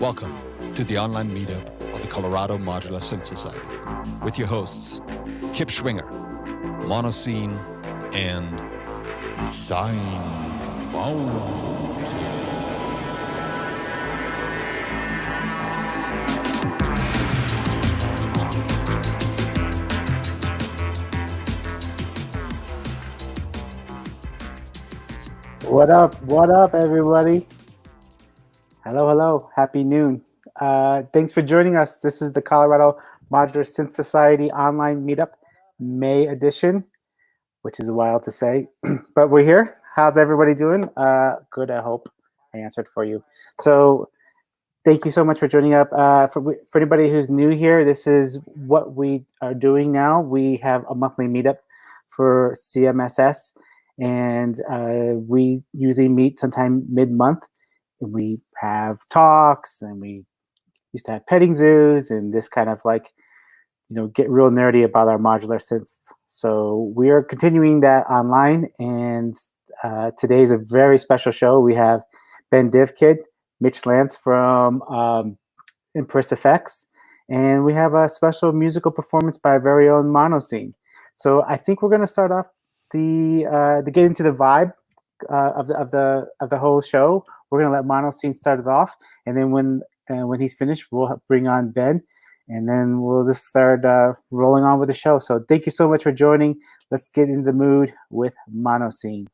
Welcome to the online meetup of the Colorado Modular Synth Society with your hosts, Kip Schwinger, Monoscene, and Sine. What up, everybody? Hello, happy noon. Thanks for joining us. This is the Colorado Modular Synth Society online meetup, May edition, which is wild to say, but we're here. How's everybody doing? Good, I hope I answered for you. So thank you so much for joining up. For anybody who's new here, this is what we are doing now. We have a monthly meetup for CMSS, and we usually meet sometime mid-month. We have talks, and we used to have petting zoos, and this kind of like, get real nerdy about our modular synths. So we are continuing that online, and today is a very special show. We have Ben DivKid, Mitch Lantz from Empress Effects, and we have a special musical performance by our very own Monoscene. So I think we're going to start off to get into the vibe of the whole show. We're going to let Monoscene start it off, and then when he's finished, we'll bring on Ben, and then we'll just start rolling on with the show. So thank you so much for joining. Let's get into the mood with Monoscene.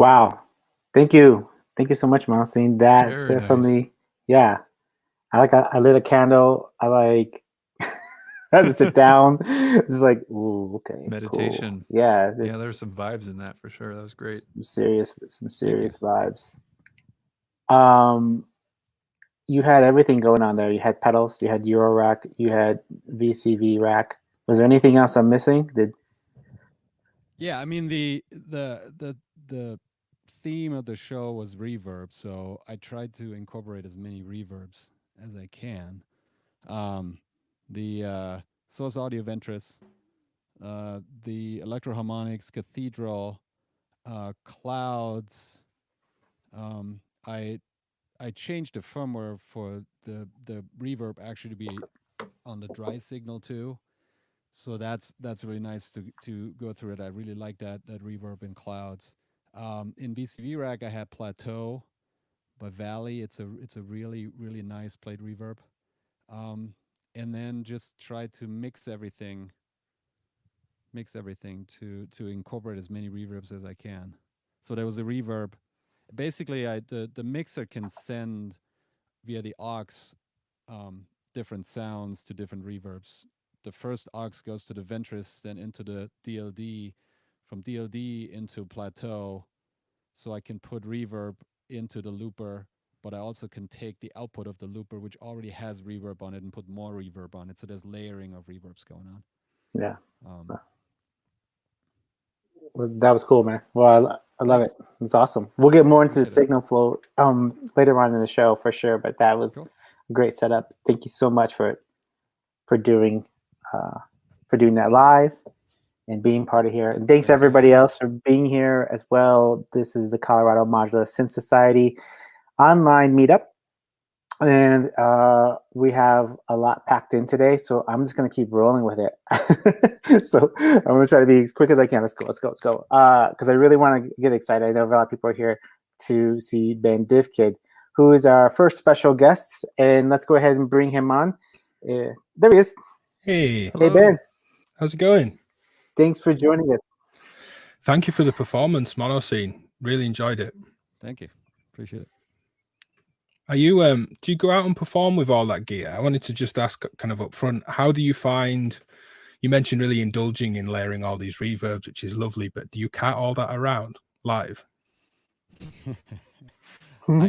Wow. Thank you. Thank you so much, Monoscene. That Very definitely, nice. yeah. I lit a candle. I like had to sit down. It's like, ooh, okay, Meditation. cool. Yeah, Yeah, there's some vibes in that for sure. That was great. some serious vibes. You had everything going on there. You had pedals, you had Euro rack, you had VCV rack. Was there anything else I'm missing? Yeah, I mean the theme of the show was reverb, so I tried to incorporate as many reverbs as I can. The source audio Ventris, the Electroharmonics Cathedral, clouds. I changed the firmware for the reverb actually to be on the dry signal too. So that's really nice to go through it. I really like that reverb in clouds. In VCV rack, I had Plateau by Valley. It's a really nice played reverb. And then just try to mix everything to incorporate as many reverbs as I can. So there was a reverb. Basically, the mixer can send via the aux different sounds to different reverbs. The first aux goes to the Ventris, then into the DLD, from DLD into Plateau. So I can put reverb into the looper, but I also can take the output of the looper, which already has reverb on it, and put more reverb on it. So there's layering of reverbs going on. Yeah. Well, that was cool, man. Well, I love it. It's awesome. We'll get more into the signal flow later on in the show for sure. But that was a great setup. Thank you so much for doing that live and being part of here. And thanks everybody else for being here as well. This is the Colorado Modular Synth Society online meetup. And we have a lot packed in today, so I'm just going to keep rolling with it. So I'm going to try to be as quick as I can. Let's go. Because I really want to get excited. I know a lot of people are here to see Ben DivKid, who is our first special guest. And let's go ahead and bring him on. There he is. Hey. Hello. Hey, Ben. How's it going? Thanks for joining us. Thank you for the performance, Monoscene. Really enjoyed it. Thank you. Appreciate it. Are you do you go out and perform with all that gear? I wanted to just ask kind of up front, how do you find, you mentioned really indulging in layering all these reverbs, which is lovely, but do you cart all that around live? I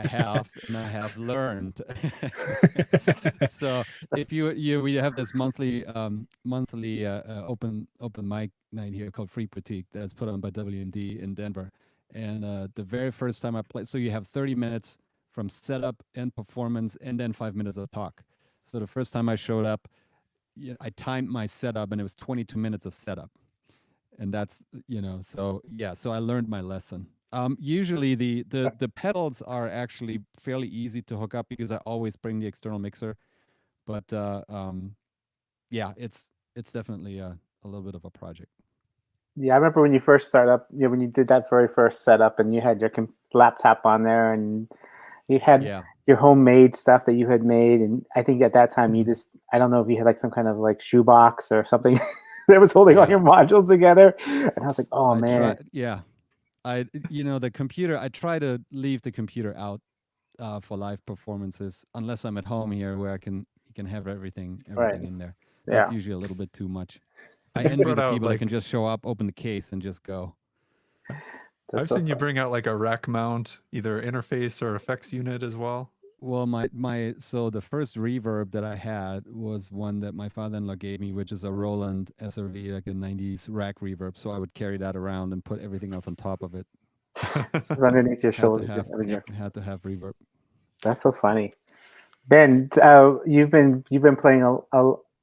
have, and I have learned. So if we have this monthly open mic night here called Free Boutique that's put on by WMD in Denver. And the very first time I played, so you have 30 minutes from setup and performance, and then 5 minutes of talk. So the first time I showed up, I timed my setup, and it was 22 minutes of setup, and that's so yeah. So I learned my lesson. Usually the pedals are actually fairly easy to hook up because I always bring the external mixer, but yeah, it's definitely a little bit of a project. Yeah, I remember when you first started up, when you did that very first setup and you had your laptop on there and you had your homemade stuff that you had made. And I think at that time I don't know if you had like some kind of like shoebox or something that was holding all your modules together. And I was like, oh, man. The computer, I try to leave the computer out for live performances, unless I'm at home here where you can have everything in there. That's usually a little bit too much. I envy the people that can just show up, open the case, and just go. I've seen you bring out like a rack mount, either interface or effects unit as well. Well, so the first reverb that I had was one that my father-in-law gave me, which is a Roland SRV, like a 90s rack reverb. So I would carry that around and put everything else on top of it. So underneath your shoulder. Had to have reverb. That's so funny. Ben, you've been playing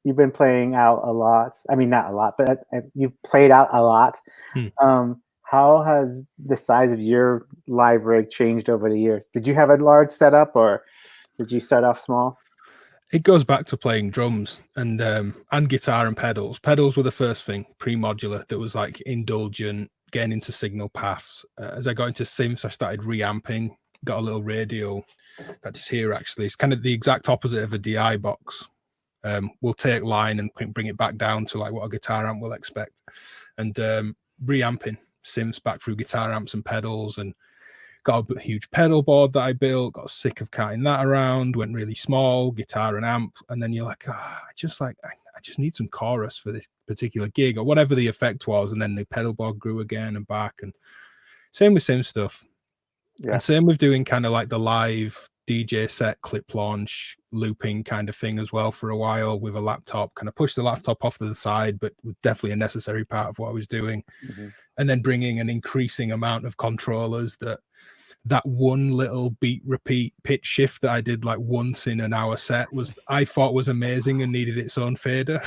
you've been playing out a lot. I mean, not a lot, but you've played out a lot. How has the size of your live rig changed over the years? Did you have a large setup, or did you start off small? It goes back to playing drums and guitar and pedals. Pedals were the first thing, pre-modular, that was like indulgent, getting into signal paths. As I got into synths, I started reamping, got a little radio. That is here actually. It's kind of the exact opposite of a DI box. We'll take line and bring it back down to like what a guitar amp will expect, and reamping. synths back through guitar amps and pedals, and got a huge pedal board that I built, got sick of carting that around, went really small, guitar and amp, and then you're like, I just need some chorus for this particular gig, or whatever the effect was, and then the pedal board grew again and back, and same with synth stuff. Yeah. And same with doing kind of like the live DJ set, clip launch, looping kind of thing as well for a while with a laptop. Kind of pushed the laptop off to the side, but was definitely a necessary part of what I was doing. And then bringing an increasing amount of controllers that one little beat repeat pitch shift that I did like once in an hour set I thought was amazing and needed its own fader.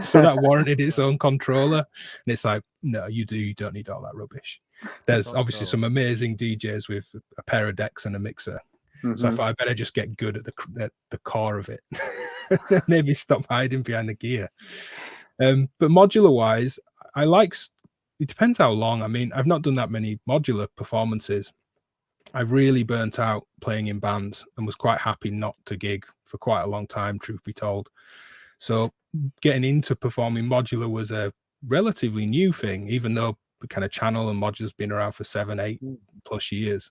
So that warranted its own controller. And it's like, no, you don't need all that rubbish. There's obviously some amazing DJs with a pair of decks and a mixer. So I thought I better just get good at the core of it. Maybe stop hiding behind the gear. But modular wise, it depends how long. I mean, I've not done that many modular performances. I really burnt out playing in bands and was quite happy not to gig for quite a long time, truth be told. So getting into performing modular was a relatively new thing, even though the kind of channel and modular's been around for 7-8 plus years.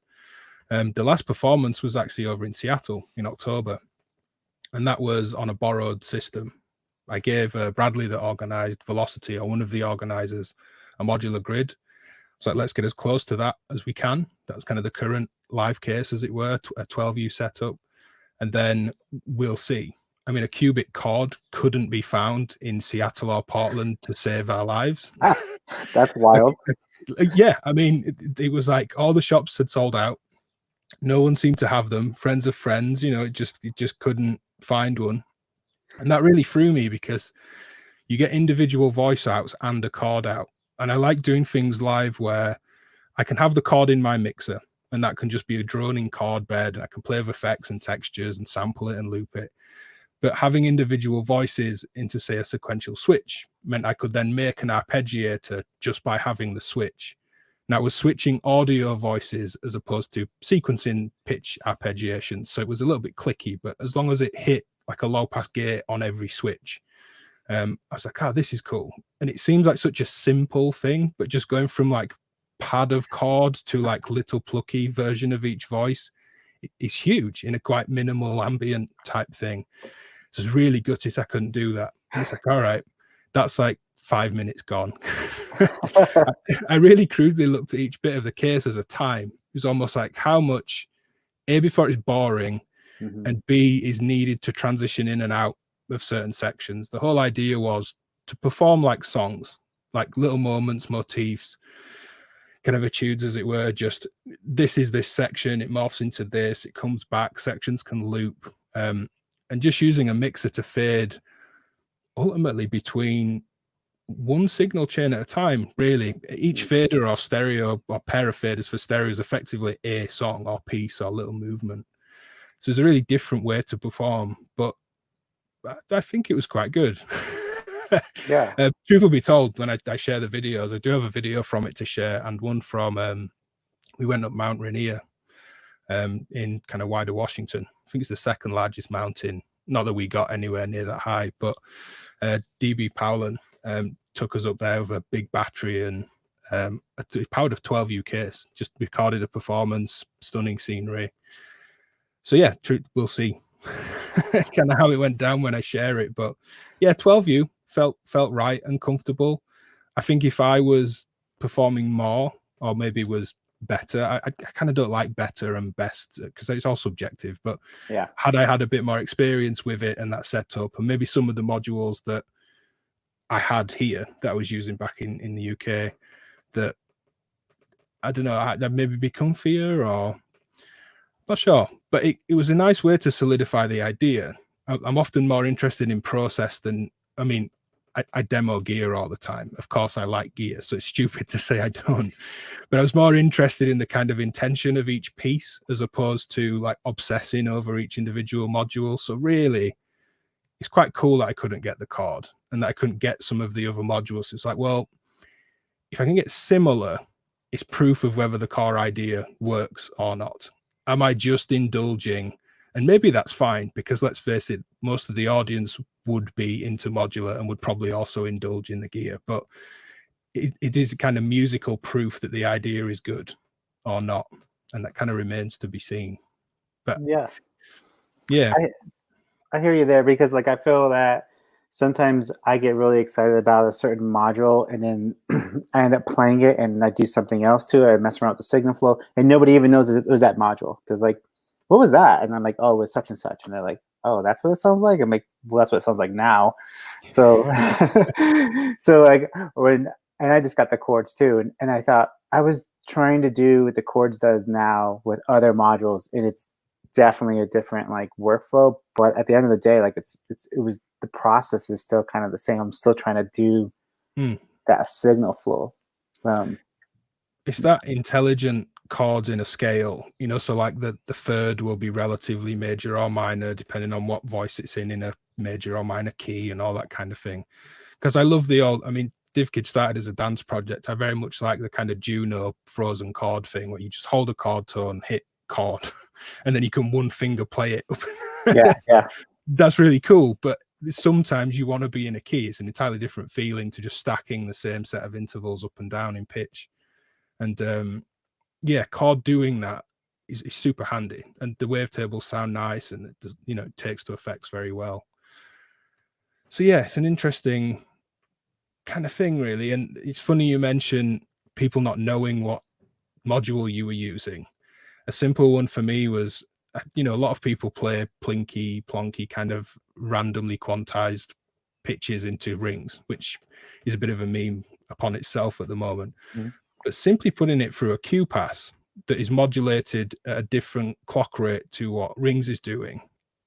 The last performance was actually over in Seattle in October, and that was on a borrowed system. I gave Bradley, that organized Velocity, or one of the organizers, a modular grid. So let's get as close to that as we can. That's kind of the current live case, as it were, a 12U setup. And then we'll see. I mean, a cubic chord couldn't be found in Seattle or Portland to save our lives. That's wild. Yeah, I mean, it was like all the shops had sold out. No one seemed to have them. Friends of friends, it just couldn't find one. And that really threw me, because you get individual voice outs and a chord out. And I like doing things live where I can have the chord in my mixer, and that can just be a droning chord bed, and I can play with effects and textures and sample it and loop it. But having individual voices into, say, a sequential switch meant I could then make an arpeggiator just by having the switch. Now, it was switching audio voices as opposed to sequencing pitch arpeggiation. So it was a little bit clicky, but as long as it hit like a low pass gate on every switch, I was like, this is cool. And it seems like such a simple thing, but just going from like pad of chord to like little plucky version of each voice is huge in a quite minimal ambient type thing. So it's really gutted I couldn't do that. And it's like, all right, that's like 5 minutes gone. I really crudely looked at each bit of the case as a time. It was almost like how much A, before it's boring, and B, is needed to transition in and out of certain sections. The whole idea was to perform like songs, like little moments, motifs, kind of etudes, as it were. Just this is this section, it morphs into this, it comes back, sections can loop, and just using a mixer to fade ultimately between one signal chain at a time, really. Each fader or stereo or pair of faders for stereo is effectively a song or piece or little movement. So it's a really different way to perform, but I think it was quite good. Yeah. Truth will be told, when I share the videos, I do have a video from it to share, and one from we went up Mount Rainier in kind of wider Washington. I think it's the second largest mountain. Not that we got anywhere near that high, but DB Powlin took us up there with a big battery, and it powered a 12U case, just recorded a performance, stunning scenery. So yeah, we'll see kind of how it went down when I share it. But yeah, 12U felt right and comfortable. I think if I was performing more, or maybe was better, I kind of don't like better and best, because it's all subjective, but yeah, had I had a bit more experience with it and that setup, and maybe some of the modules that I had here that I was using back in the UK, that I don't know, I'd maybe be comfier, or not sure. But it was a nice way to solidify the idea. I'm often more interested in process than, I mean, I demo gear all the time. Of course, I like gear, so it's stupid to say I don't. But I was more interested in the kind of intention of each piece, as opposed to like obsessing over each individual module. So really, it's quite cool that I couldn't get the chord and that I couldn't get some of the other modules. It's like, well, if I can get similar, it's proof of whether the core idea works or not. Am I just indulging? And maybe that's fine, because let's face it, most of the audience would be into modular and would probably also indulge in the gear. But it is kind of musical proof that the idea is good or not, and that kind of remains to be seen. But yeah, I hear you there, because like I feel that sometimes I get really excited about a certain module, and then I end up playing it and I do something else to it. I mess around with the signal flow, and nobody even knows it was that module. They're like, what was that? And I'm like, oh, it was such and such. And they're like, oh, that's what it sounds like? I'm like, well, that's what it sounds like now. So, so like and I just got the chords too. And I thought I was trying to do what the chords does now with other modules, and it's definitely a different like workflow. But at the end of the day, like the process is still kind of the same. I'm still trying to do that signal flow. It's that intelligent chords in a scale, you know, so like the third will be relatively major or minor depending on what voice it's in a major or minor key and all that kind of thing. Because I love DivKid started as a dance project. I very much like the kind of Juno frozen chord thing where you just hold a chord tone, hit chord, and then you can one finger play it. yeah That's really cool, but sometimes you want to be in a key. It's an entirely different feeling to just stacking the same set of intervals up and down in pitch. And chord doing that is super handy, and the wavetables sound nice, and it does, you know, it takes to effects very well. So yeah, it's an interesting kind of thing, really. And it's funny you mention people not knowing what module you were using. A simple one for me was, you know, a lot of people play plinky, plonky, kind of randomly quantized pitches into rings, which is a bit of a meme upon itself at the moment. But simply putting it through a Q pass that is modulated at a different clock rate to what rings is doing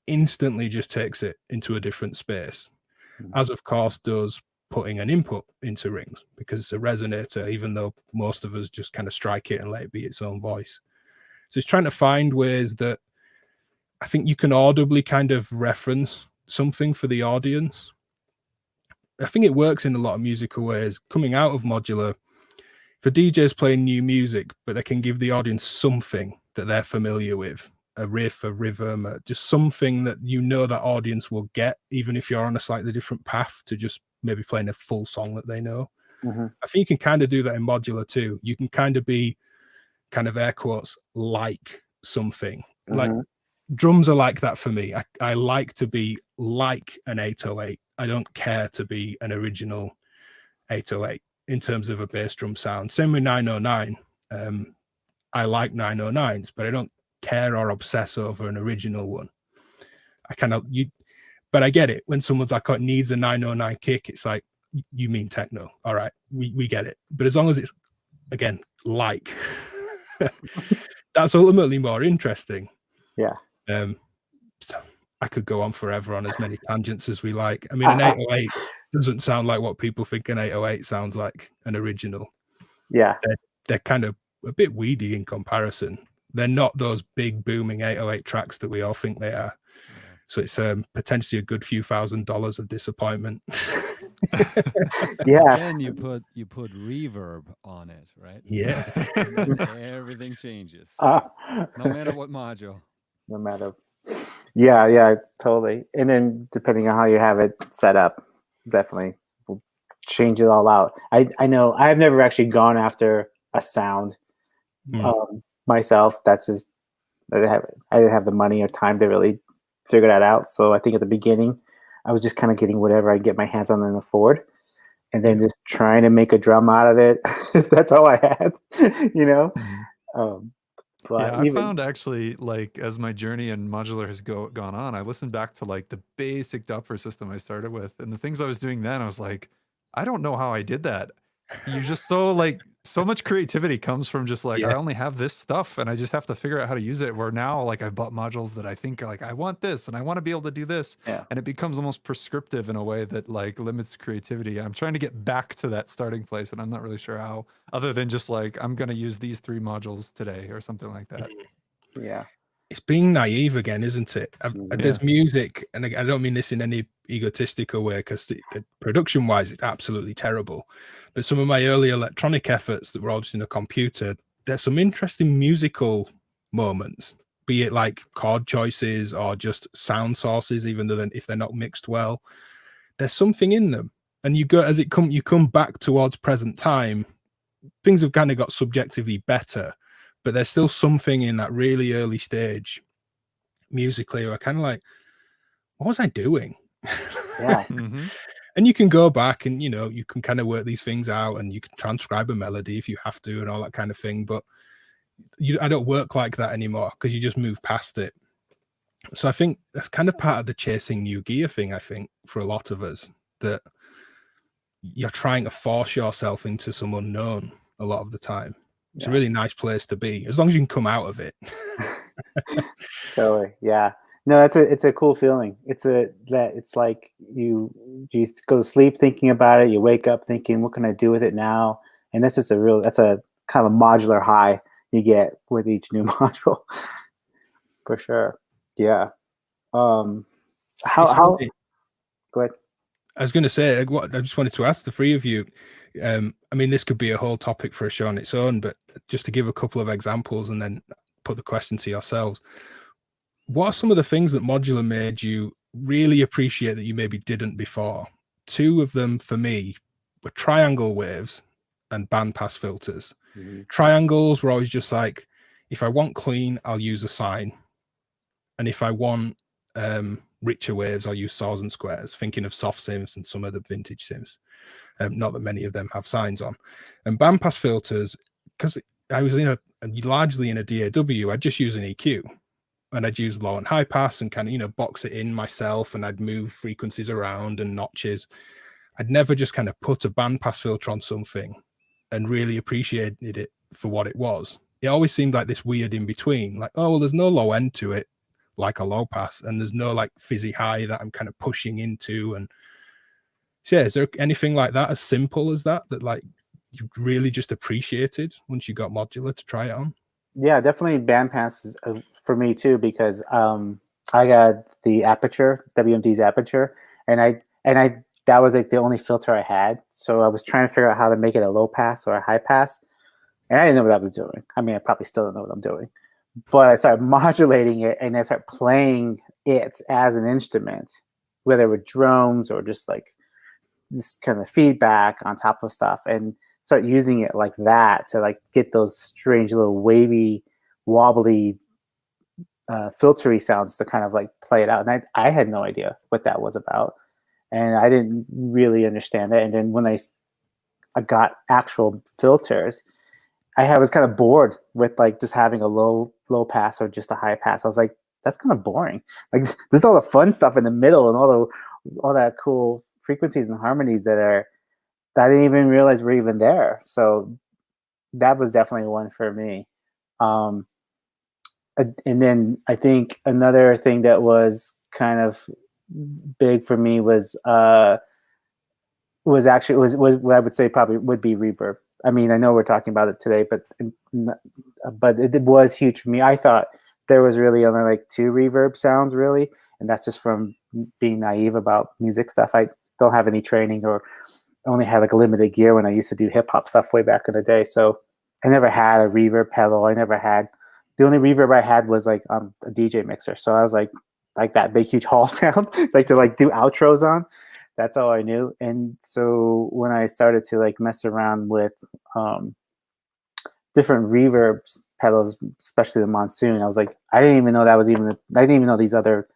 instantly just takes it into a different space, as of course does putting an input into rings, because it's a resonator, even though most of us just kind of strike it and let it be its own voice. So it's trying to find ways that I think you can audibly kind of reference something for the audience. I think it works in a lot of musical ways. Coming out of modular, for DJs playing new music, but they can give the audience something that they're familiar with, a riff, a rhythm, just something that you know that audience will get, even if you're on a slightly different path to just maybe playing a full song that they know. I think you can kind of do that in modular too. You can kind of be, kind of air quotes, like something. Like drums are like that for me. I like to be like an 808. I don't care to be an original 808 in terms of a bass drum sound. Same with 909. I like 909s, but I don't care or obsess over an original one. But I get it. When someone's like, oh, it needs a 909 kick, it's like, you mean techno. All right, we get it. But as long as it's, again, like, that's ultimately more interesting. Yeah. So I could go on forever on as many tangents as we like. I mean, an 808 doesn't sound like what people think an 808 sounds like an original. Yeah. They're kind of a bit weedy in comparison. They're not those big booming 808 tracks that we all think they are. So it's potentially a good few $1,000s of disappointment. Yeah. And you put reverb on it, right? Yeah. And then everything changes. No matter what module. No matter. Yeah, totally. And then depending on how you have it set up, definitely will change it all out. I know I've never actually gone after a sound myself. That's just I didn't have the money or time to really figure that out. So I think at the beginning I was just kind of getting whatever I get my hands on in the Ford, and then just trying to make a drum out of it. That's all I had, you know. But yeah, I found actually, like, as my journey in modular has gone on, I listened back to like the basic Doppler system I started with, and the things I was doing then, I was like, I don't know how I did that. You just so much creativity comes from just like, I only have this stuff and I just have to figure out how to use it. Where now, like, I've bought modules that I think like I want this and I want to be able to do this, and it becomes almost prescriptive in a way that like limits creativity. I'm trying to get back to that starting place, and I'm not really sure how, other than just like, I'm going to use these 3 modules today or something like that. Yeah. It's being naive again, isn't it? There's music, and I don't mean this in any egotistical way, because production-wise, it's absolutely terrible. But some of my early electronic efforts that were all just in a computer, there's some interesting musical moments, be it like chord choices or just sound sources, even though if they're not mixed well, there's something in them. And you go as you come back towards present time, things have kind of got subjectively better, but there's still something in that really early stage musically where I kind of like, what was I doing? Yeah. And you can go back and, you know, you can kind of work these things out and you can transcribe a melody if you have to and all that kind of thing. But I don't work like that anymore because you just move past it. So I think that's kind of part of the chasing new gear thing, I think, for a lot of us, that you're trying to force yourself into some unknown a lot of the time. It's a really nice place to be, as long as you can come out of it. Totally. Yeah. No, it's a cool feeling. It's like you go to sleep thinking about it. You wake up thinking, what can I do with it now? And that's a kind of a modular high you get with each new module, for sure. Yeah. How? Go ahead. I was going to say, I just wanted to ask the three of you. I mean, this could be a whole topic for a show on its own, but just to give a couple of examples and then put the question to yourselves. What are some of the things that modular made you really appreciate that you maybe didn't before? Two of them for me were triangle waves and bandpass filters. Triangles were always just like, if I want clean, I'll use a sine. And if I want richer waves, I'll use saws and squares, thinking of soft synths and some of the vintage synths. Not that many of them have signs on. And bandpass filters, because I was largely in a DAW, I'd just use an EQ. And I'd use low and high pass and kind of, you know, box it in myself, and I'd move frequencies around and notches. I'd never just kind of put a bandpass filter on something and really appreciated it for what it was. It always seemed like this weird in between, like, oh, well, there's no low end to it, like a low pass, and there's no like fizzy high that I'm kind of pushing into. And so, yeah, is there anything like that, as simple as that like you really just appreciated once you got modular to try it on? Yeah, definitely bandpass for me too, because I got the Aperture, WMD's Aperture, and I that was like the only filter I had. So I was trying to figure out how to make it a low pass or a high pass, and I didn't know what I was doing. I mean, I probably still don't know what I'm doing, but I started modulating it and I started playing it as an instrument, whether with drums or just like this kind of feedback on top of stuff, and start using it like that to like get those strange little wavy, wobbly, filtery sounds to kind of like play it out. And I had no idea what that was about, and I didn't really understand it. And then when I got actual filters, I was kind of bored with like just having a low pass or just a high pass. I was like, that's kind of boring. Like there's all the fun stuff in the middle and all that cool frequencies and harmonies that I didn't even realize were even there. So that was definitely one for me. And then I think another thing that was kind of big for me was what I would say probably would be reverb. I mean, I know we're talking about it today, but it was huge for me. I thought there was really only like 2 reverb sounds really, and that's just from being naive about music stuff. I don't have any training or only had like a limited gear when I used to do hip hop stuff way back in the day. So I never had a reverb pedal. The only reverb I had was like a DJ mixer. So I was like that big, huge hall sound, like to like do outros on. That's all I knew. And so when I started to like mess around with different reverbs pedals, especially the Monoscene, I was like, I didn't even know these other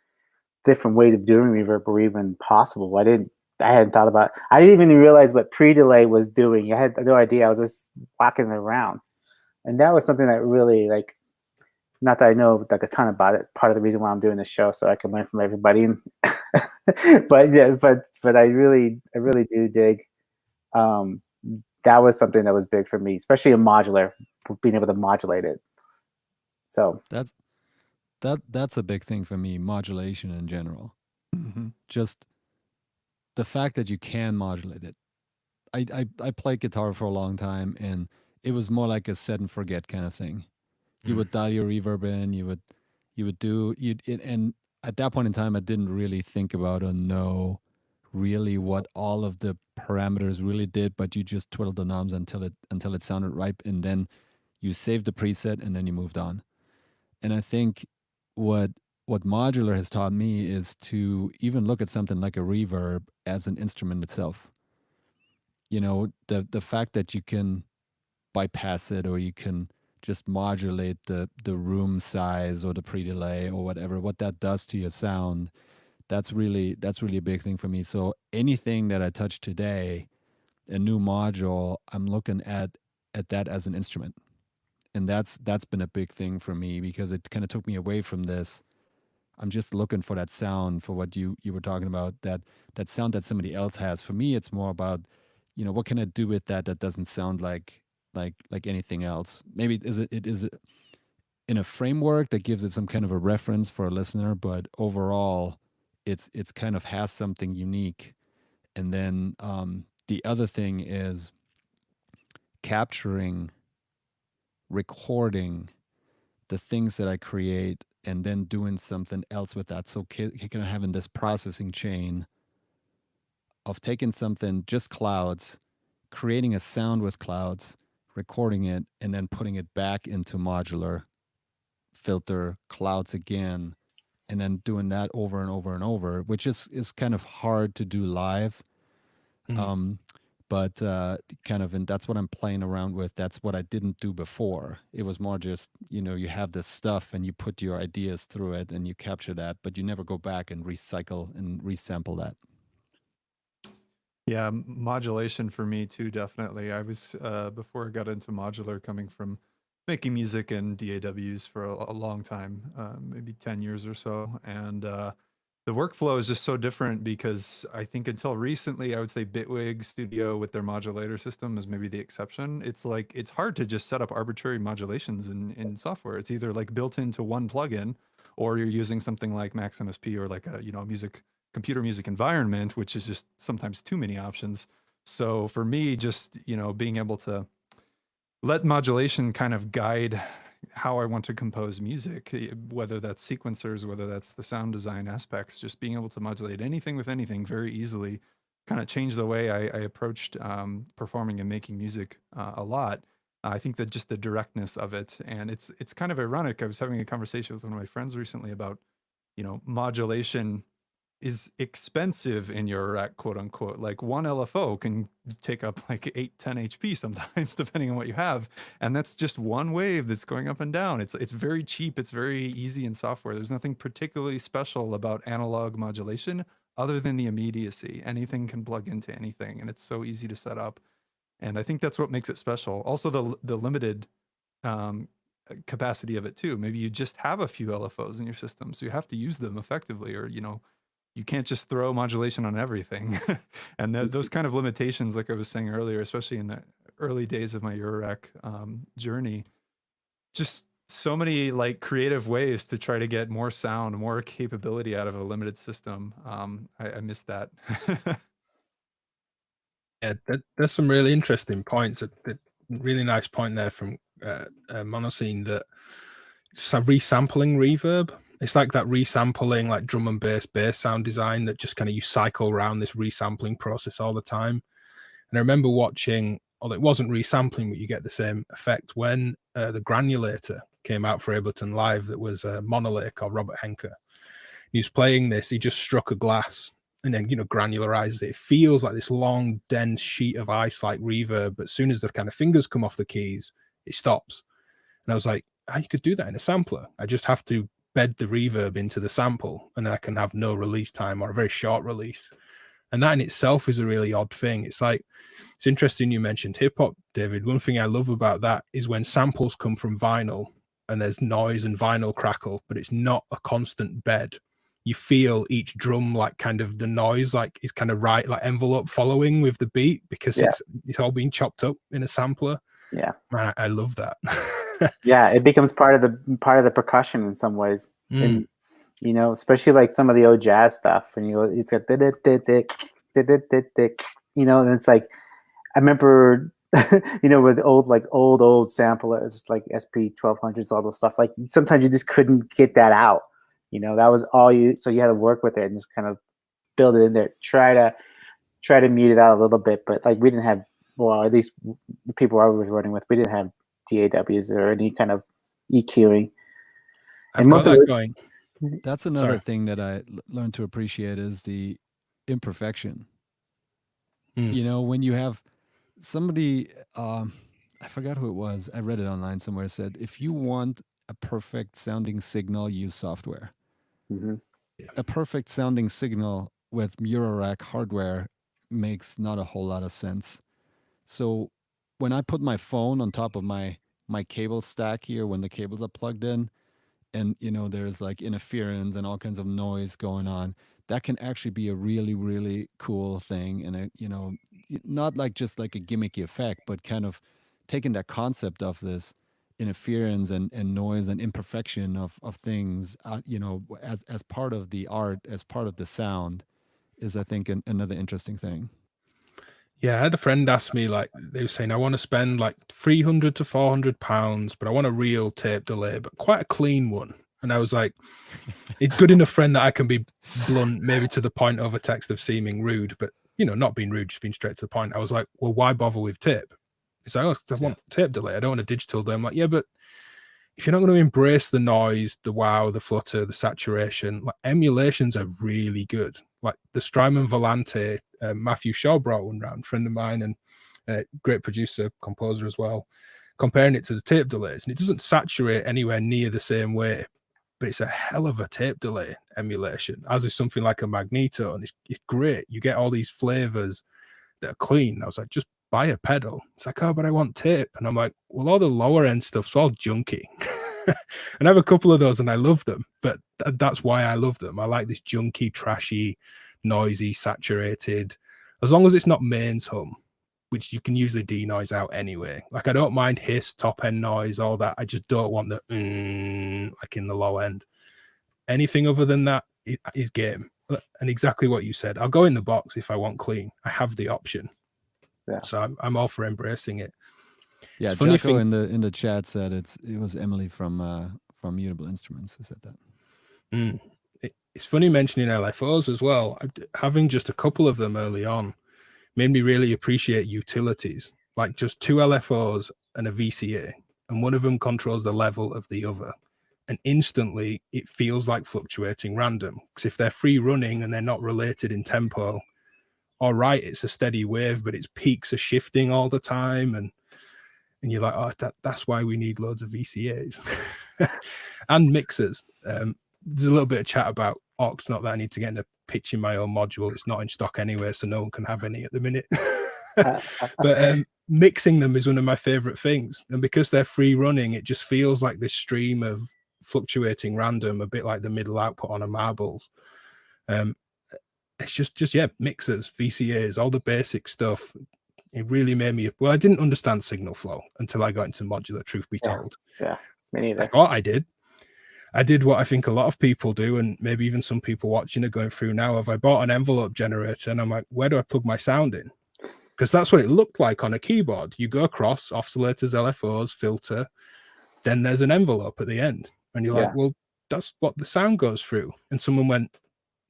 different ways of doing reverb were even possible. I hadn't thought about it. I didn't even realize what pre-delay was doing. I had no idea. I was just walking around. And that was something that really, like, not that I know like a ton about it, part of the reason why I'm doing this show, so I can learn from everybody. But yeah, but I really do dig. That was something that was big for me, especially in modular, being able to modulate it. So that's a big thing for me, modulation in general. Just the fact that you can modulate it. I played guitar for a long time, and it was more like a set and forget kind of thing. You would dial your reverb in, and at that point in time, I didn't really think about or know really what all of the parameters really did, but you just twiddled the knobs until it sounded right, and then you saved the preset, and then you moved on. And I think what modular has taught me is to even look at something like a reverb as an instrument itself. the fact that you can bypass it, or you can just modulate the room size or the pre-delay or whatever, what that does to your sound, that's really a big thing for me. So anything that I touch today, a new module, I'm looking at that as an instrument. And that's been a big thing for me, because it kind of took me away from this. I'm just looking for that sound, for what you were talking about, that sound that somebody else has. For me, it's more about, what can I do with that doesn't sound like anything else. Maybe it is in a framework that gives it some kind of a reference for a listener, but overall, it's kind of has something unique. And then the other thing is capturing, recording the things that I create, and then doing something else with that. So kind of having this processing chain of taking something, just clouds, creating a sound with clouds, recording it, and then putting it back into modular, filter, clouds again, and then doing that over and over and over, which is kind of hard to do live. But kind of, and that's what I'm playing around with. That's what I didn't do before. It was more just, you have this stuff and you put your ideas through it and you capture that, but you never go back and recycle and resample that. Yeah, modulation for me too, definitely. I was, before I got into modular, coming from making music and DAWs for a long time, maybe 10 years or so. And the workflow is just so different, because I think until recently, I would say Bitwig Studio with their modulator system is maybe the exception. It's like, it's hard to just set up arbitrary modulations in software. It's either like built into one plugin, or you're using something like Max MSP, or like a, computer music environment, which is just sometimes too many options. So for me, just, being able to let modulation kind of guide how I want to compose music, whether that's sequencers, whether that's the sound design aspects, just being able to modulate anything with anything very easily kind of changed the way I approached performing and making music a lot. I think that just the directness of it, and it's kind of ironic. I was having a conversation with one of my friends recently about, modulation is expensive in your rack, quote unquote. Like one LFO can take up like 8-10 HP sometimes, depending on what you have. And that's just one wave that's going up and down. It's very cheap. It's very easy in software. There's nothing particularly special about analog modulation other than the immediacy. Anything can plug into anything, and it's so easy to set up. And I think that's what makes it special. Also the limited capacity of it too. Maybe you just have a few LFOs in your system, so you have to use them effectively, or, you can't just throw modulation on everything. And those kind of limitations, like I was saying earlier, especially in the early days of my Eurorack journey, just so many like creative ways to try to get more sound, more capability out of a limited system. I miss that. Yeah, there's some really interesting points. A really nice point there from Monoscene, that resampling reverb. It's like that resampling, like drum and bass sound design, that just kind of you cycle around this resampling process all the time. And I remember watching, although it wasn't resampling, but you get the same effect when the granulator came out for Ableton Live. That was Monolake or Robert Henke. He was playing this. He just struck a glass and then granularizes it. It feels like this long, dense sheet of ice like reverb. But as soon as the kind of fingers come off the keys, it stops. And I was like, you could do that in a sampler. I just have to bed the reverb into the sample, and then I can have no release time or a very short release. And that in itself is a really odd thing. It's like, it's interesting you mentioned hip hop, David. One thing I love about that is when samples come from vinyl and there's noise and vinyl crackle, but it's not a constant bed. You feel each drum, like kind of the noise, like is kind of right, like envelope following with the beat, because it's all being chopped up in a sampler. Yeah, man, I love that. Yeah, it becomes part of the percussion in some ways. And especially like some of the old jazz stuff, and it's got and it's like, I remember with old samplers like SP 1200s, all those stuff, like sometimes you just couldn't get that out. That was all so you had to work with it and just kind of build it in there, try to mute it out a little bit. But like we didn't have, well, at least the people I was running with, we didn't have DAWs or any kind of EQing. And most of it going. That's another thing that I learned to appreciate, is the imperfection. When you have somebody, I forgot who it was. I read it online somewhere. Said if you want a perfect sounding signal, use software. Hmm. A perfect sounding signal with Eurorack hardware makes not a whole lot of sense. So when I put my phone on top of my cable stack here, when the cables are plugged in, and there's like interference and all kinds of noise going on, that can actually be a really, really cool thing, and not like just like a gimmicky effect, but kind of taking that concept of this interference and noise and imperfection of things, as part of the art, as part of the sound, is, I think, another interesting thing. Yeah, I had a friend ask me, like, they were saying, I want to spend like £300 to £400, but I want a real tape delay, but quite a clean one. And I was like, it's good enough friend that I can be blunt, maybe to the point over text of seeming rude, but, not being rude, just being straight to the point. I was like, well, why bother with tape? He's like, oh, I want tape delay. I don't want a digital delay. I'm like, yeah, but if you're not going to embrace the noise, the wow, the flutter, the saturation, like emulations are really good. Like the Strymon Volante, Matthew Shaw brought one round, friend of mine, and great producer, composer as well, comparing it to the tape delays. And it doesn't saturate anywhere near the same way, but it's a hell of a tape delay emulation, as is something like a Magneto. And it's great. You get all these flavors that are clean. I was like, just buy a pedal. It's like, oh, but I want tape. And I'm like, well, all the lower end stuff's all junky. And I have a couple of those and I love them, but that's why I love them. I like this junky, trashy, noisy, saturated, as long as it's not mains hum, which you can usually denoise out anyway. Like I don't mind hiss, top end noise, all that. I just don't want the like in the low end. Anything other than that is game. And exactly what you said, I'll go in the box if I want clean. I have the option. Yeah. So I'm all for embracing it. Yeah, Jacko in the chat said it was Emily from Mutable Instruments who said that. It's funny mentioning LFOs as well. Having just a couple of them early on made me really appreciate utilities, like just 2 LFOs and a VCA, and one of them controls the level of the other. And instantly it feels like fluctuating random, because if they're free running and they're not related in tempo, all right, it's a steady wave, but its peaks are shifting all the time. And you're like, oh, that's why we need loads of VCAs and mixers. There's a little bit of chat about aux, not that I need to get into pitching my own module. It's not in stock anyway, so no one can have any at the minute. But mixing them is one of my favorite things. And because they're free running, it just feels like this stream of fluctuating random, a bit like the middle output on a marbles. It's just mixers, VCAs, all the basic stuff. It really made me, well, I didn't understand signal flow until I got into modular, truth be told. Yeah, me neither. I thought I did. I did what I think a lot of people do, and maybe even some people watching are going through now. If I bought an envelope generator and I'm like, where do I plug my sound in? Because that's what it looked like on a keyboard. You go across oscillators, LFOs, filter, then there's an envelope at the end. And you're like, well, that's what the sound goes through. And someone went,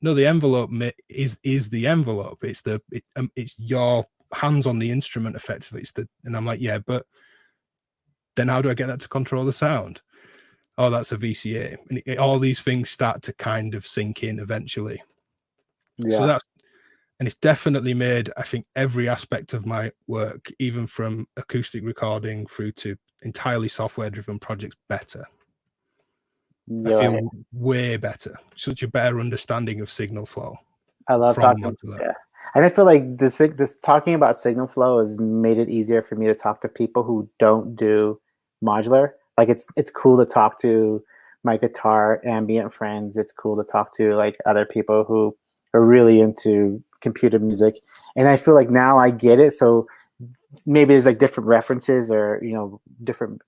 no, the envelope is the envelope. It's your hands on the instrument effectively. And I'm like, yeah, but then how do I get that to control the sound? Oh, that's a VCA. And all these things start to kind of sink in eventually. So and it's definitely made, I think, every aspect of my work, even from acoustic recording through to entirely software driven projects, better. I feel way better. Such a better understanding of signal flow. I love talking. Modular. Yeah. And I feel like this talking about signal flow has made it easier for me to talk to people who don't do modular. Like it's cool to talk to my guitar ambient friends. It's cool to talk to like other people who are really into computer music. And I feel like now I get it. So maybe there's like different references or different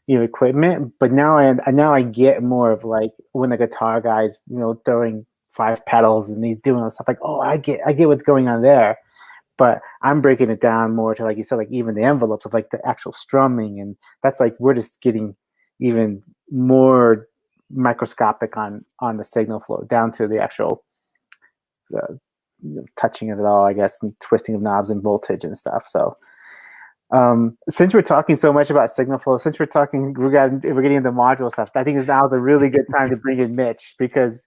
equipment. But now I get more of like when the guitar guy's throwing 5 pedals and he's doing stuff like, oh, I get what's going on there. But I'm breaking it down more to, like you said, like even the envelopes of like the actual strumming, and that's like we're just getting even more microscopic on the signal flow down to the actual touching of it all, I guess, and twisting of knobs and voltage and stuff. So since we're talking so much about signal flow, since we're getting into module stuff, I think it's now the really good time to bring in Mitch, because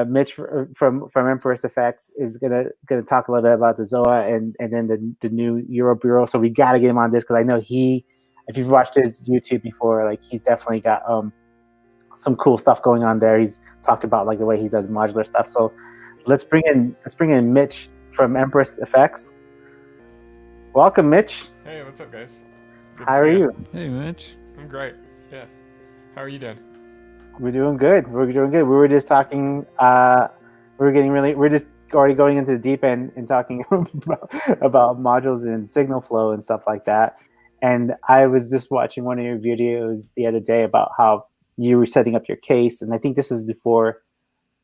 Mitch from Empress Effects is gonna talk a little bit about the Zoa and then the new Euro Buro. So we gotta get him on this because I know if you've watched his YouTube before, like he's definitely got some cool stuff going on there. He's talked about like the way he does modular stuff. So let's bring in Mitch from Empress Effects. Welcome, Mitch. Hey, what's up, guys? Good How to are see you? Hey, Mitch. I'm great. Yeah. How are you doing? We're doing good. We're doing good. We were just talking. We're just already going into the deep end and talking about modules and signal flow and stuff like that. And I was just watching one of your videos the other day about how you were setting up your case, and I think this was before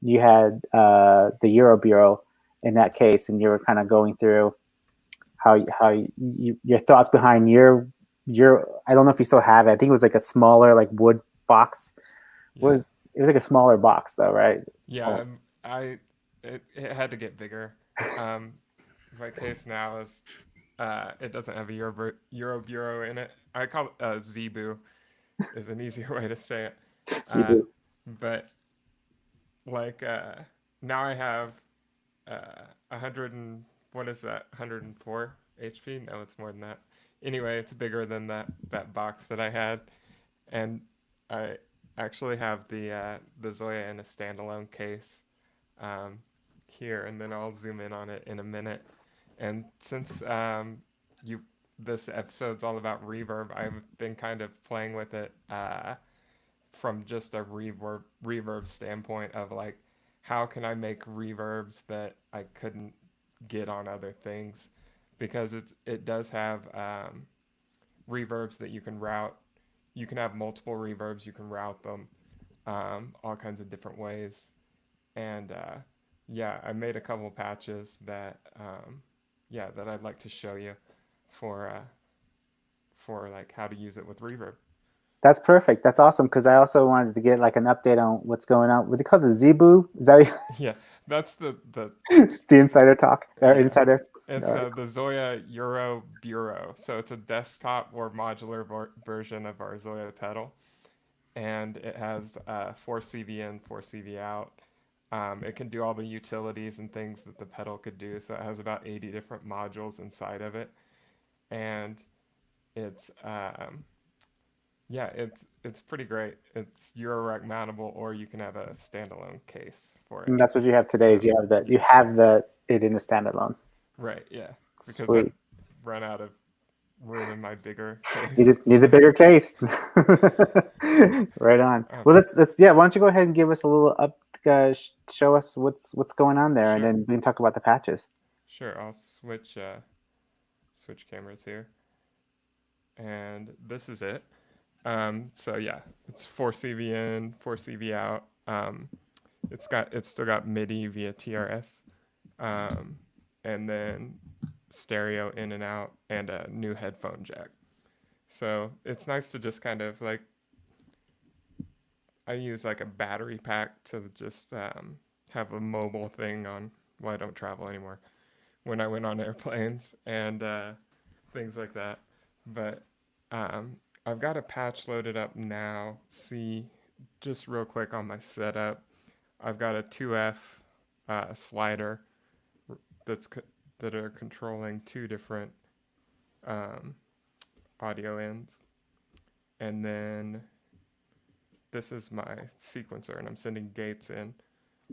you had the Euro Bureau in that case, and you were kind of going through how your thoughts behind your I don't know if you still have it. I think it was like a smaller like wood box. Yeah. It was like a smaller box though, right? Yeah. It had to get bigger. My case now is it doesn't have a Euro Bureau in it. I call it Zebu is an easier way to say it. Cebu. But like now I have 100 and what is that? 104 HP? No, it's more than that. Anyway, it's bigger than that box that I had, and I actually have the Zoya in a standalone case here, and then I'll zoom in on it in a minute. And since this episode's all about reverb, I've been kind of playing with it from just a reverb standpoint of like, how can I make reverbs that I couldn't get on other things, because it does have reverbs that you can route. You can have multiple reverbs, you can route them all kinds of different ways. And yeah, I made a couple patches that that I'd like to show you for like how to use it with reverb. That's perfect. That's awesome, because I also wanted to get like an update on what's going on. What do you call the Zebu? Is that Yeah, that's the the insider talk? Yeah. Insider. It's the Zoya Euro Buro. So it's a desktop or modular version of our Zoya pedal. And it has 4 CV in, 4 CV out. It can do all the utilities and things that the pedal could do. So it has about 80 different modules inside of it. And it's it's pretty great. It's Euro rack mountable, or you can have a standalone case for it. And that's what you have today. Is you have it in a standalone. Right. Yeah. Because Sweet. I run out of room in my bigger case. Need a bigger case. Right on. Well, let's why don't you go ahead and give us a little show us what's going on there, and then we can talk about the patches. Sure. I'll switch cameras here, and this is it. So yeah, it's 4 CV in, 4 CV out. It's still got MIDI via TRS, and then stereo in and out, and a new headphone jack. So it's nice to just kind of like, I use like a battery pack to just have a mobile thing on. Well, I don't travel anymore. When I went on airplanes and things like that. But I've got a patch loaded up now. See, just real quick on my setup, I've got a 2F slider that are controlling 2 different audio ends. And then this is my sequencer, and I'm sending gates in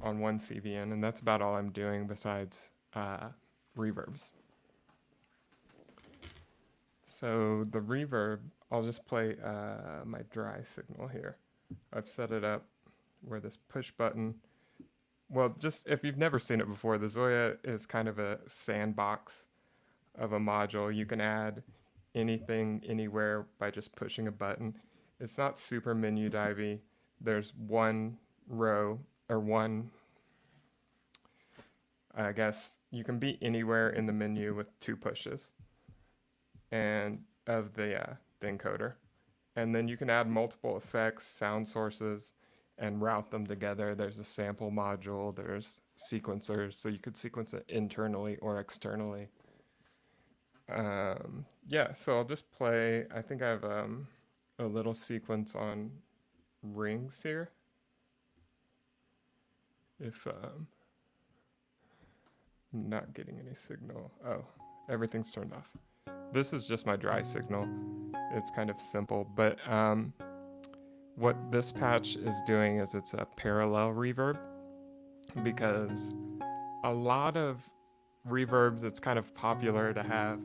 on 1 CVN, and that's about all I'm doing besides reverbs. So the reverb, I'll just play my dry signal here. I've set it up where this push button, well, just if you've never seen it before, the Zoya is kind of a sandbox of a module. You can add anything anywhere by just pushing a button. It's not super menu divey. There's one row or one, I guess you can be anywhere in the menu with 2 pushes and of the encoder. And then you can add multiple effects, sound sources, and route them together. There's a sample module, there's sequencers, so you could sequence it internally or externally. Yeah, so I'll just play, I think I have a little sequence on rings here. if I'm not getting any signal. Oh, everything's turned off. This is just my dry signal. It's kind of simple, but what this patch is doing is it's a parallel reverb, because a lot of reverbs, it's kind of popular to have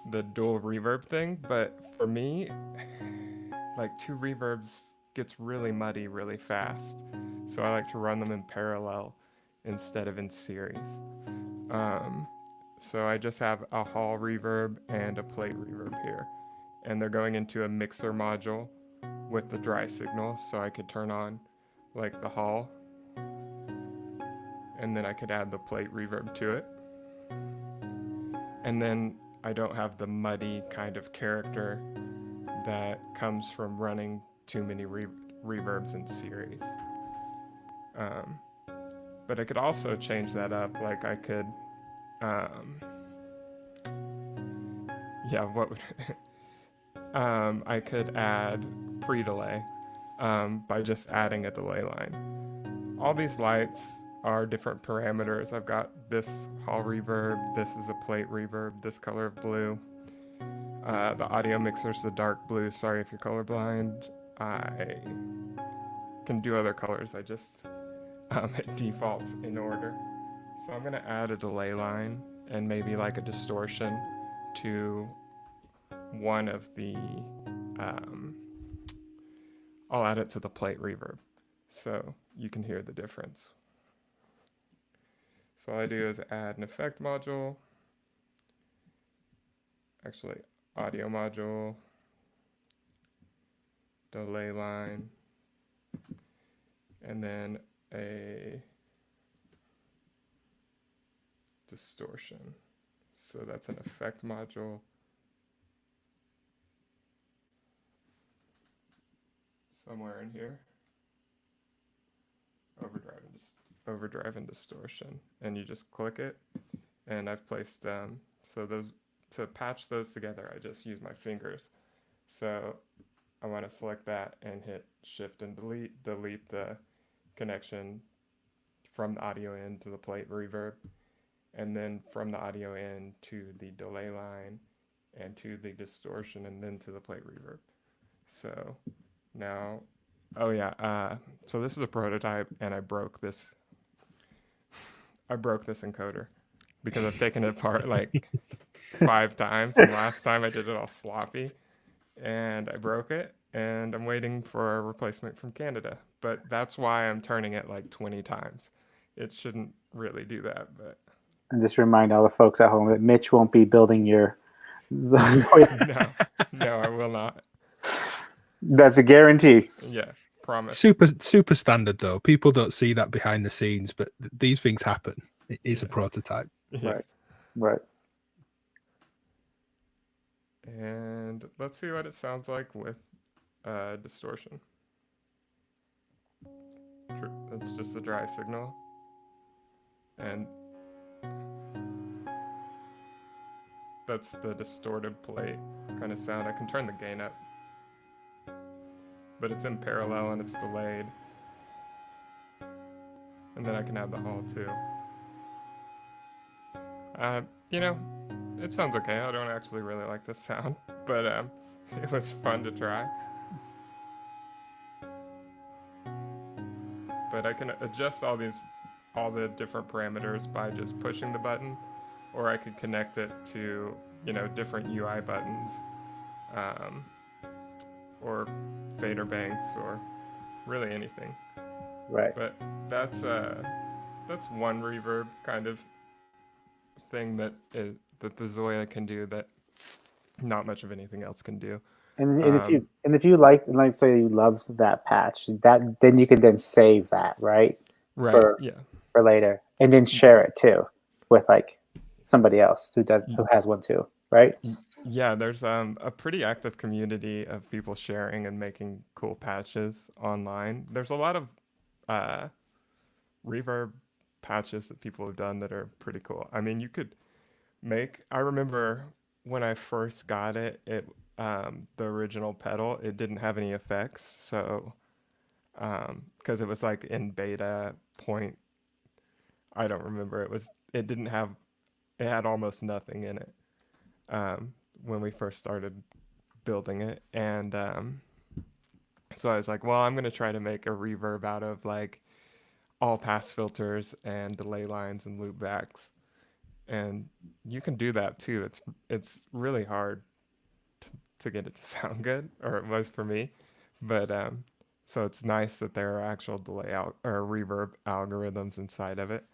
the dual reverb thing, but for me, like 2 reverbs gets really muddy really fast. So I like to run them in parallel instead of in series. So I just have a hall reverb and a plate reverb here, and they're going into a mixer module with the dry signal, so I could turn on like the hall, and then I could add the plate reverb to it. And then I don't have the muddy kind of character that comes from running too many reverbs in series. But I could also change that up. Like I could, yeah, what would, I could add pre-delay by just adding a delay line. All these lights are different parameters. I've got this hall reverb, this is a plate reverb, this color of blue. The audio mixer's the dark blue. Sorry if you're colorblind. I can do other colors. I just it defaults in order. So I'm gonna add a delay line and maybe like a distortion to one of the. I'll add it to the plate reverb, so you can hear the difference. So all I do is add an effect module. Actually, audio module, delay line, and then a distortion. So that's an effect module. Somewhere in here. Overdrive and distortion. And you just click it. And I've placed, so those, to patch those together, I just use my fingers. So I want to select that and hit shift and delete the connection from the audio in to the plate reverb, and then from the audio in to the delay line and to the distortion and then to the plate reverb. So now, oh yeah, so this is a prototype and I broke this encoder because I've taken it apart like 5 times, and last time I did it all sloppy and I broke it, and I'm waiting for a replacement from Canada. But that's why I'm turning it like 20 times. It shouldn't really do that, but. And just remind all the folks at home that Mitch won't be building your Zoya. No, I will not. That's a guarantee. Yeah, promise. Super standard though. People don't see that behind the scenes, but these things happen. It is a prototype. Yeah. Right. And let's see what it sounds like with distortion. That's just the dry signal. And that's the distorted plate kind of sound. I can turn the gain up, but it's in parallel and it's delayed. And then I can add the hall too. You know, it sounds okay. I don't actually really like this sound, but it was fun to try. But I can adjust all the different parameters by just pushing the button, or I could connect it to, you know, different UI buttons, or fader banks, or really anything. Right. But that's one reverb kind of thing that the Zoya can do that not much of anything else can do. And if you like, let's say you love that patch, then you can then save that, right? Right. For later, and then share it too with like somebody else who has one too, right? Yeah, there's a pretty active community of people sharing and making cool patches online. There's a lot of reverb patches that people have done that are pretty cool. I mean, you could I remember when I first got it, the original pedal, it didn't have any effects, so because it was like in beta I don't remember. It didn't have, it had almost nothing in it when we first started building it. And so I was like, well, I'm going to try to make a reverb out of like all pass filters and delay lines and loop backs. And you can do that too. It's really hard to get it to sound good, or it was for me. But so it's nice that there are actual delay or reverb algorithms inside of it.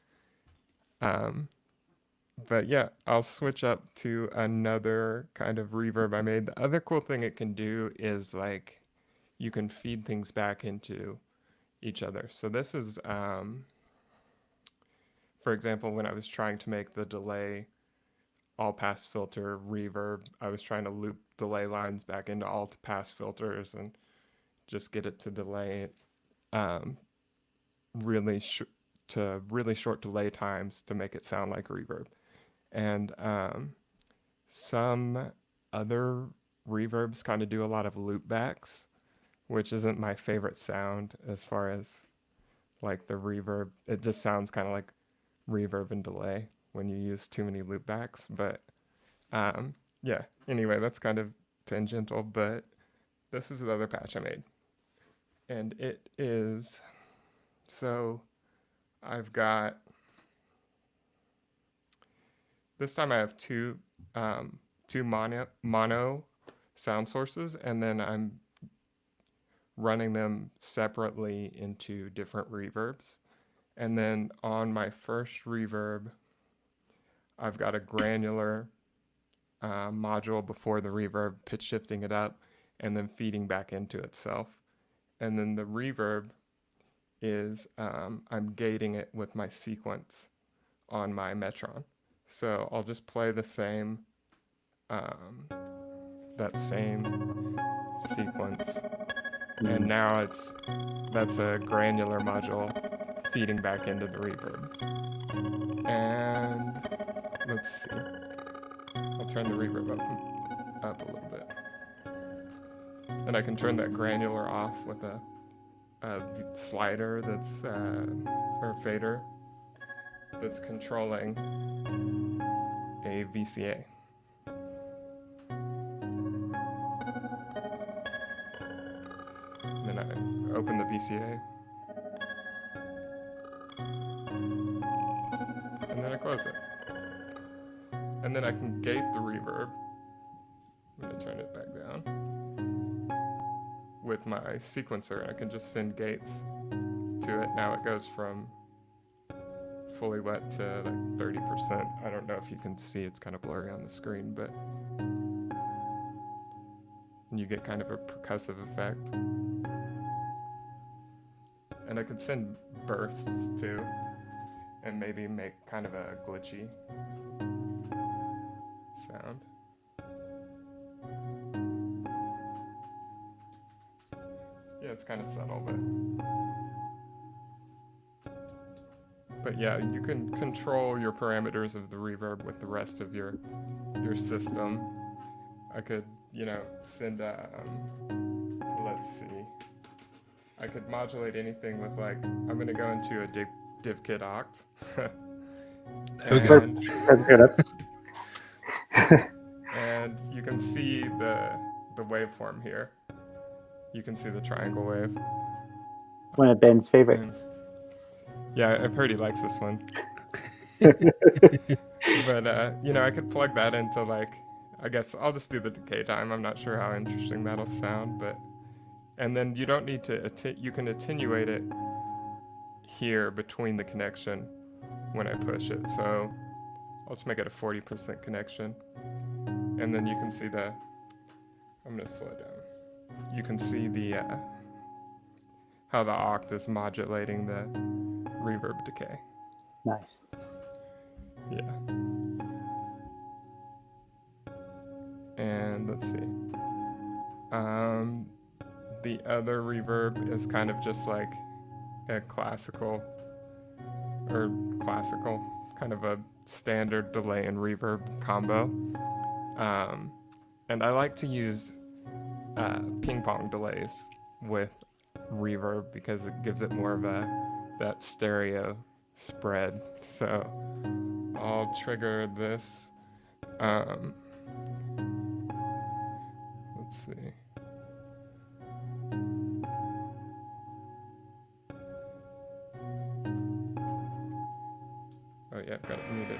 But yeah, I'll switch up to another kind of reverb I made. The other cool thing it can do is like you can feed things back into each other. So this is, for example, when I was trying to make the delay all pass filter reverb, I was trying to loop delay lines back into all pass filters and just get it to delay really short delay times to make it sound like reverb. And some other reverbs kind of do a lot of loop backs, which isn't my favorite sound as far as like the reverb. It just sounds kind of like reverb and delay when you use too many loop backs. But yeah, anyway, that's kind of tangential, but this is the other patch I made. And it is, so I've got, this time I have two mono sound sources, and then I'm running them separately into different reverbs. And then on my first reverb, I've got a granular module before the reverb, pitch shifting it up, and then feeding back into itself. And then the reverb is I'm gating it with my sequence on my Metron. So I'll just play the same, that same sequence. And now that's a granular module feeding back into the reverb. And let's see. I'll turn the reverb up a little bit. And I can turn that granular off with a slider that's, or fader that's controlling a VCA. And then I open the VCA. And then I close it. And then I can gate the reverb. I'm going to turn it back down with my sequencer, and I can just send gates to it. Now it goes from fully wet to like 30%. I don't know if you can see, it's kind of blurry on the screen, but you get kind of a percussive effect. And I could send bursts too, and maybe make kind of a glitchy sound. Yeah, it's kind of subtle, but yeah, you can control your parameters of the reverb with the rest of your system. I could, send let's see. I could modulate anything with like, I'm going to go into a DivKid oct. And you can see the waveform here. You can see the triangle wave. One of Ben's favorite. And yeah, I've heard he likes this one. But, I could plug that into like, I guess I'll just do the decay time. I'm not sure how interesting that'll sound, but, and then you don't need to, you can attenuate it here between the connection when I push it. So I'll just make it a 40% connection. And then you can see I'm going to slow down. You can see the, how the oct is modulating the reverb decay. Nice. Yeah. And let's see. The other reverb is kind of just like a classical, kind of a standard delay and reverb combo. And I like to use ping pong delays with reverb because it gives it more of that stereo spread. So I'll trigger this. Let's see. Oh yeah, got it muted.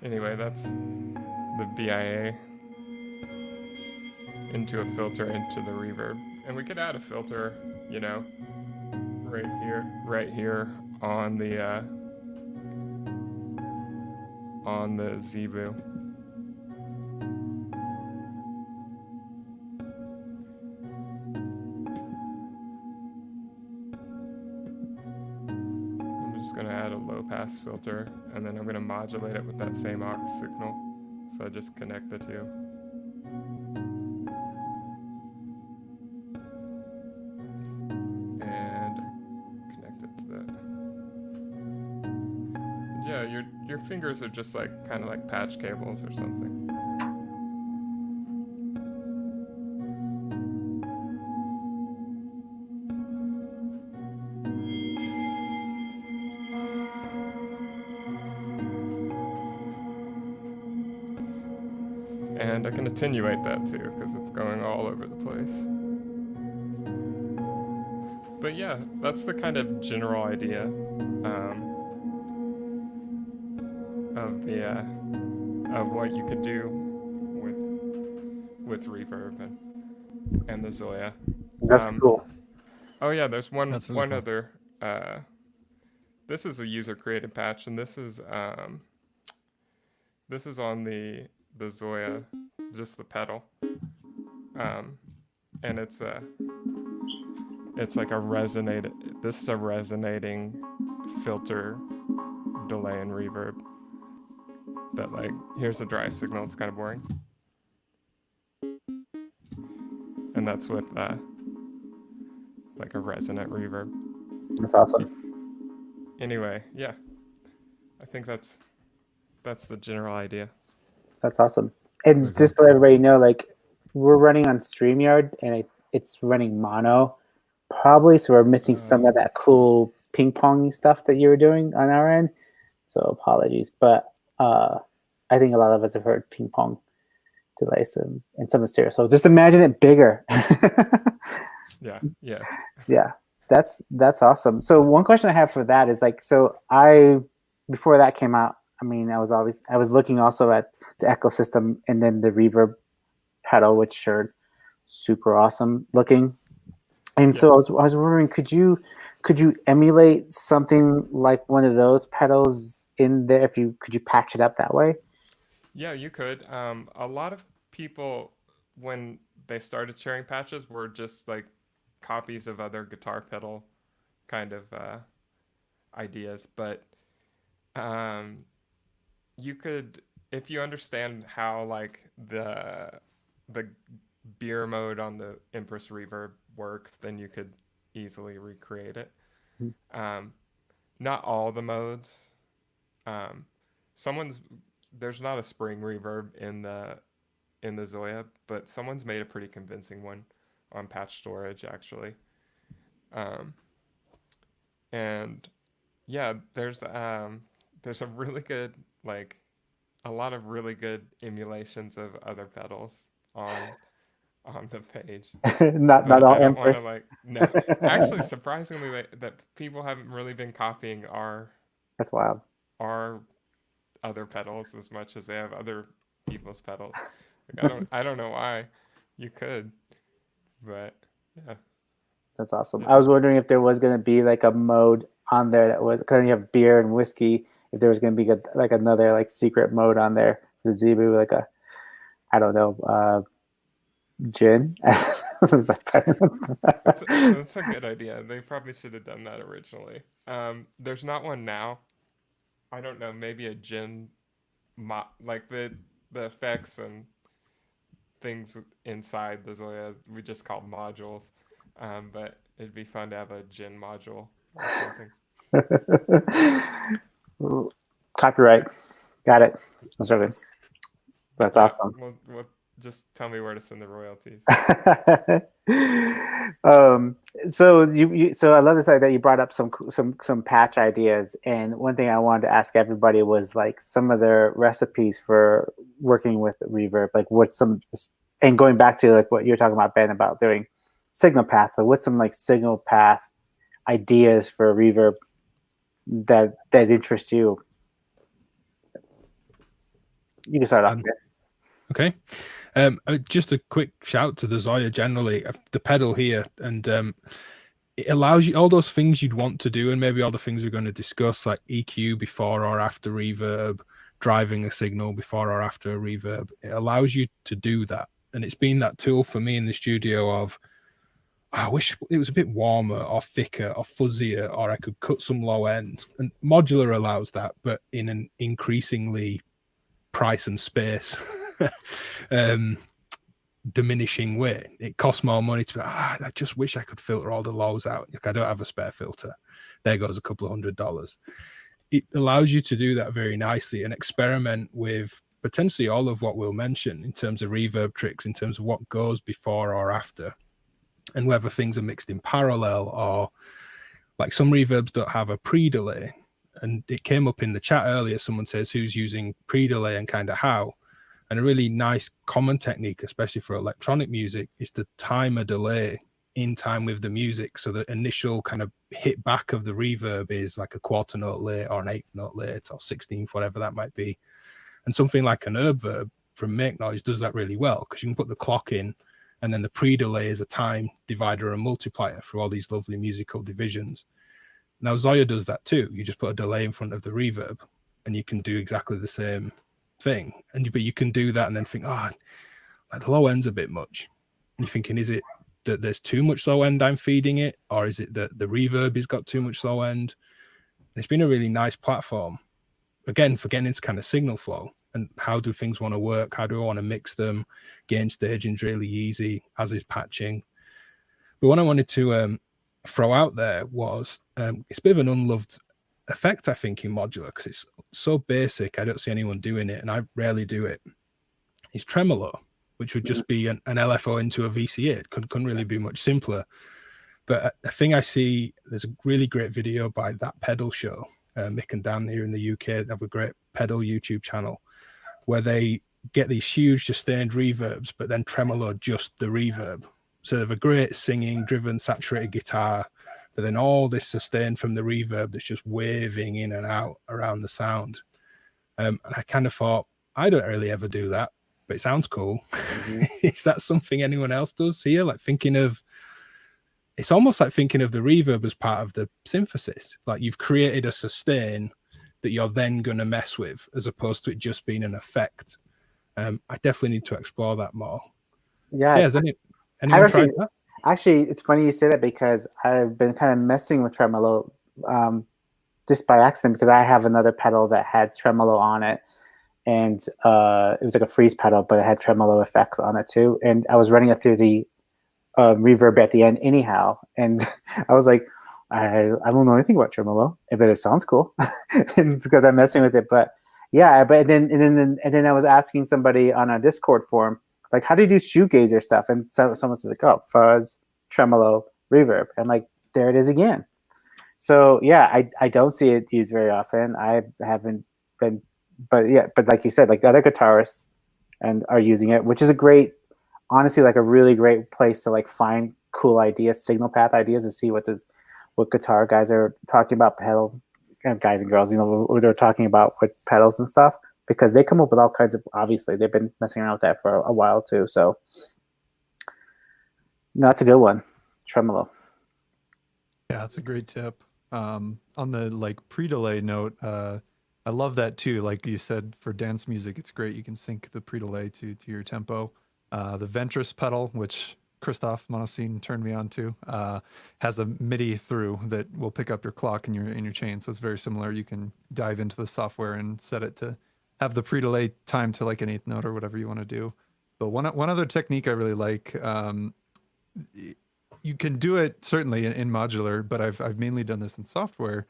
Anyway, that's the BIA into a filter into the reverb. And we could add a filter, you know, right here on the Zebu. I'm just gonna add a low pass filter, and then I'm gonna modulate it with that same aux signal. So I just connect the two. And connect it to that. And yeah, your fingers are just like kind of like patch cables or something. And I can attenuate that too, because it's going all over the place. But yeah, that's the kind of general idea of what you could do with reverb and the Zoya. That's cool. Oh yeah, there's one That's really cool. other. This is a user created patch, and this is on the Zoya, just the pedal, and it's like a resonated. This is a resonating filter, delay, and reverb. That like here's a dry signal. It's kind of boring, and that's with like a resonant reverb. That's awesome. Anyway, yeah, I think that's the general idea. That's awesome. And just to let everybody know, like, we're running on StreamYard, and it's running mono, probably, so we're missing some of that cool ping pong stuff that you were doing on our end. So apologies, but I think a lot of us have heard ping pong delays and some of the stereo. So just imagine it bigger. Yeah. That's awesome. So one question I have for that is like, so before that came out, I mean, I was looking also at the ecosystem and then the reverb pedal, which are super awesome looking. And so I was wondering, could you emulate something like one of those pedals in there? Could you patch it up that way? Yeah, you could. A lot of people, when they started sharing patches, were just like copies of other guitar pedal kind of ideas. But you could, if you understand how like the beer mode on the Empress reverb works, then you could easily recreate it. Not all the modes. There's not a spring reverb in the Zoya, but someone's made a pretty convincing one on patch storage actually. And yeah, there's a really good, like, a lot of really good emulations of other pedals on the page. not all I don't want Empress. to like no. Actually, surprisingly, that people haven't really been copying That's wild. our other pedals as much as they have other people's pedals. Like, I don't know why. You could, but yeah. That's awesome. Yeah. I was wondering if there was going to be like a mode on there that was, because you have beer and whiskey, if there was going to be like another like secret mode on there for Zebu, like a, I don't know, gin. That's a good idea. They probably should have done that originally. There's not one now. I don't know, maybe a gin, like the effects and things inside the Zoya we just call modules. But it'd be fun to have a gin module or something. Copyright. Got it. That's really. That's awesome. We'll just tell me where to send the royalties. So so I love this idea that you brought up some patch ideas, and one thing I wanted to ask everybody was like some of their recipes for working with reverb, like what's some, and going back to like what you're talking about, Ben, about doing signal paths. So what's some like signal path ideas for reverb that interest you? You can start off. Okay. Just a quick shout to the Zoya generally, the pedal here, and it allows you all those things you'd want to do, and maybe all the things we're going to discuss, like EQ before or after reverb, driving a signal before or after a reverb. It allows you to do that, and it's been that tool for me in the studio of, I wish it was a bit warmer or thicker or fuzzier, or I could cut some low end. And modular allows that, but in an increasingly price and space diminishing way. It costs more money to be, I just wish I could filter all the lows out. Like, I don't have a spare filter. There goes a couple of $100. It allows you to do that very nicely and experiment with potentially all of what we'll mention in terms of reverb tricks, in terms of what goes before or after, and whether things are mixed in parallel, or like some reverbs don't have a pre-delay. And it came up in the chat earlier, someone says who's using pre-delay and kind of how. And a really nice common technique, especially for electronic music, is to time a delay in time with the music. So the initial kind of hit back of the reverb is like a quarter note late or an eighth note late or 16th, whatever that might be. And something like an herb verb from Make Noise does that really well, because you can put the clock in, and then the pre-delay is a time divider and multiplier for all these lovely musical divisions. Now Zoya does that too. You just put a delay in front of the reverb and you can do exactly the same thing. But you can do that and then think, like the low end's a bit much. And you're thinking, is it that there's too much low end I'm feeding it, or is it that the reverb has got too much low end? And it's been a really nice platform, again, for getting into kind of signal flow and how do things want to work? How do I want to mix them? Gain staging's really easy, as is patching. But what I wanted to throw out there was it's a bit of an unloved effect, I think, in modular, because it's so basic. I don't see anyone doing it, and I rarely do it. It's tremolo, which would just be an LFO into a VCA. It couldn't really be much simpler. But a thing I see, there's a really great video by That Pedal Show. Mick and Dan here in the UK have a great pedal YouTube channel where they get these huge sustained reverbs, but then tremolo just the reverb. So they have a great singing, driven, saturated guitar, but then all this sustained from the reverb that's just waving in and out around the sound. And I kind of thought, I don't really ever do that, but it sounds cool. Is that something anyone else does here? Like thinking of, it's almost like thinking of the reverb as part of the synthesis. Like you've created a sustain that you're then going to mess with, as opposed to it just being an effect. I definitely need to explore that more. Yeah. So, yeah, anyone tried that? Actually, it's funny you say that, because I've been kind of messing with tremolo just by accident, because I have another pedal that had tremolo on it, and it was like a freeze pedal, but it had tremolo effects on it too. And I was running it through the reverb at the end anyhow, and I was like, I don't know anything about tremolo, but it sounds cool. And it's because I'm messing with it. But yeah, but then I was asking somebody on a Discord forum, like, how do you do shoegazer stuff? And someone says like, oh, fuzz, tremolo, reverb. And like, there it is again. So yeah, I don't see it used very often. I haven't been, but like you said, like the other guitarists and are using it, which is a great, honestly, like a really great place to like find cool ideas, signal path ideas, and see what guitar guys are talking about, pedal guys and girls, what they're talking about with pedals and stuff, because they come up with all kinds of, obviously they've been messing around with that for a while too. So that's a good one, tremolo. Yeah, that's a great tip. On the like pre-delay note, I love that too. Like you said, for dance music, it's great. You can sync the pre-delay to your tempo. The Ventris pedal, which Christoph Monoscene turned me on to, has a MIDI through that will pick up your clock and your chain. So it's very similar. You can dive into the software and set it to have the pre-delay time to like an eighth note or whatever you want to do. But one other technique I really like, you can do it certainly in modular, but I've mainly done this in software,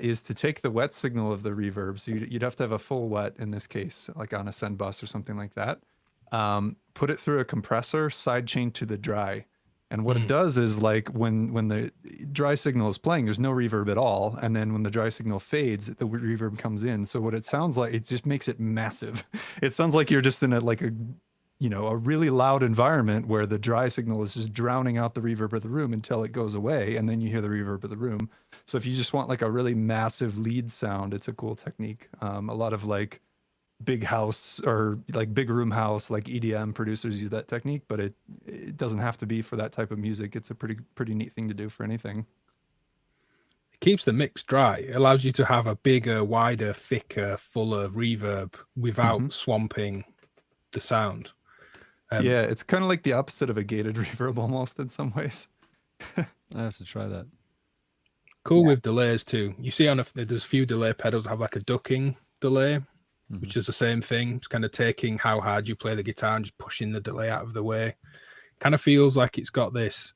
is to take the wet signal of the reverb. So you'd have to have a full wet in this case, like on a send bus or something like that. put it through a compressor, sidechain to the dry. And what it does is like when the dry signal is playing, there's no reverb at all. And then when the dry signal fades, the reverb comes in. So what it sounds like, it just makes it massive. It sounds like you're just in a really loud environment where the dry signal is just drowning out the reverb of the room until it goes away. And then you hear the reverb of the room. So if you just want like a really massive lead sound, it's a cool technique. A lot of like big house or like big room house, like EDM producers use that technique, but it doesn't have to be for that type of music. It's a pretty neat thing to do for anything. It keeps the mix dry. It allows you to have a bigger, wider, thicker, fuller reverb without swamping the sound. Yeah, it's kind of like the opposite of a gated reverb almost in some ways. I have to try that. Cool with delays too. You see there's a few delay pedals that have like a ducking delay, which is the same thing. It's kind of taking how hard you play the guitar and just pushing the delay out of the way. Kind of feels like it's got this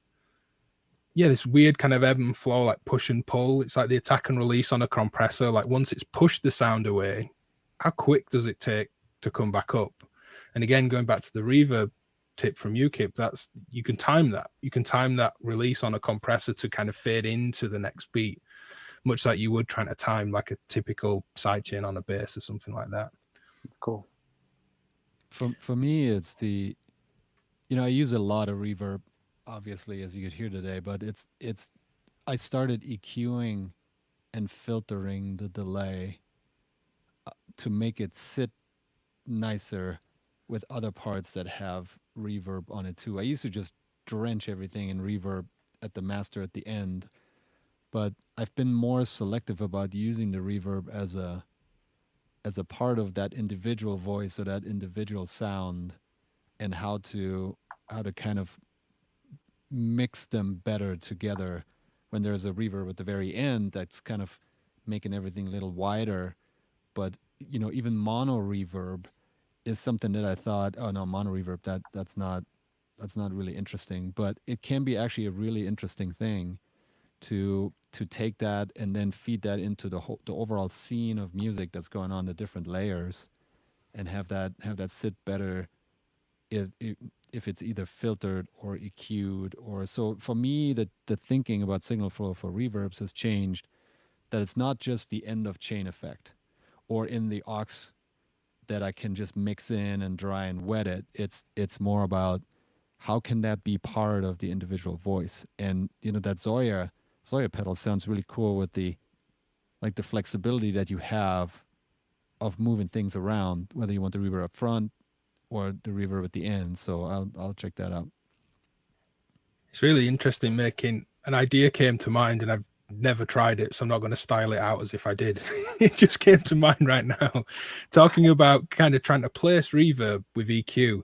weird kind of ebb and flow, like push and pull. It's like the attack and release on a compressor. Like once it's pushed the sound away, how quick does it take to come back up? And again, going back to the reverb tip from UKIP, you can time that. You can time that release on a compressor to kind of fade into the next beat, much like you would trying to time like a typical sidechain on a bass or something like that. It's cool. For me, it's I use a lot of reverb, obviously, as you could hear today, but I started EQing and filtering the delay to make it sit nicer with other parts that have reverb on it too. I used to just drench everything in reverb at the master at the end, but I've been more selective about using the reverb as a part of that individual voice or that individual sound, and how to kind of mix them better together. When there's a reverb at the very end, that's kind of making everything a little wider. But even mono reverb is something that I thought, oh no, mono reverb, that's not really interesting. But it can be actually a really interesting thing to take that and then feed that into the overall scene of music that's going on, the different layers, and have that sit better if it's either filtered or EQ'd. Or so for me, the thinking about signal flow for reverbs has changed, that it's not just the end of chain effect or in the aux that I can just mix in and dry and wet it. It's more about how can that be part of the individual voice. And that Zoya pedal sounds really cool with the flexibility that you have of moving things around, whether you want the reverb up front or the reverb at the end. So I'll check that out. It's really interesting. Making an idea came to mind, and I've never tried it, so I'm not going to style it out as if I did. It just came to mind right now. Talking about kind of trying to place reverb with EQ.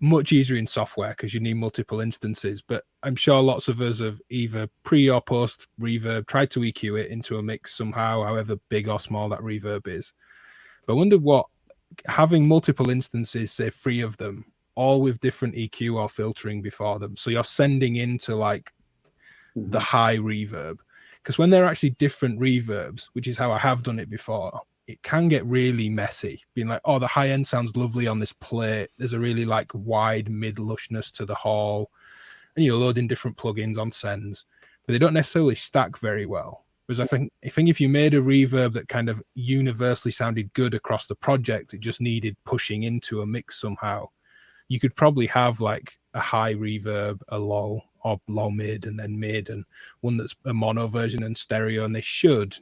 Much easier in software because you need multiple instances, but I'm sure lots of us have either pre or post reverb tried to EQ it into a mix somehow, however big or small that reverb is. But I wonder what having multiple instances, say 3 of them, all with different EQ or filtering before them, so you're sending into like the high reverb, because when they're actually different reverbs, which is how I have done it before, it can get really messy, being like, oh, the high end sounds lovely on this plate, there's a really like wide mid lushness to the hall, and you're loading different plugins on sends, but they don't necessarily stack very well. Whereas I think if you made a reverb that kind of universally sounded good across the project, it just needed pushing into a mix somehow, you could probably have like a high reverb, a low, or low mid, and then mid, and one that's a mono version and stereo. And they should,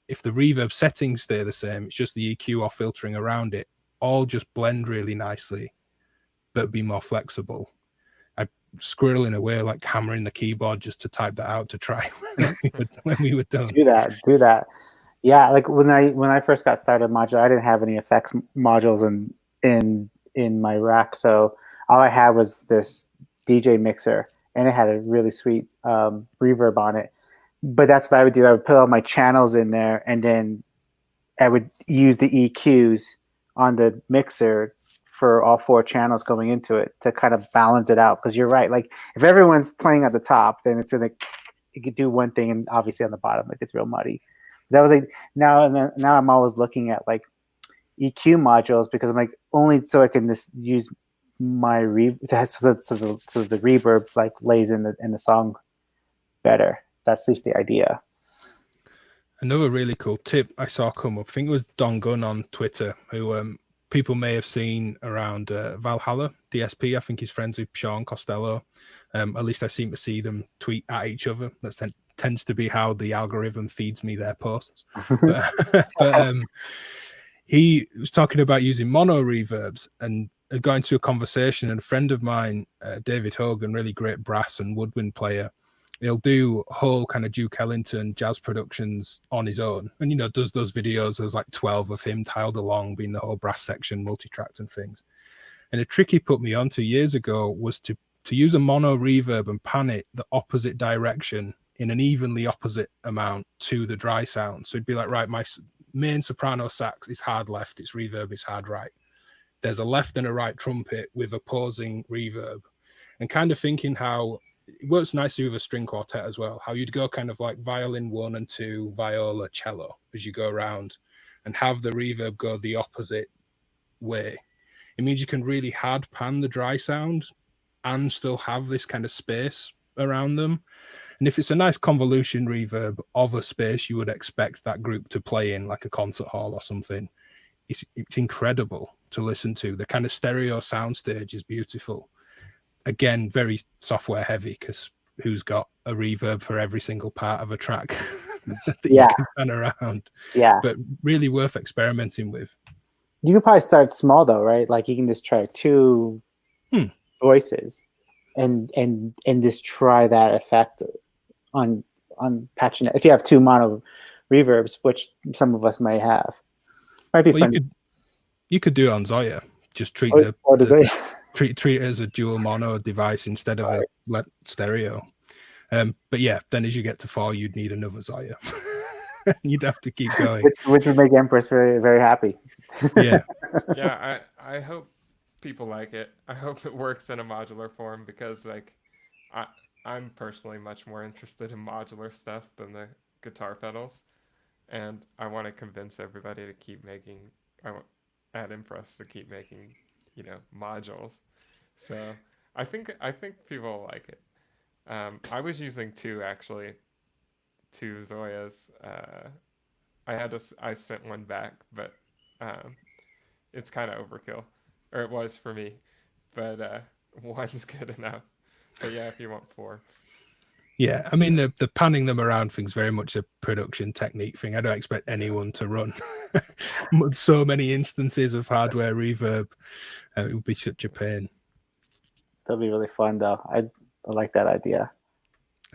if the reverb settings stay the same, it's just the EQ or filtering around it, all just blend really nicely, but be more flexible. I'm squirreling away, like hammering the keyboard just to type that out to try when we were done. Do that. Yeah, like when I first got started modular, I didn't have any effects modules in my rack, so all I had was this DJ mixer, and it had a really sweet reverb on it. But that's what I would do. I would put all my channels in there, and then I would use the EQs on the mixer for all 4 channels going into it to kind of balance it out. Because you're right, like if everyone's playing at the top, then it could do one thing, and obviously on the bottom it gets real muddy. That was like now I'm always looking at like EQ modules because I'm like only so I can just use my so the reverb like lays in the song better. That's at least the idea. Another really cool tip I saw come up, I think it was Don Gunn on Twitter, who people may have seen around Valhalla DSP. I think he's friends with Sean Costello. At least I seem to see them tweet at each other. That tends to be how the algorithm feeds me their posts. But he was talking about using mono reverbs and got into a conversation. And a friend of mine, David Hogan, really great brass and woodwind player, he'll do whole kind of Duke Ellington jazz productions on his own, and you know, does those videos. There's like 12 of him tiled along, being the whole brass section, multi-tracked and things. And a trick he put me on 2 years ago was to use a mono reverb and pan it the opposite direction in an evenly opposite amount to the dry sound. So it'd be like, right, my main soprano sax is hard left, its reverb is hard right. There's a left and a right trumpet with opposing reverb, and kind of thinking how it works nicely with a string quartet as well, how you'd go kind of like violin 1 and 2, viola, cello as you go around, and have the reverb go the opposite way. It means you can really hard pan the dry sound and still have this kind of space around them. And if it's a nice convolution reverb of a space you would expect that group to play in, like a concert hall or something, it's incredible to listen to. The kind of stereo soundstage is beautiful. Again, very software heavy, because who's got a reverb for every single part of a track that you can pan around? Yeah. But really worth experimenting with. You could probably start small though, right? Like you can just try 2 voices and just try that effect on patching it. If you have 2 mono reverbs, which some of us may have, might be fun. You could do it on Zoya. Just treat treat it as a dual mono device instead of a stereo. But yeah, then as you get to 4, you'd need another Zoya. You'd have to keep going, which would make Empress very, very happy. Yeah. Yeah, I hope people like it. I hope it works in a modular form, because like I'm personally much more interested in modular stuff than the guitar pedals, and I want to convince everybody to keep making. I want at Empress to keep making, you know, modules. So I think people like it. I was using 2 actually, 2 Zoyas. I sent one back, but it's kind of overkill, or it was for me. But 1's good enough. But yeah, if you want 4. Yeah, I mean, the panning them around thing's very much a production technique thing. I don't expect anyone to run so many instances of hardware reverb. It would be such a pain. That'll be really fun, though. I like that idea.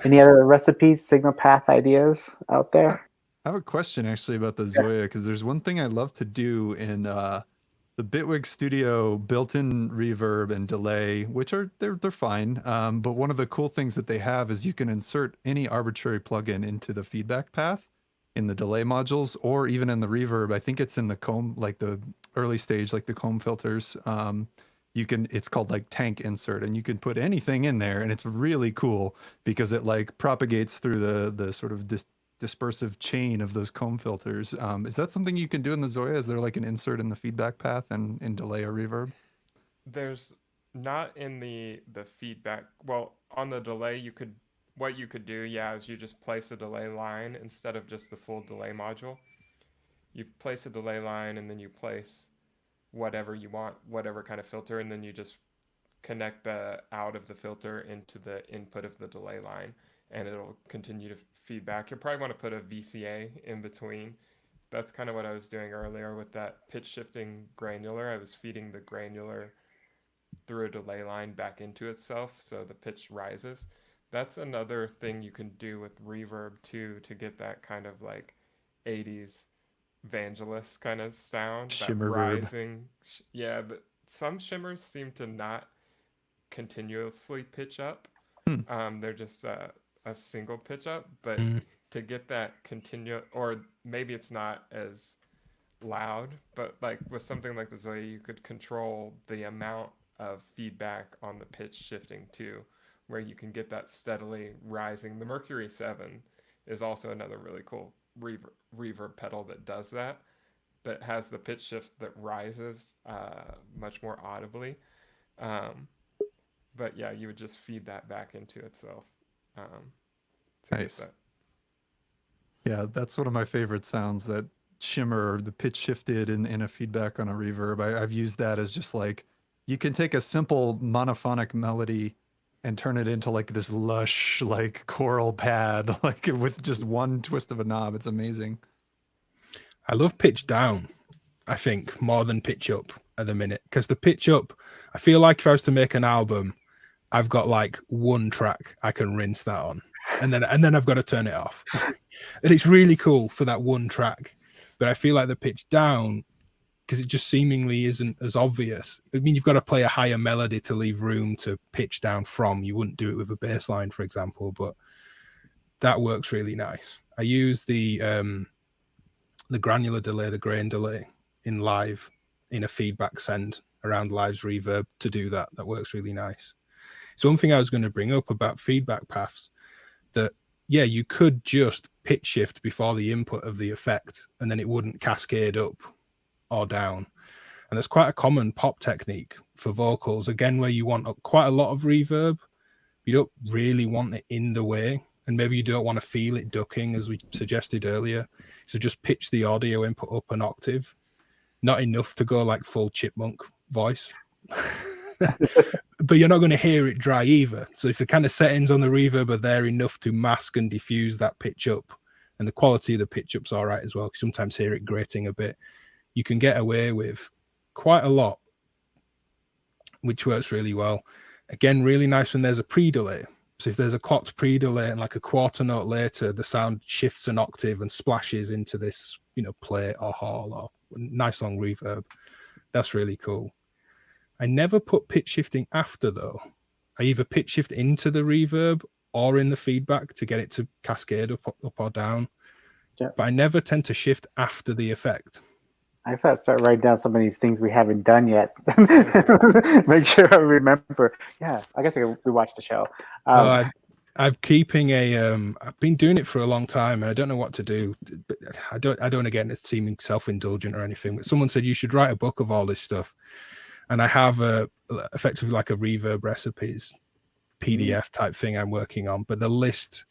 Any other recipes, signal path ideas out there? I have a question actually about the Zoya, because there's one thing I love to do in the Bitwig Studio built-in reverb and delay, which are they're fine. But one of the cool things that they have is you can insert any arbitrary plugin into the feedback path in the delay modules, or even in the reverb. I think it's in the comb, like the early stage, like the comb filters. It's called like tank insert, and you can put anything in there, and it's really cool because it like propagates through the sort of dispersive chain of those comb filters. Is that something you can do in the Zoya? Is there like an insert in the feedback path and in delay or reverb? There's not in the feedback. Well, on the delay, what you could do, yeah, is you just place a delay line instead of just the full delay module. You place a delay line, and then you place whatever you want, whatever kind of filter, and then you just connect the out of the filter into the input of the delay line, and it'll continue to feedback. You'll probably want to put a VCA in between. That's kind of what I was doing earlier with that pitch shifting granular. I was feeding the granular through a delay line back into itself, so the pitch rises. That's another thing you can do with reverb too, to get that kind of like 80s Vangelis kind of sound, shimmer that rising some shimmers seem to not continuously pitch up. They're just a single pitch up, but to get that or maybe it's not as loud, but like with something like the Zoya, you could control the amount of feedback on the pitch shifting too, where you can get that steadily rising. The Mercury 7 is also another really cool reverb pedal that does that. that has the pitch shift that rises much more audibly. But yeah, you would just feed that back into itself to Nice. get that. Yeah, that's one of my favorite sounds, that shimmer, the pitch shifted in a feedback on a reverb. I've used that as just like, you can take a simple monophonic melody and turn it into like this lush, like choral pad, like with just one twist of a knob. It's amazing. I love pitch down, I think, more than pitch up at the minute, because the pitch up, I feel like if I was to make an album, I've got like one track I can rinse that on, and then I've got to turn it off. And it's really cool for that one track, but I feel like the pitch down, because it just seemingly isn't as obvious. I mean, you've got to play a higher melody to leave room to pitch down from. You wouldn't do it with a bass line, for example, but that works really nice. I use the granular delay, the grain delay in live, in a feedback send around Live's reverb to do that. That works really nice. So one thing I was going to bring up about feedback paths, that yeah, you could just pitch shift before the input of the effect, and then it wouldn't cascade up or down. And that's quite a common pop technique for vocals, again, where you want quite a lot of reverb. You don't really want it in the way, and maybe you don't want to feel it ducking, as we suggested earlier. So just pitch the audio input up an octave, not enough to go like full chipmunk voice. But you're not going to hear it dry either. So if the kind of settings on the reverb are there enough to mask and diffuse that pitch up, and the quality of the pitch up's all right as well, sometimes hear it grating a bit, you can get away with quite a lot, which works really well. Again, really nice when there's a pre-delay. So if there's a clocked pre-delay and like a quarter note later, the sound shifts an octave and splashes into this, you know, plate or hall or nice long reverb. That's really cool. I never put pitch shifting after though. I either pitch shift into the reverb or in the feedback to get it to cascade up or down. Yeah. But I never tend to shift after the effect. I start writing down some of these things we haven't done yet. Make sure I remember. Yeah, I guess I can rewatch the show. I'm keeping I've been doing it for a long time, and I don't know what to do. But I don't want to get into seeming self-indulgent or anything. But someone said you should write a book of all this stuff, and I have effectively like a reverb recipes PDF type thing I'm working on. But the list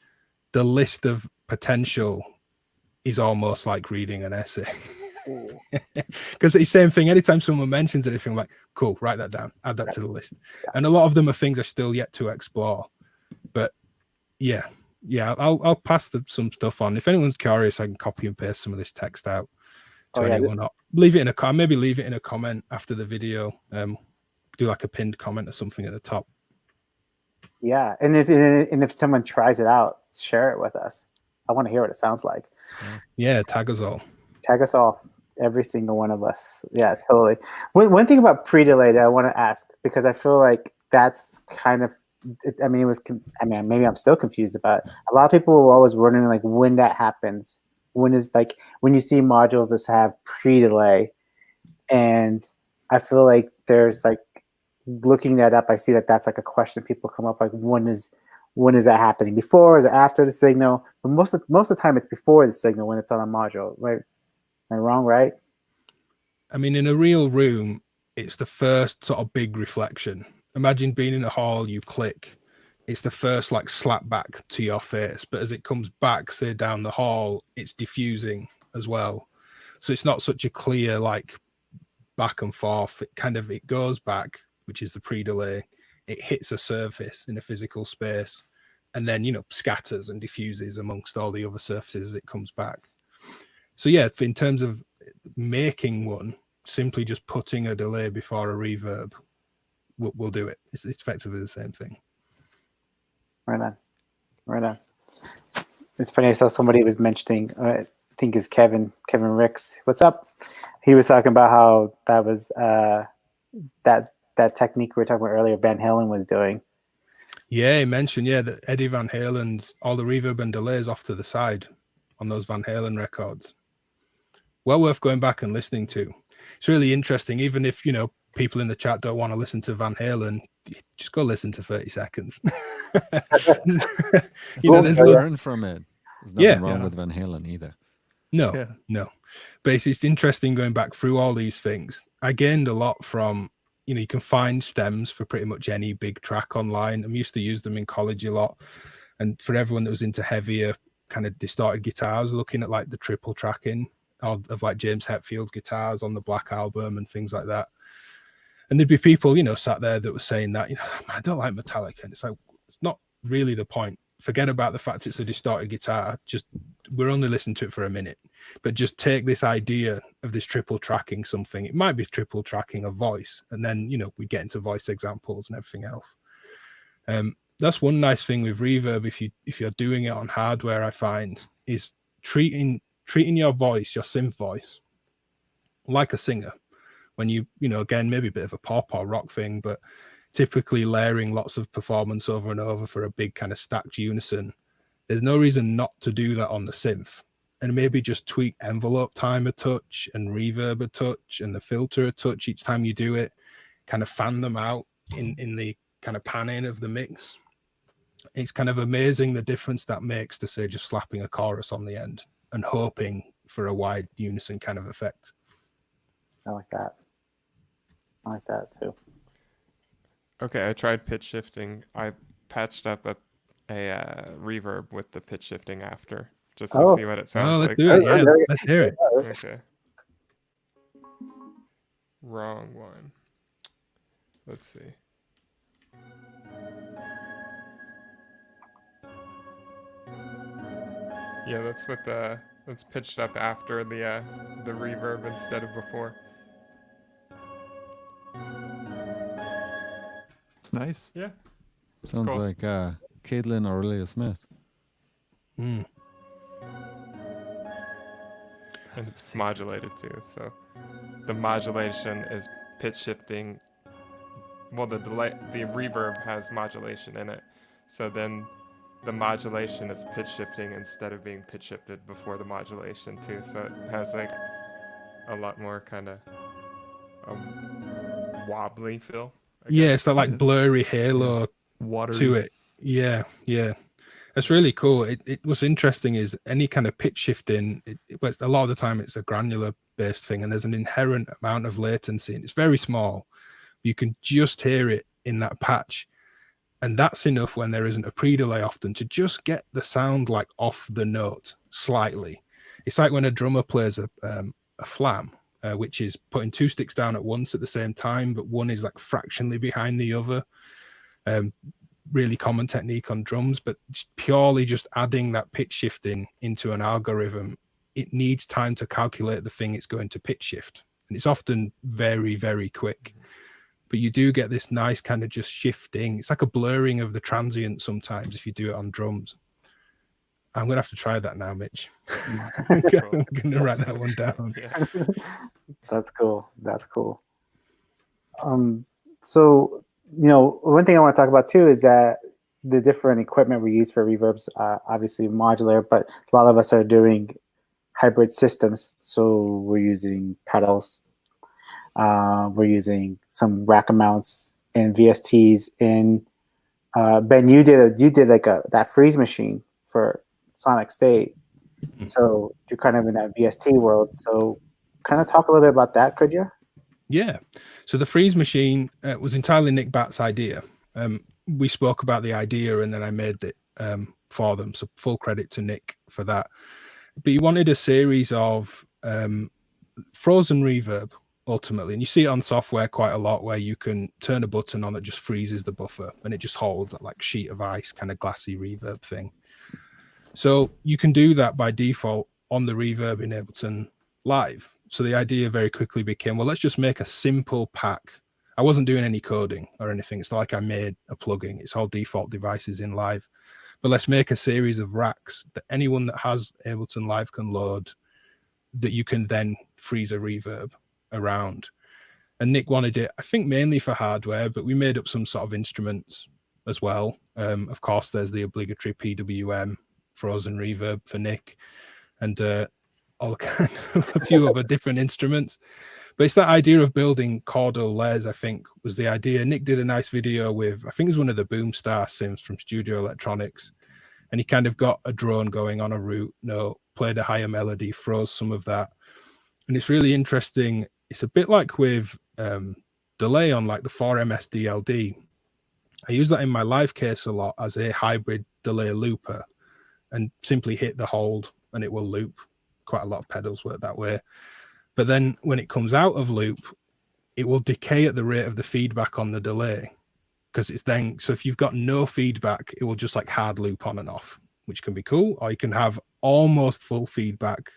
of potential is almost like reading an essay. Because it's the same thing. Anytime someone mentions anything, I'm like, cool, write that down, add that to the list. And a lot of them are things I still yet to explore. But yeah, I'll pass some stuff on. If anyone's curious, I can copy and paste some of this text out to anyone. Leave it in a maybe leave it in a comment after the video. Do like a pinned comment or something at the top. Yeah, and if someone tries it out, share it with us. I want to hear what it sounds like. Yeah, tag us all. Tag us all. Every single one of us. Yeah, totally. One thing about pre-delay that I want to ask, because I feel like that's kind of, maybe I'm still confused about it. A lot of people were always wondering like when that happens. When you see modules that have pre-delay, and I feel like there's like, looking that up, I see that that's like a question people come up, like when is that happening? Before, is it after the signal? But most of the time it's before the signal when it's on a module, right? Am I wrong, right? I mean, in a real room, it's the first sort of big reflection. Imagine being in a hall, you click. It's the first like slap back to your face. But as it comes back, say down the hall, it's diffusing as well. So it's not such a clear like back and forth. It goes back, which is the pre-delay. It hits a surface in a physical space and then, scatters and diffuses amongst all the other surfaces as it comes back. So yeah, in terms of making one, simply just putting a delay before a reverb will do it. It's effectively the same thing. Right on. It's funny, I saw somebody was mentioning, I think it's Kevin Ricks. What's up? He was talking about how that was that technique we were talking about earlier, Van Halen was doing. Yeah, he mentioned, that Eddie Van Halen's, all the reverb and delays off to the side on those Van Halen records. Well worth going back and listening to. It's really interesting, even if, people in the chat don't want to listen to Van Halen, just go listen to 30 seconds. There's learn from it. There's nothing wrong with Van Halen either. No, Yeah. no. But it's interesting going back through all these things. I gained a lot from, you can find stems for pretty much any big track online. I'm used to use them in college a lot. And for everyone that was into heavier kind of distorted guitars, looking at like the triple tracking of like James Hetfield's guitars on the Black Album and things like that. And there'd be people, sat there that were saying that, I don't like Metallica. And it's like, it's not really the point. Forget about the fact it's a distorted guitar. We're only listening to it for a minute, but just take this idea of this triple tracking something. It might be triple tracking a voice, and then we get into voice examples and everything else. That's one nice thing with reverb. If you're doing it on hardware, I find is treating your voice, your synth voice, like a singer. When again, maybe a bit of a pop or rock thing, but typically layering lots of performance over and over for a big kind of stacked unison. There's no reason not to do that on the synth, and maybe just tweak envelope time a touch and reverb a touch and the filter a touch each time you do it, kind of fan them out in the kind of panning of the mix. It's kind of amazing the difference that makes to, say, just slapping a chorus on the end and hoping for a wide unison kind of effect. I like that. I like that too. Okay, I tried pitch shifting. I patched up a reverb with the pitch shifting after, just to see what it sounds let's like. do it. Yeah, let's hear it. Okay. Wrong one. Let's see. Yeah, that's pitched up after the reverb instead of before. It's nice. Yeah. Sounds cool. like Caitlin Aurelia Smith. And it's modulated too, so the modulation is pitch shifting. Well, the reverb has modulation in it, so then the modulation is pitch shifting instead of being pitch shifted before the modulation too. So it has like a lot more kind of wobbly feel. Yeah, it's like blurry halo Watery to it. Yeah. That's really cool. It was interesting is any kind of pitch shifting, but a lot of the time it's a granular based thing, and there's an inherent amount of latency, and it's very small. You can just hear it in that patch, and that's enough when there isn't a pre-delay often to just get the sound like off the note slightly. It's like when a drummer plays a flam, which is putting two sticks down at once at the same time, but one is like fractionally behind the other. Really common technique on drums, but purely just adding that pitch shifting into an algorithm, it needs time to calculate the thing it's going to pitch shift, and it's often very, very quick. But you do get this nice kind of just shifting. It's like a blurring of the transient sometimes if you do it on drums. I'm gonna have to try that now, Mitch. I'm gonna write that one down. That's cool. So one thing I want to talk about too is that the different equipment we use for reverbs, obviously modular, but a lot of us are doing hybrid systems. So we're using pedals, we're using some rack mounts and VSTs. And Ben, you did like that freeze machine for Sonic State. So you're kind of in that VST world. So kind of talk a little bit about that, could you? Yeah. So the freeze machine was entirely Nick Batt's idea. We spoke about the idea and then I made it for them. So full credit to Nick for that. But he wanted a series of frozen reverb ultimately. And you see it on software quite a lot where you can turn a button on that just freezes the buffer and it just holds that like sheet of ice kind of glassy reverb thing. So you can do that by default on the reverb in Ableton Live. So the idea very quickly became, well, let's just make a simple pack. I wasn't doing any coding or anything. It's not like I made a plugin. It's all default devices in Live. But let's make a series of racks that anyone that has Ableton Live can load that you can then freeze a reverb around. And Nick wanted it, I think, mainly for hardware, but we made up some sort of instruments as well. Of course, there's the obligatory PWM frozen reverb for Nick and all kind of a few other different instruments. But it's that idea of building chordal layers, I think, was the idea. Nick did a nice video with, I think it was one of the Boomstar synths from Studio Electronics. and he kind of got a drone going on a root note, played a higher melody, froze some of that. And it's really interesting. It's a bit like with delay on like the 4MS DLD. I use that in my live case a lot as a hybrid delay looper, and simply hit the hold and it will loop. Quite a lot of pedals work that way. But then when it comes out of loop, it will decay at the rate of the feedback on the delay, because it's then, so if you've got no feedback, it will just like hard loop on and off, which can be cool. Or you can have almost full feedback,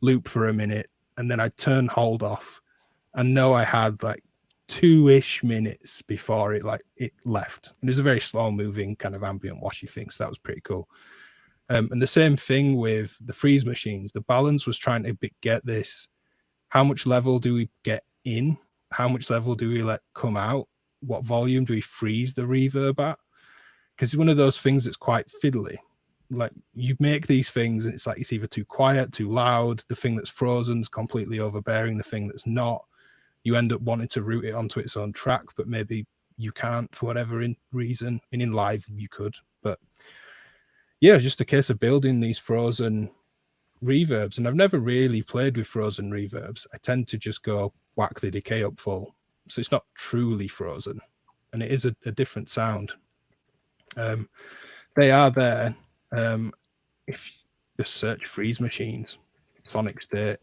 loop for a minute, and then I turn hold off and know I had like 2-ish minutes before it left. And it was a very slow moving kind of ambient washy thing, so that was pretty cool. And the same thing with the freeze machines. The balance was trying to get this, how much level do we get in? How much level do we let come out? What volume do we freeze the reverb at? Because it's one of those things that's quite fiddly. Like you make these things and it's like it's either too quiet, too loud. The thing that's frozen is completely overbearing. The thing that's not, you end up wanting to route it onto its own track, but maybe you can't for whatever reason. And in live you could, but yeah, it's just a case of building these frozen reverbs. And I've never really played with frozen reverbs. I tend to just go whack the decay up full. So it's not truly frozen, and it is a different sound. They are there. If you just search freeze machines, Sonic State,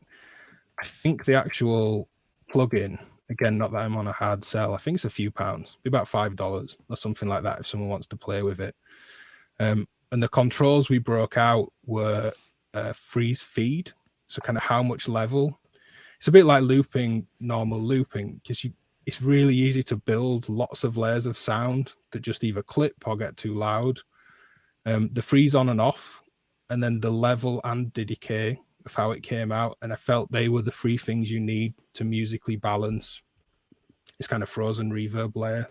I think the actual plugin, again, not that I'm on a hard sell, I think it's a few pounds, be about $5 or something like that if someone wants to play with it. And the controls we broke out were freeze feed, so kind of how much level. It's a bit like looping, normal looping, because it's really easy to build lots of layers of sound that just either clip or get too loud. The freeze on and off, and then the level and the decay of how it came out. And I felt they were the three things you need to musically balance this kind of frozen reverb layer.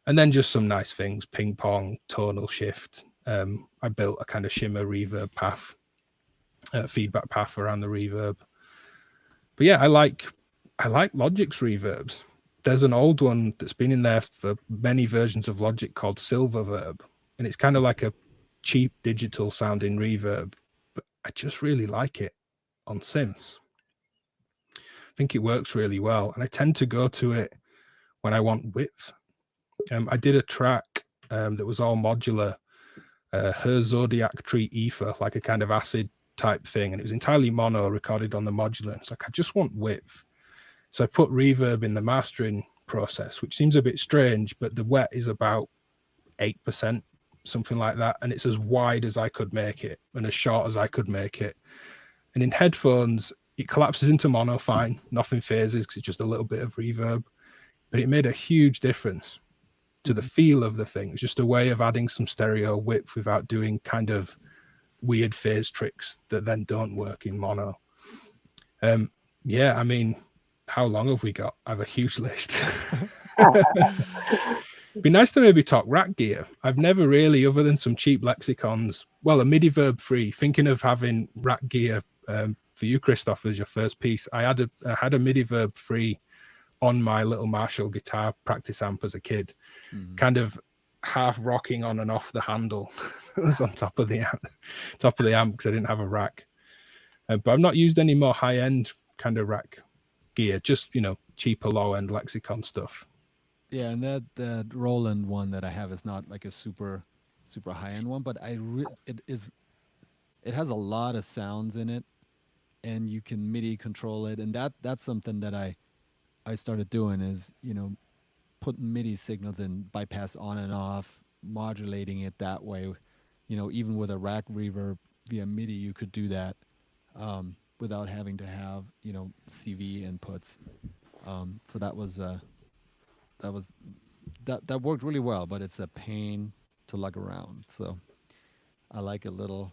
And then just some nice things, ping pong, tonal shift. I built a kind of shimmer reverb path, feedback path around the reverb. But yeah, I like Logic's reverbs. There's an old one that's been in there for many versions of Logic called Silververb, and it's kind of like a cheap digital sounding reverb, but I just really like it on synths. I think it works really well, and I tend to go to it when I want width. I did a track that was all modular, her Zodiac Tree Ether, like a kind of acid type thing, and it was entirely mono, recorded on the modular. It's like, I just want width. So I put reverb in the mastering process, which seems a bit strange, but the wet is about 8%, something like that. And it's as wide as I could make it and as short as I could make it. And in headphones, it collapses into mono fine. Nothing phases because it's just a little bit of reverb. But it made a huge difference to the feel of the thing. It's just a way of adding some stereo width without doing kind of weird phase tricks that then don't work in mono. Yeah, I mean, how long have we got? I have a huge list. Be nice to maybe talk rack gear. I've never really, other than some cheap lexicons, well, a MIDI verb free, thinking of having rack gear for you, Christoph, as your first piece. I had a MIDI verb free on my little Marshall guitar practice amp as a kid, kind of half rocking on and off the handle. It was on top of the amp because I didn't have a rack. But I've not used any more high-end kind of rack gear, just, you know, cheaper low-end lexicon stuff. Yeah, and that Roland one that I have is not like a super high-end one, but it has a lot of sounds in it, and you can MIDI control it, and that's something that I started doing is, you know, putting MIDI signals in, bypass on and off, modulating it that way. You know, even with a rack reverb via MIDI, you could do that without having to have, you know, CV inputs. So that worked really well, but it's a pain to lug around. So I like a little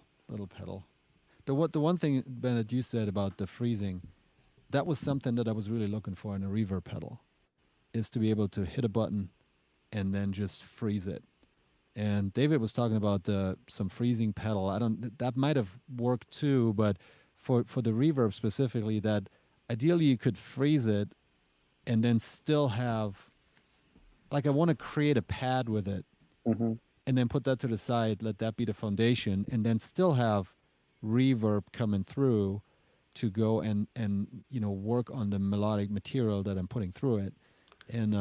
pedal. The one thing, Ben, that you said about the freezing, that was something that I was really looking for in a reverb pedal, is to be able to hit a button and then just freeze it. And David was talking about some freezing pedal. That might have worked too, but for the reverb specifically, that ideally you could freeze it and then still have, like, I want to create a pad with it, and and then put that to the side, let that be the foundation, and then still have reverb coming through to go and work on the melodic material that I'm putting through it. And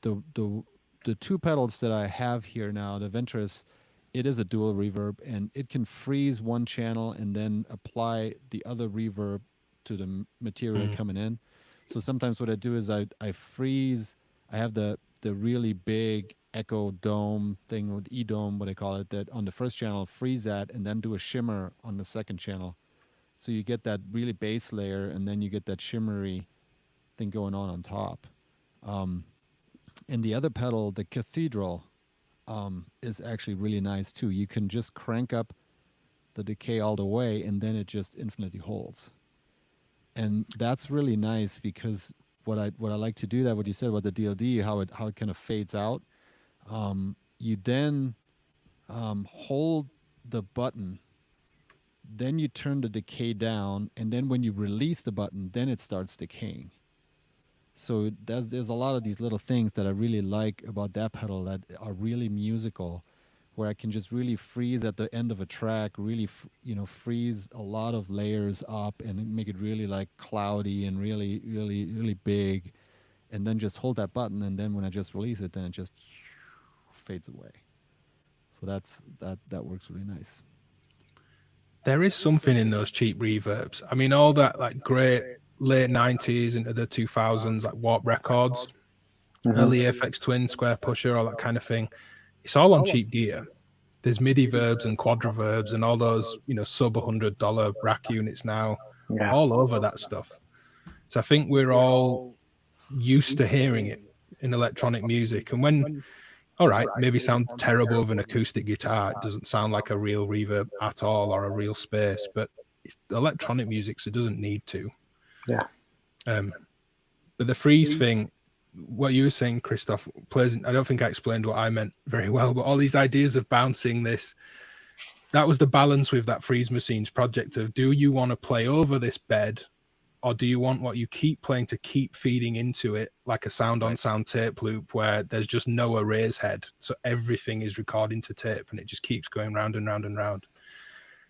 the two pedals that I have here now, the Ventress, it is a dual reverb, and it can freeze one channel and then apply the other reverb to the material coming in. So sometimes what I do is I freeze. I have the really big echo dome thing with E-dome, what I call it, that on the first channel, freeze that, and then do a shimmer on the second channel. So you get that really bass layer, and then you get that shimmery thing going on top. And the other pedal, the Cathedral, is actually really nice too. You can just crank up the decay all the way, and then it just infinitely holds. And that's really nice, because what I like to do, that what you said about the DLD, how it kind of fades out. You then hold the button, then you turn the decay down, and then when you release the button, then it starts decaying. So there's a lot of these little things that I really like about that pedal that are really musical, where I can just really freeze at the end of a track, really freeze a lot of layers up and make it really like cloudy and really, really, really big, and then just hold that button, and then when I just release it, then it just fades away. So that works really nice. There is something in those cheap reverbs. I mean, all that like great late 90s into the 2000s, like Warp Records, early FX Twin, Square Pusher, all that kind of thing. It's all on cheap gear. There's MIDI verbs and quadriverbs and all those, sub $100 rack units now, all over that stuff. So I think we're all used to hearing it in electronic music. And when, all right, maybe sound terrible with an acoustic guitar, it doesn't sound like a real reverb at all or a real space, but electronic music, so it doesn't need to. Yeah. But the freeze thing, what you were saying, Christoph, plays. I don't think I explained what I meant very well, but all these ideas of bouncing this, that was the balance with that Freeze Machines project of, do you want to play over this bed, or do you want what you keep playing to keep feeding into it, like a sound on sound tape loop where there's just no erase head, so everything is recording to tape and it just keeps going round and round and round.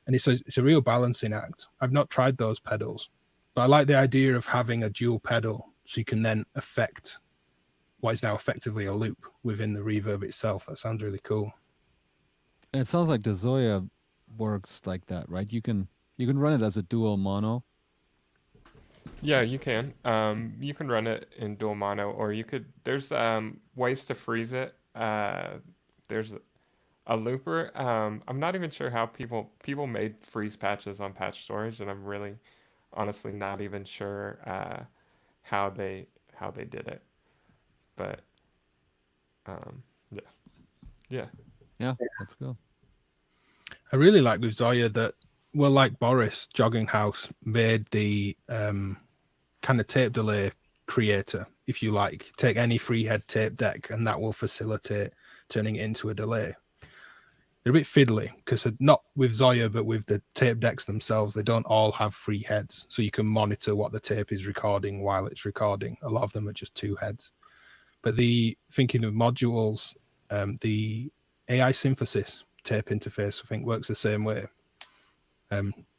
And it's a real balancing act. I've not tried those pedals, but I like the idea of having a dual pedal so you can then affect what is now effectively a loop within the reverb itself. That sounds really cool. And it sounds like the Zoya works like that, right? You can run it as a dual mono. Yeah, you can. You can run it in dual mono, or you could. There's ways to freeze it. There's a looper. I'm not even sure how people made freeze patches on Patch Storage, and I'm really, honestly, not even sure how they did it. But yeah, Let's go. I really like with Zoya that, well, like Boris, Jogging House made the kind of tape delay creator, if you like. Take any freehead tape deck and that will facilitate turning it into a delay. They're a bit fiddly because not with Zoya, but with the tape decks themselves, they don't all have free heads. So you can monitor what the tape is recording while it's recording. A lot of them are just two heads. But thinking of modules, the AI synthesis tape interface, I think, works the same way.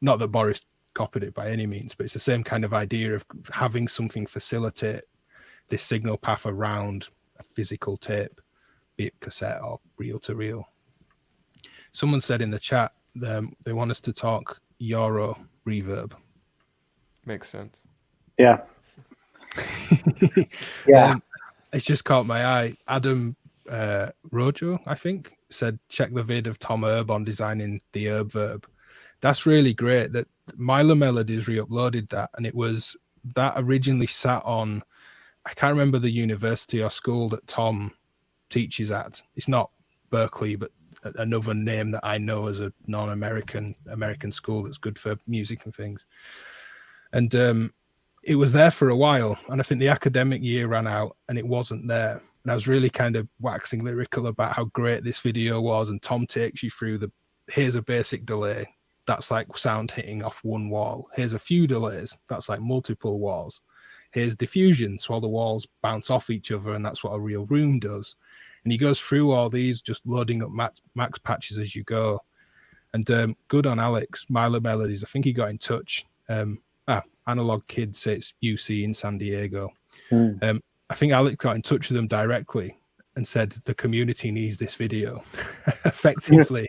Not that Boris copied it by any means, but it's the same kind of idea of having something facilitate this signal path around a physical tape, be it cassette or reel-to-reel. Someone said in the chat they want us to talk Euro reverb. makes sense. Yeah. Yeah. It's just caught my eye. Adam Rojo, I think, said check the vid of Tom Erb on designing the Erb verb. That's really great. That Milo Melodies re-uploaded that, and it was that originally sat on, I can't remember the university or school that Tom teaches at. It's not Berkeley, but another name that I know as a non-American school that's good for music and things. And it was there for a while, and I think the academic year ran out and it wasn't there. And I was really kind of waxing lyrical about how great this video was, and Tom takes you through here's a basic delay. That's like sound hitting off one wall. Here's a few delays. That's like multiple walls. Here's diffusion, so all the walls bounce off each other, and that's what a real room does. And he goes through all these, just loading up max patches as you go. And good on Alex, Milo Melodies. I think he got in touch. Analog Kid say it's UC in San Diego. I think Alex got in touch with them directly and said the community needs this video effectively.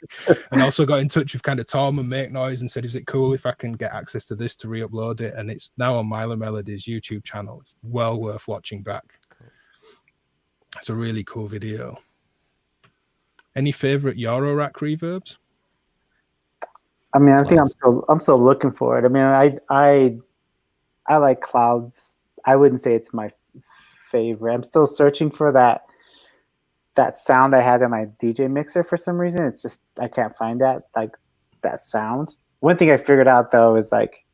And also got in touch with kind of Tom and Make Noise and said, is it cool if I can get access to this to re-upload it? And it's now on Milo Melody's YouTube channel. It's well worth watching back. It's a really cool video. Any favorite Eurorack reverbs? I mean, I think I'm still looking for it. I mean, I like Clouds. I wouldn't say it's my favorite. I'm still searching for that sound I had in my DJ mixer for some reason. It's just I can't find that sound. One thing I figured out though is like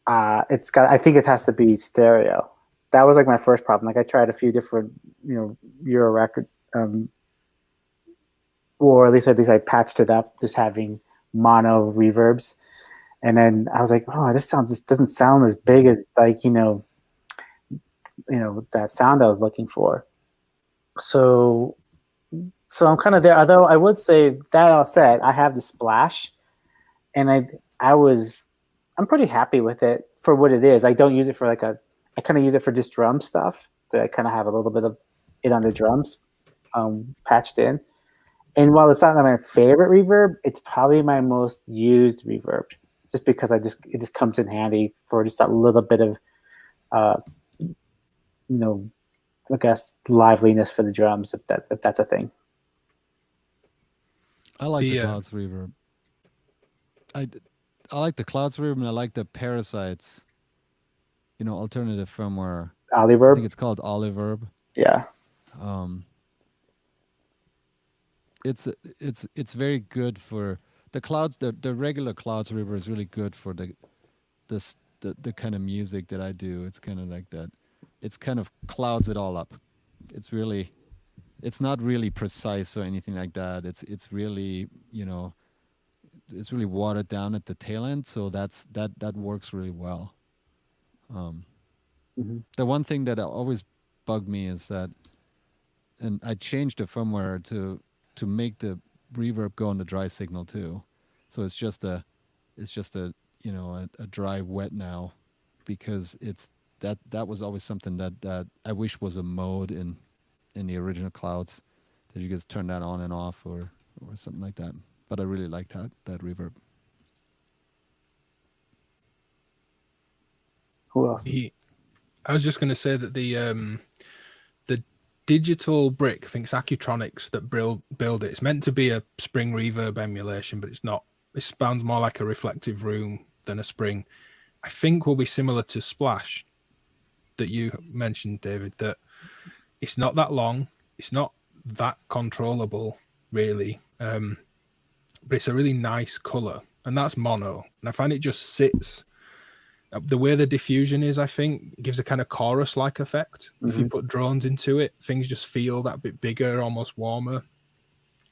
I think it has to be stereo. That was like my first problem. Like I tried a few different Eurorack or at least I patched it up just having mono reverbs, and then I was like, oh, this doesn't sound as big as like that sound I was looking for. So I'm kind of there. Although I would say that all said, I have the Splash, and I'm pretty happy with it for what it is. I don't use it for I kind of use it for just drum stuff. That I kind of have a little bit of it on the drums patched in. And while it's not my favorite reverb, it's probably my most used reverb, just because it just comes in handy for just a little bit of, I guess liveliness for the drums, if that's a thing. I like the Clouds reverb. I like the Clouds reverb, and I like the Parasites, alternative firmware. Oliverb? I think it's called Oliverb. Yeah. It's very good for the Clouds. The regular Clouds reverb is really good for the kind of music that I do. It's kind of like that. It's kind of clouds it all up. It's not really precise or anything like that. It's really it's really watered down at the tail end. So that works really well. The one thing that always bugged me is that, and I changed the firmware to make the reverb go on the dry signal too. So it's just a dry wet now, because that was always something that I wish was a mode in the original Clouds, that you just turn that on and off or something like that. But I really like that reverb. Who else? I was just going to say that the digital brick, I think it's Accutronics that build it. It's meant to be a spring reverb emulation, but it's not. It sounds more like a reflective room than a spring. I think will be similar to Splash that you mentioned, David, that it's not that long. It's not that controllable, really. But it's a really nice color, and that's mono. And I find it just sits. The way the diffusion is, I think, gives a kind of chorus-like effect. If you put drones into it, things just feel that bit bigger, almost warmer.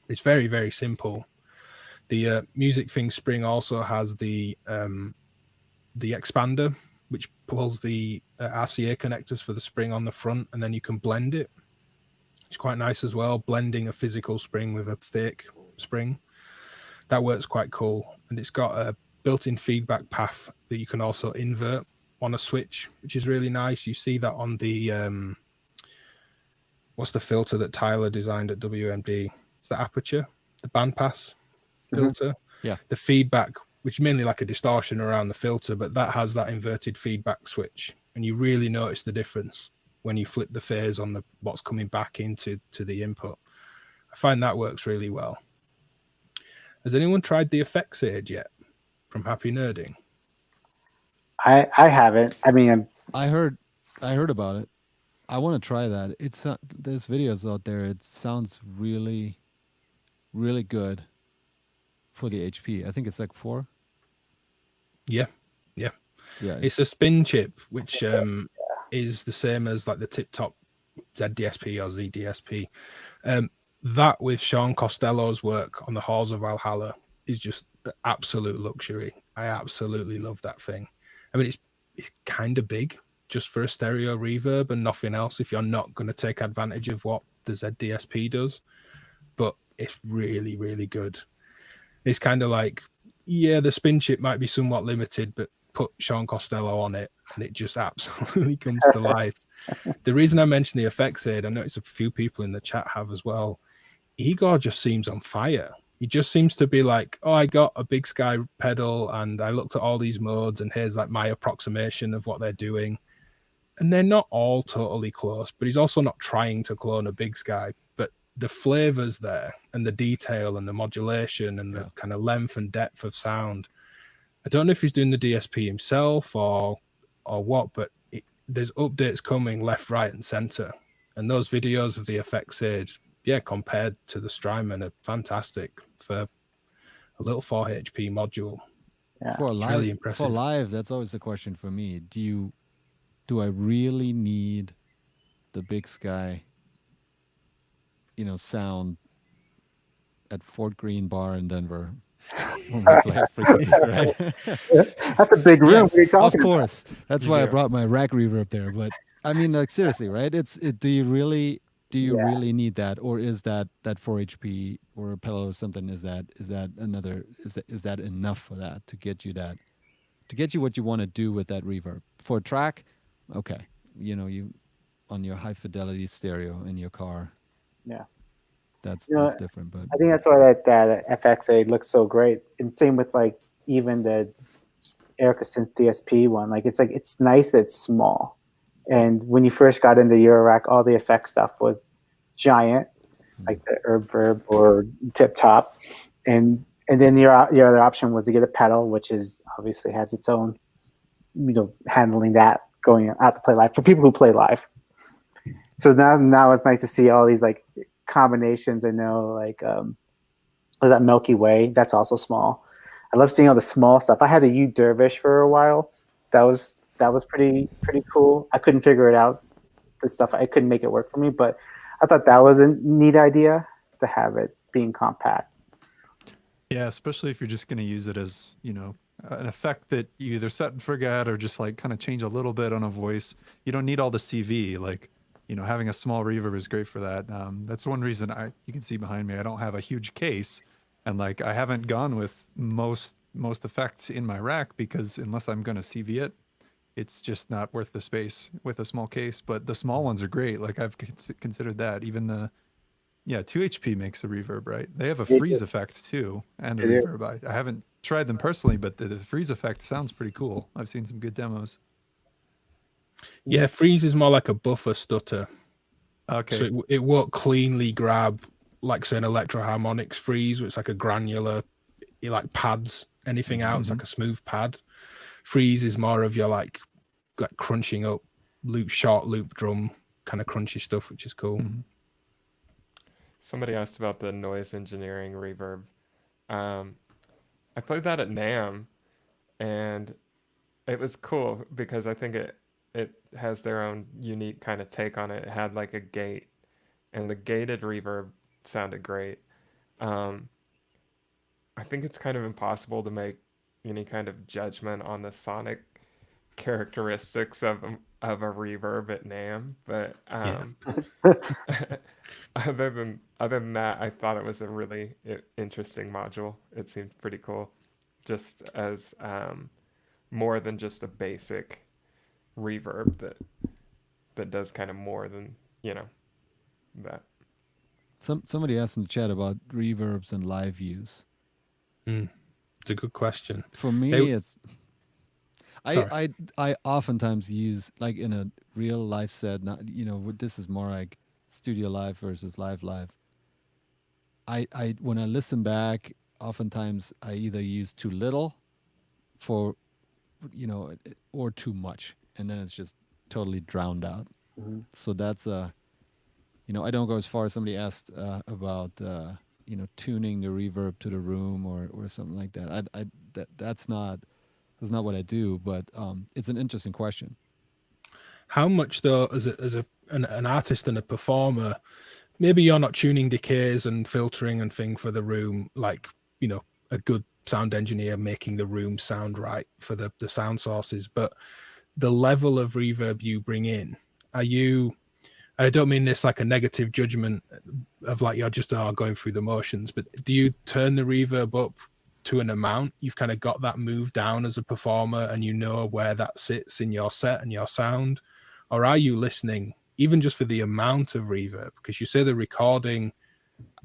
It's very, very simple. The Music Thing Spring also has the expander, which pulls the RCA connectors for the spring on the front, and then you can blend it. It's quite nice as well, blending a physical spring with a fake spring. That works quite cool. And it's got a built-in feedback path that you can also invert on a switch, which is really nice. You see that on the what's the filter that Tyler designed at WMD? Is that Aperture, the bandpass filter? Yeah. The feedback, which is mainly like a distortion around the filter, but that has that inverted feedback switch, and you really notice the difference when you flip the phase on what's coming back into the input. I find that works really well. Has anyone tried the Effects Aid yet from Happy Nerding? I haven't. I mean, I heard about it. I want to try that. It's there's videos out there. It sounds really, really good for the HP. I think it's like 4. Yeah. It's a spin chip, which is the same as like the tip top ZDSP or ZDSP. That with Sean Costello's work on the Halls of Valhalla is just absolute luxury. I absolutely love that thing. I mean, it's kind of big just for a stereo reverb and nothing else if you're not going to take advantage of what the ZDSP does, but it's really, really good. It's kind of like, yeah, the spin chip might be somewhat limited, but put Sean Costello on it and it just absolutely comes to life. The reason I mentioned the effects aid, I noticed a few people in the chat have as well. Igor just seems on fire. He just seems to be like, oh, I got a Big Sky pedal and I looked at all these modes and here's like my approximation of what they're doing. And they're not all totally close, but he's also not trying to clone a Big Sky. But the flavors there and the detail and the modulation and the kind of length and depth of sound. I don't know if he's doing the DSP himself or what, but there's updates coming left, right, and center. And those videos of the effects aid, compared to the Strymon, are fantastic for a little 4 HP module. Yeah. For It's live, really impressive. for live, that's always the question for me. Do I really need the Big Sky, sound at Fort Greene Bar in Denver when we play frequency, right? That's a big room. Yes, What are you talking of course. That's You why I do. brought my rack reverb there. But I mean, like seriously, right? Do you really really need that, or is that 4 HP or a pedal or something? Is that enough for that to get you what you want to do with that reverb for a track? Okay, you on your high fidelity stereo in your car. Yeah. That's different, but I think that's why that FX8 looks so great. And same with like even the Erica Synth DSP one. Like it's nice that it's small. And when you first got into Eurorack, all the effect stuff was giant, like the Reverb or Tip Top. And then your other option was to get a pedal, which is obviously has its own, handling that going out to play live for people who play live. So now it's nice to see all these like combinations. I know like was that Milky Way? That's also small. I love seeing all the small stuff. I had a U Dervish for a while. That was pretty cool. I couldn't figure it out. The stuff I couldn't make it work for me, but I thought that was a neat idea to have it being compact. Yeah, especially if you're just going to use it as, an effect that you either set and forget or just like kind of change a little bit on a voice. You don't need all the CV. Like, having a small reverb is great for that. That's one reason you can see behind me, I don't have a huge case. And like, I haven't gone with most effects in my rack because unless I'm going to CV it, it's just not worth the space with a small case. But the small ones are great. Like I've considered that. Even 2 HP makes a reverb, right? They have a freeze effect too, and a reverb. I haven't tried them personally, but the freeze effect sounds pretty cool. I've seen some good demos. Yeah, freeze is more like a buffer stutter. Okay. So it won't cleanly grab, like say an electro harmonics freeze, where it's like a granular, it like pads anything out. It's like a smooth pad. Freeze is more of your like crunching up short loop drum kind of crunchy stuff, which is cool. Somebody asked about the noise engineering reverb. I played that at NAMM, and it was cool because I think it has their own unique kind of take on it. It had like a gate, and the gated reverb sounded great. I think it's kind of impossible to make any kind of judgment on the sonic characteristics of a reverb at NAMM, but other than that, I thought it was a really interesting module. It seemed pretty cool, just as more than just a basic reverb that does kind of more than that. Somebody asked in the chat about reverbs and live use. It's a good question. For me, I oftentimes use, like in a real live set, not this is more like studio live versus live. I when I listen back, oftentimes I either use too little for or too much, and then it's just totally drowned out. So that's I don't go as far as somebody asked about tuning the reverb to the room or something like that. That's not what I do, but it's an interesting question. How much though, as an artist and a performer, maybe you're not tuning decays and filtering and thing for the room, like a good sound engineer making the room sound right for the sound sources, but the level of reverb you bring in, are you I don't mean this like a negative judgment of like you're just going through the motions, but do you turn the reverb up to an amount? You've kind of got that move down as a performer and you know where that sits in your set and your sound? Or are you listening even just for the amount of reverb? Because you say the recording,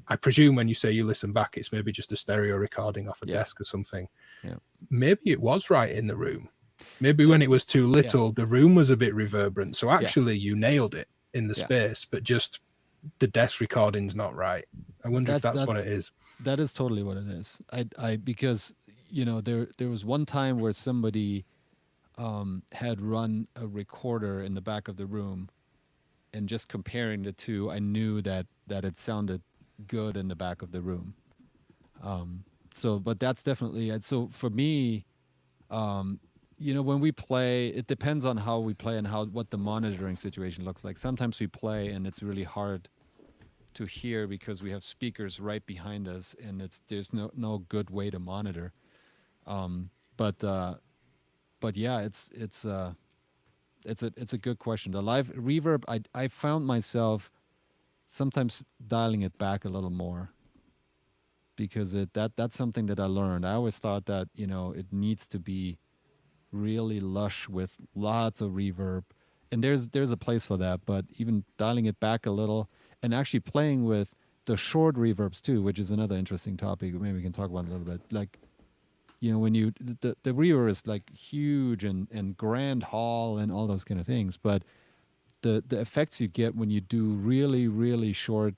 I presume when you say you listen back, it's maybe just a stereo recording off a desk or something. Yeah. Maybe it was right in the room. Maybe when it was too little, the room was a bit reverberant. So actually you nailed it in the space, but just the desk recording's not right. I wonder if that's what it is. That is totally what it is. I because you know there was one time where somebody had run a recorder in the back of the room, and just comparing the two, I knew that it sounded good in the back of the room. So, but that's definitely so for me. You know, when we play, it depends on how we play and what the monitoring situation looks like. Sometimes we play and it's really hard to hear because we have speakers right behind us, and there's no good way to monitor. But yeah, it's a good question. The live reverb, I found myself sometimes dialing it back a little more because that's something that I learned. I always thought that, you know, it needs to be really lush with lots of reverb, and there's a place for that, but even dialing it back a little and actually playing with the short reverbs too, which is another interesting topic maybe we can talk about a little bit. Like, you know, when you the reverb is like huge and grand hall and all those kind of things, but the effects you get when you do really, really short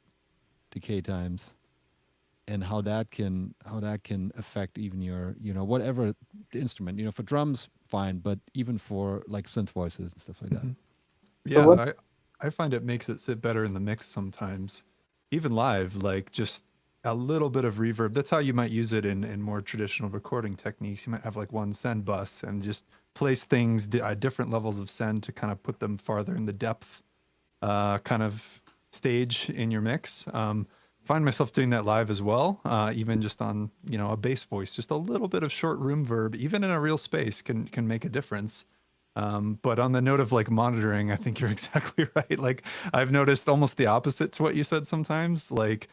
decay times and how that can affect even your, you know, whatever the instrument, you know, for drums fine, but even for like synth voices and stuff like that. So I find it makes it sit better in the mix sometimes, even live, like just a little bit of reverb. That's how you might use it in more traditional recording techniques. You might have like one send bus and just place things at different levels of send to kind of put them farther in the depth kind of stage in your mix. Find myself doing that live as well, even just on, you know, a bass voice. Just a little bit of short room verb, even in a real space, can make a difference. But on the note of like monitoring, I think you're exactly right. Like I've noticed almost the opposite to what you said sometimes. Like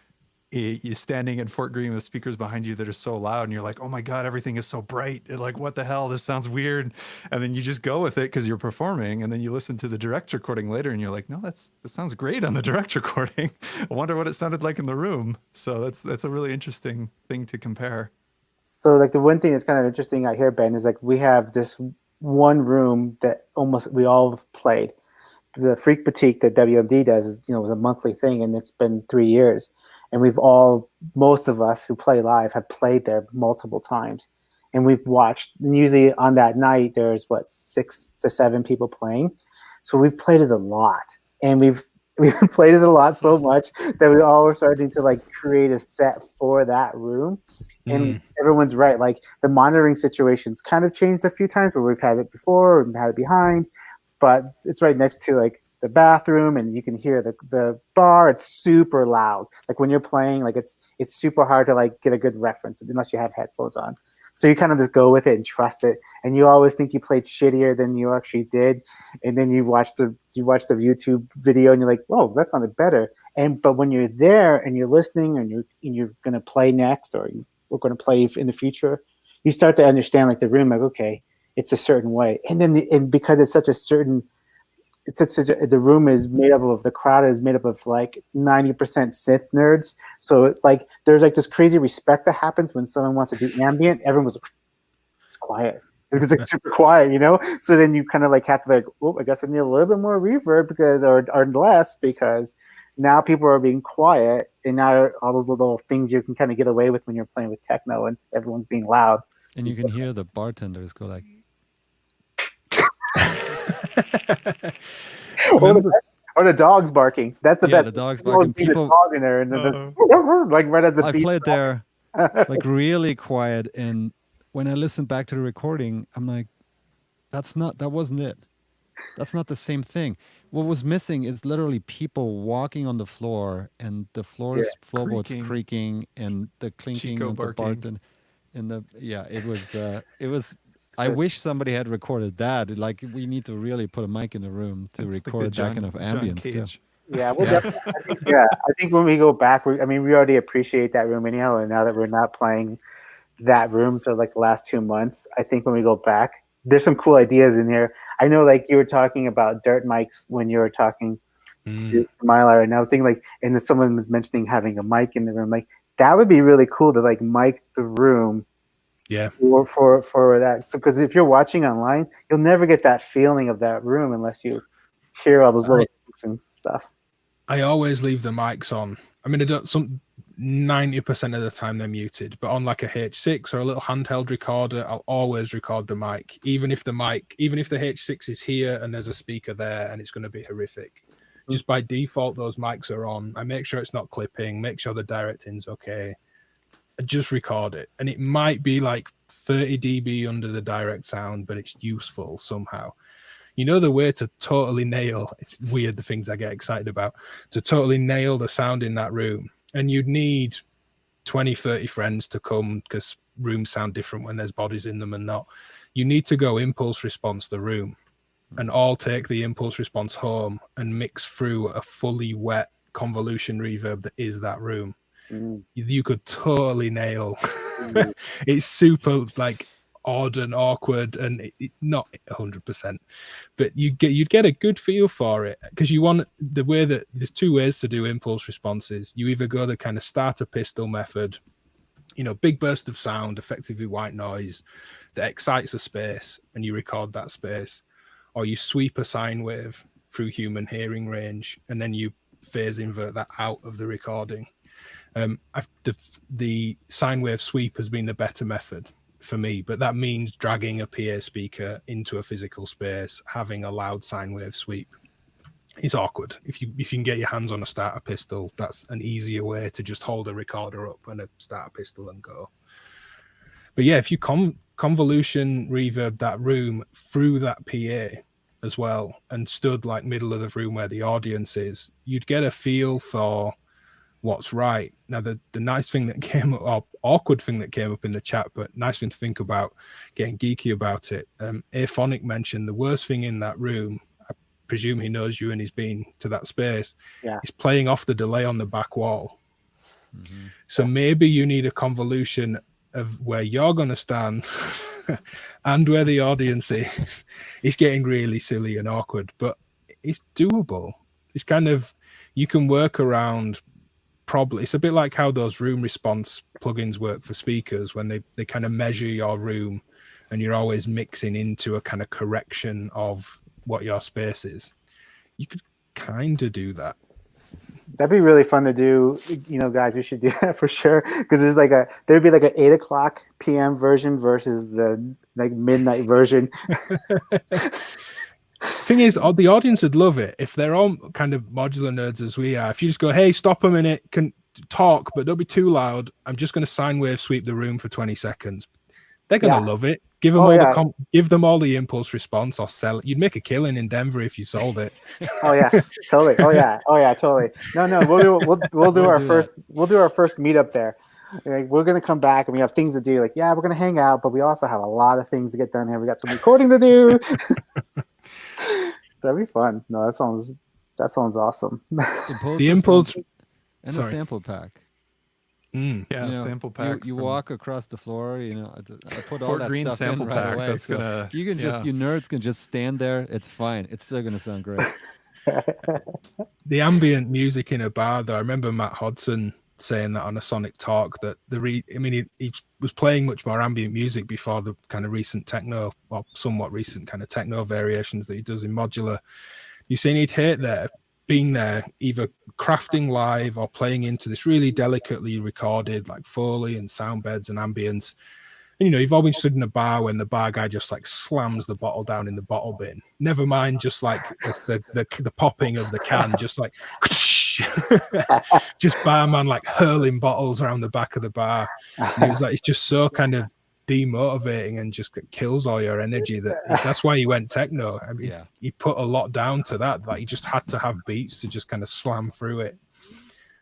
you're standing in Fort Greene with speakers behind you that are so loud, and you're like, oh my God, everything is so bright. And like, what the hell? This sounds weird. And then you just go with it because you're performing. And then you listen to the direct recording later and you're like, no, that sounds great on the direct recording. I wonder what it sounded like in the room. So that's a really interesting thing to compare. So like the one thing that's kind of interesting I hear, Ben, is like we have this one room that almost we all have played. The Freq Boutique that WMD does is, you know, was a monthly thing, and it's been 3 years. And most of us who play live have played there multiple times. And we've watched, and usually on that night, there's 6 to 7 people playing. So we've played it a lot. And we've played it a lot so much that we all are starting to like create a set for that room. And everyone's right. Like the monitoring situation's kind of changed a few times where we've had it before and had it behind, but it's right next to like the bathroom, and you can hear the bar. It's super loud. Like when you're playing, like it's super hard to like get a good reference unless you have headphones on. So you kind of just go with it and trust it. And you always think you played shittier than you actually did. And then you watch the YouTube video and you're like, whoa, that sounded better. But when you're there and you're listening and you're gonna play next, or we're gonna play in the future, you start to understand like the room, like, okay, it's a certain way. And then and because it's such a certain the room is made up of, the crowd is made up of like 90% synth nerds. So like there's like this crazy respect that happens when someone wants to do ambient. Everyone was like, it's quiet. It's like super quiet, you know? So then you kind of like have to like, oh, I guess I need a little bit more reverb or less, because now people are being quiet, and now all those little things you can kind of get away with when you're playing with techno and everyone's being loud. And you can hear the bartenders go like, or the dogs barking. That's the best. The dogs barking. People, dog in there, and like right as the I played there, like really quiet. And when I listened back to the recording, I'm like, that wasn't it. That's not the same thing. What was missing is literally people walking on the floor, and the floorboards creaking, and the clinking of the bartender. And it was. I wish somebody had recorded that. Like we need to really put a mic in the room to record like that kind of ambience. Yeah, we'll definitely, I think when we go back, we already appreciate that room anyhow, and now that we're not playing that room for like the last 2 months, I think when we go back, there's some cool ideas in here. I know, like you were talking about dirt mics when you were talking to Mylar, and I was thinking like, and then someone was mentioning having a mic in the room. Like that would be really cool to like mic the room. Yeah. For that, so because if you're watching online, you'll never get that feeling of that room unless you hear all those little things and stuff. I always leave the mics on. I mean, I don't. 90% of the time they're muted, but on like a H6 or a little handheld recorder, I'll always record the mic, even if the H6 is here and there's a speaker there and it's going to be horrific. Just by default, those mics are on. I make sure it's not clipping, make sure the direct in's okay. I just record it, and it might be like 30 dB under the direct sound, but it's useful somehow. You know, the way to totally nail, it's weird the things I get excited about, to totally nail the sound in that room. And you'd need 20, 30 friends to come, because rooms sound different when there's bodies in them and not. You need to go impulse response the room and all take the impulse response home and mix through a fully wet convolution reverb that is that room. You could totally nail. It's super like odd and awkward, and not 100%, but you'd get a good feel for it, because you want the way that there's two ways to do impulse responses. You either go the kind of starter pistol method, you know, big burst of sound, effectively white noise that excites a space, and you record that space, or you sweep a sine wave through human hearing range and then you phase invert that out of the recording. The sine wave sweep has been the better method for me, but that means dragging a PA speaker into a physical space, having a loud sine wave sweep. It's awkward. If you can get your hands on a starter pistol, that's an easier way to just hold a recorder up and a starter pistol and go. But yeah, if you convolution reverb that room through that PA as well and stood like middle of the room where the audience is, you'd get a feel for what's right. Now, the nice thing that came up, or awkward thing that came up in the chat, but nice thing to think about, getting geeky about it. Aphonic mentioned the worst thing in that room, I presume he knows you and he's been to that space, is playing off the delay on the back wall. So maybe you need a convolution of where you're going to stand and where the audience is. It's getting really silly and awkward, but it's doable. It's kind of, you can work around. Probably it's a bit like how those room response plugins work for speakers, when they kind of measure your room and you're always mixing into a kind of correction of what your space is. You could kind of do that. That'd be really fun to do. You know, guys, we should do that for sure, because there'd be like an 8 o'clock PM version versus the like midnight version. Thing is, the audience would love it if they're all kind of modular nerds as we are. If you just go, hey, stop a minute, can talk, but don't be too loud. I'm just going to sine wave sweep the room for 20 seconds. They're going to love it. Give them give them all the impulse response, or sell it. You'd make a killing in Denver if you sold it. Oh yeah, totally. Oh yeah, totally. No, we'll do our first meetup there. Like, we're gonna come back and we have things to do. Like, yeah, we're gonna hang out, but we also have a lot of things to get done here. We got some recording to do. That'd be fun. No, that sounds awesome. The impulse and a sample pack. Sample pack. You walk across the floor. You know, I put all Fort that Greene stuff sample in right pack. away. That's so gonna. If you can you nerds can just stand there. It's fine. It's still gonna sound great. The ambient music in a bar, though. I remember Matt Hodson saying that on a Sonic Talk, that he was playing much more ambient music before the kind of recent techno, or somewhat recent kind of techno variations that he does in modular. You're saying he'd hate being there, either crafting live or playing into this really delicately recorded like Foley and sound beds and ambience. And, you know, you've all been stood in a bar when the bar guy just like slams the bottle down in the bottle bin. Never mind just like the popping of the can, just like just barman like hurling bottles around the back of the bar. And it was like, it's just so kind of demotivating and just kills all your energy. That's why he went techno. I mean, he put a lot down to that. Like, he just had to have beats to just kind of slam through it.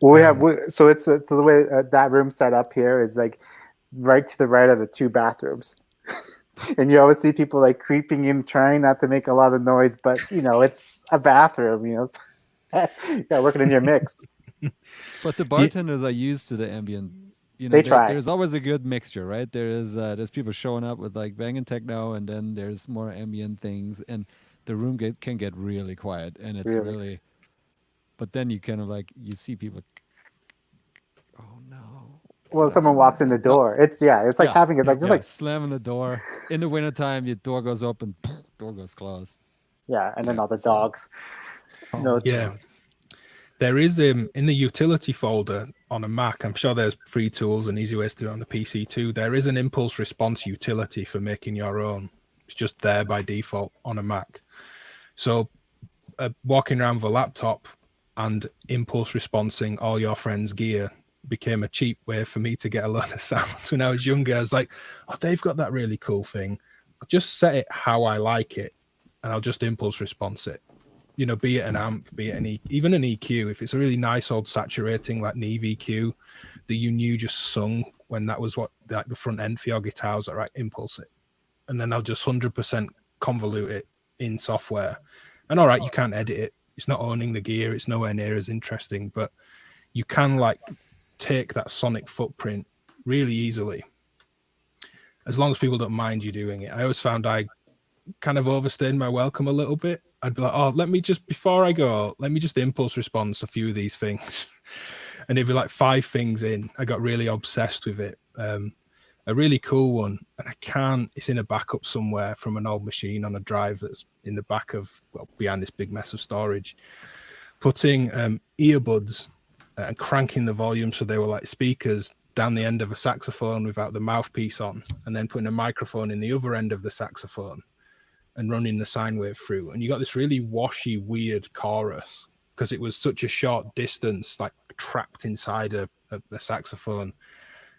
Well, so it's the way that room set up here is like right to the right of the two bathrooms. And you always see people like creeping in, trying not to make a lot of noise, but you know, it's a bathroom, you know. Yeah, working in your mix. But the bartenders are used to the ambient. You know, They try. there's always a good mixture, right? There's people showing up with like banging techno, and then there's more ambient things, and the room can get really quiet, and it's Really. really. But then you kind of like you see people. Oh no! Well, someone walks in the door. It's like Yeah, having it like just yeah, like slamming the door in the wintertime. Your door goes open, door goes closed. yeah, and then Yeah, all the so- dogs. No, Yeah. There is in the utility folder on a Mac, I'm sure there's free tools and easy ways to do it on the PC too. There is an impulse response utility for making your own. It's just there by default on a Mac. So walking around with a laptop and impulse responsing all your friends' gear became a cheap way for me to get a lot of sounds. When I was younger, I was like, oh, they've got that really cool thing. I'll just set it how I like it, and I'll just impulse response it. You know, be it an amp, be it even an EQ. If it's a really nice old saturating like Neve EQ that you knew just sung when that was what like the front end for your guitar, I was like, right, impulse it, and then I'll just 100% convolute it in software. And all right, you can't edit it. It's not owning the gear. It's nowhere near as interesting, but you can like take that sonic footprint really easily, as long as people don't mind you doing it. I always found I kind of overstayed my welcome a little bit. I'd be like, oh, before I go, let me just impulse response a few of these things. And it'd be like 5 things in. I got really obsessed with it. A really cool one, and it's in a backup somewhere from an old machine on a drive that's in the back of, well, behind this big mess of storage. Putting earbuds and cranking the volume so they were like speakers down the end of a saxophone without the mouthpiece on, and then putting a microphone in the other end of the saxophone and running the sine wave through. And you got this really washy, weird chorus because it was such a short distance, like trapped inside a saxophone.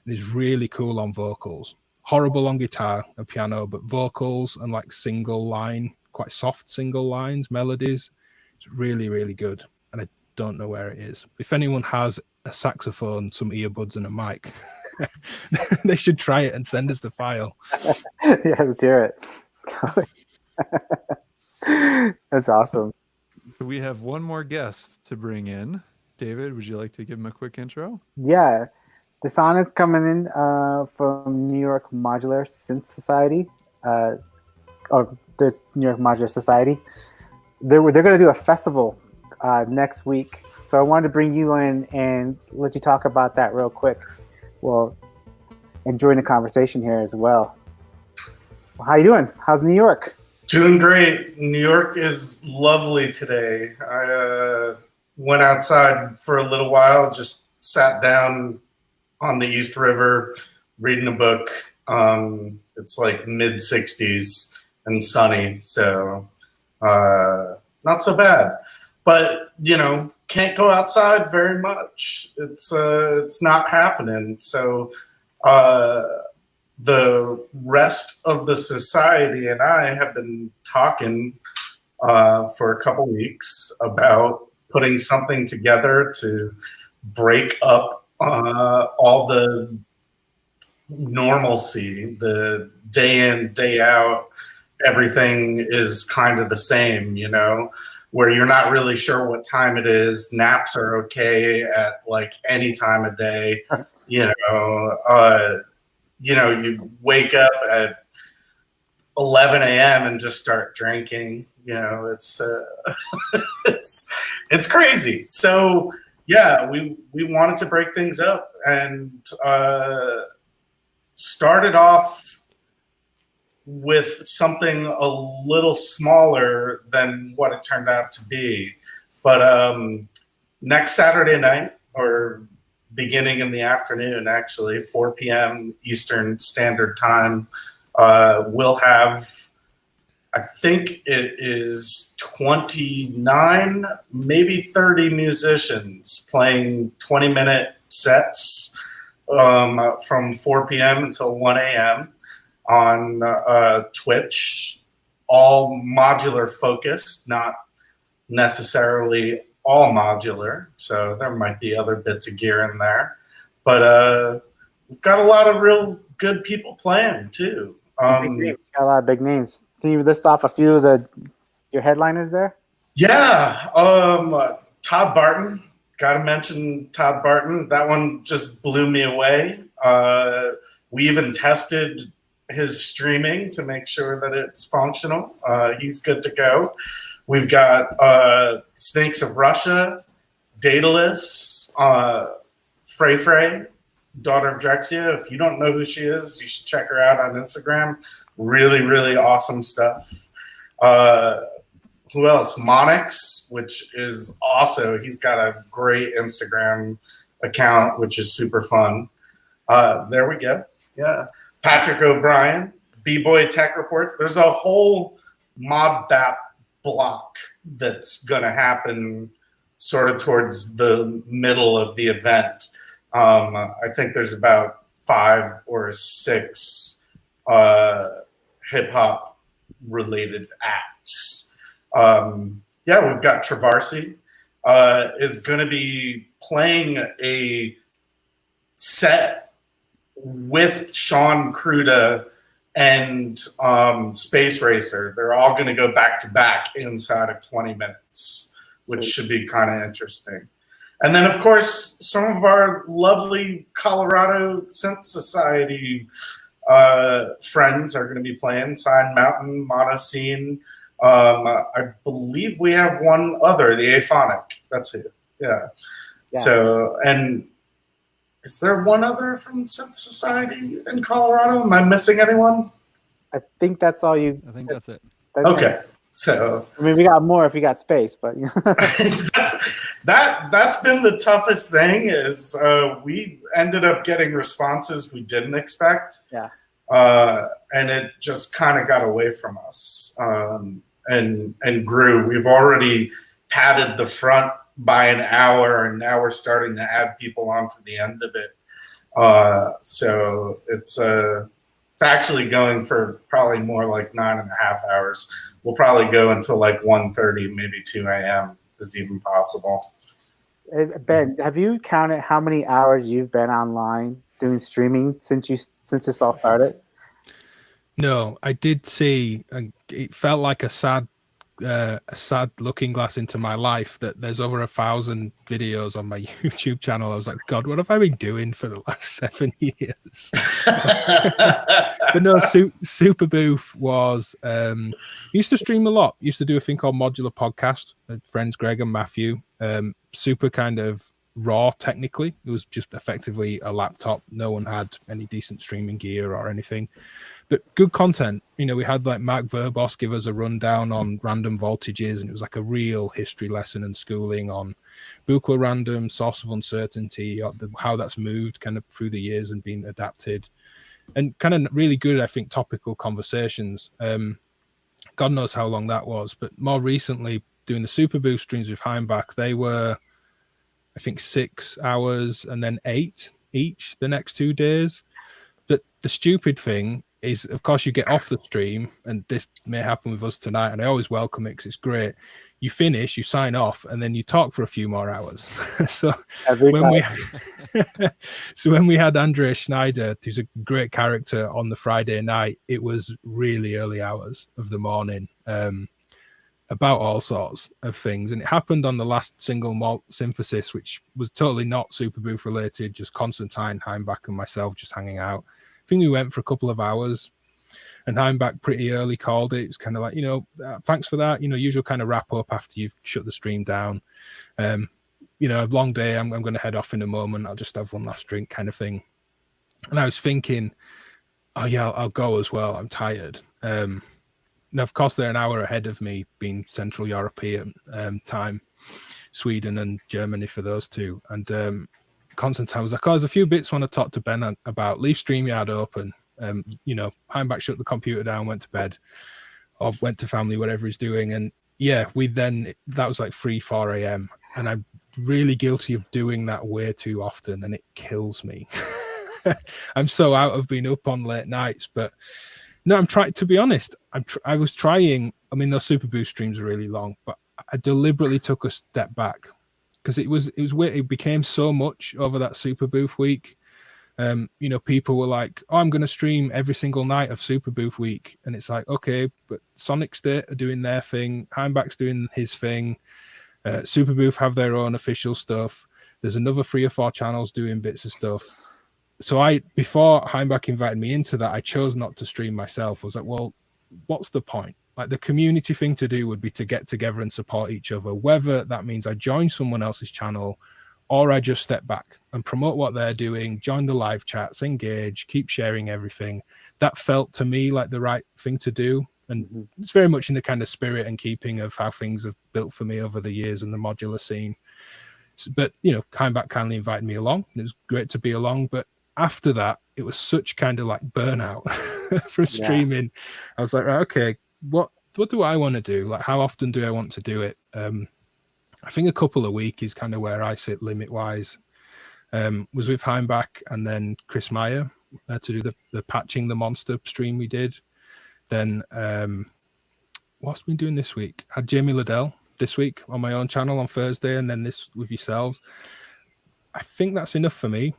And it's really cool on vocals. Horrible on guitar and piano, but vocals and like single line, quite soft single lines, melodies. It's really, really good. And I don't know where it is. If anyone has a saxophone, some earbuds and a mic, they should try it and send us the file. yeah, let's hear it. That's awesome. So we have one more guest to bring in. David, would you like to give him a quick intro? Yeah, the Sonnet's coming in from New York Modular Synth Society, or this New York Modular Society. They're going to do a festival next week, so I wanted to bring you in and let you talk about that real quick. Well, and join the conversation here as well. How you doing? How's New York? Doing great. New York is lovely today. I went outside for a little while, just sat down on the East River, reading a book. It's like mid-60s and sunny, so not so bad. But, you know, can't go outside very much. It's not happening. So the rest of the society and I have been talking for a couple weeks about putting something together to break up all the normalcy, the day in, day out, everything is kind of the same, you know, where you're not really sure what time it is. Naps are okay at like any time of day, you know, you wake up at 11 a.m. and just start drinking, you know, it's it's crazy. So yeah, we wanted to break things up and started off with something a little smaller than what it turned out to be. But next Saturday night, or beginning in the afternoon, actually, 4 p.m. Eastern Standard Time, we'll have, I think it is 29, maybe 30 musicians playing 20-minute sets from 4 p.m. until 1 a.m. on Twitch, all modular focused, not necessarily all modular. So there might be other bits of gear in there. But we've got a lot of real good people playing too. Big names. Got a lot of big names. Can you list off a few of your headliners there? Yeah. Todd Barton, gotta mention Todd Barton. That one just blew me away. We even tested his streaming to make sure that it's functional. He's good to go. We've got Snakes of Russia, Daedalus, Frey, daughter of Drexia. If you don't know who she is, you should check her out on Instagram. Really, really awesome stuff. Who else? Monix, which is also, he's got a great Instagram account, which is super fun. There we go. Yeah. Patrick O'Brien, B-Boy Tech Report. There's a whole mod bap block that's going to happen sort of towards the middle of the event. I think there's about 5 or 6 hip-hop related acts. Yeah, we've got Travarsi is going to be playing a set with Sean Cruda and Space Racer. They're all going to go back to back inside of 20 minutes, which should be kind of interesting. And then, of course, some of our lovely Colorado Synth Society friends are going to be playing Sine Mountain, Monoscene. I believe we have one other, the Aphonic. That's it. Yeah. So, and is there one other from Synth Society in Colorado? Am I missing anyone? I think that's all you. I think that's it. Okay. So I mean, we got more if you got space, but that's been the toughest thing is we ended up getting responses we didn't expect. Yeah. And it just kind of got away from us and grew. We've already padded the front by an hour, and now we're starting to add people onto the end of it. So it's actually going for probably more like 9.5 hours. We'll probably go until like 1:30, maybe 2 a.m. is even possible. Ben, have you counted how many hours you've been online doing streaming since this all started? No, I did see. It felt like a sad looking glass into my life that there's over 1,000 videos on my YouTube channel. I was like, God, what have I been doing for the last 7 years? But no, Super Booth was used to stream a lot. Used to do a thing called Modular Podcast. Friends Greg and Matthew. Super kind of raw technically. It was just effectively a laptop. No one had any decent streaming gear or anything. But good content. You know, we had like Mark Verbos give us a rundown on random voltages, and it was like a real history lesson and schooling on Buchla random, source of uncertainty, how that's moved kind of through the years and been adapted. And kind of really good, I think, topical conversations. God knows how long that was. But more recently, doing the Super Boost streams with Heimbach, they were, I think, 6 hours and then 8 each the next 2 days. But the stupid thing is, of course, you get off the stream, and this may happen with us tonight, and I always welcome it because it's great. You finish, you sign off, and then you talk for a few more hours. So when we had Andrea Schneider, who's a great character, on the Friday night, it was really early hours of the morning about all sorts of things. And it happened on the last single malt synthesis, which was totally not Super Booth related, just Constantine, Heimbach, and myself just hanging out. I think we went for a couple of hours, and Heimbach pretty early called it. It's kind of like, you know, thanks for that. You know, usual kind of wrap up after you've shut the stream down. You know, a long day. I'm going to head off in a moment. I'll just have one last drink kind of thing. And I was thinking, oh yeah, I'll go as well. I'm tired. Now, of course, they're an hour ahead of me, being Central European time, Sweden and Germany for those two. And Constantine was like, oh, there's a few bits I want to talk to Ben about. Leave StreamYard open. You know, Heimbach shut the computer down, went to bed, or went to family, whatever he's doing. And yeah, that was like 4 a.m. And I'm really guilty of doing that way too often, and it kills me. I'm so out of being up on late nights. But no, I'm trying, to be honest, I was trying. I mean, those Super Boost streams are really long, but I deliberately took a step back, because it became so much over that Super Booth week. You know, people were like, oh, I'm going to stream every single night of Super Booth week. And it's like, okay, but Sonic State are doing their thing. Heimbach's doing his thing. Superbooth have their own official stuff. There's another 3 or 4 channels doing bits of stuff. So before Heimbach invited me into that, I chose not to stream myself. I was like, well, what's the point? Like, the community thing to do would be to get together and support each other, whether that means I join someone else's channel or I just step back and promote what they're doing, join the live chats, engage, keep sharing everything. That felt to me like the right thing to do. And it's very much in the kind of spirit and keeping of how things have built for me over the years in the modular scene. But, you know, Heimbach kindly invited me along. It was great to be along. But after that, it was such kind of like burnout from streaming. I was like, right, okay, what do I want to do? Like, how often do I want to do it? I think a couple a week is kind of where I sit limit wise. Was with Heimbach and then Chris Meyer to do the patching the monster stream we did. Then what's been doing this week? Had Jamie Liddell this week on my own channel on Thursday, and then this with yourselves. I think that's enough for me,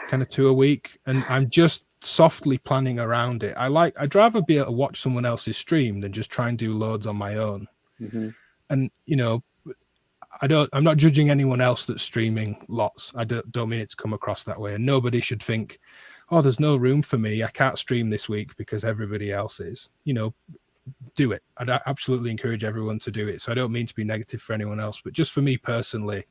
kind of 2 a week, and I'm just softly planning around it. I'd rather be able to watch someone else's stream than just try and do loads on my own. And you know, I'm not judging anyone else that's streaming lots. I don't mean it to come across that way, and nobody should think, oh, there's no room for me, I can't stream this week because everybody else is. You know, do it. I'd absolutely encourage everyone to do it. So I don't mean to be negative for anyone else, but just for me personally,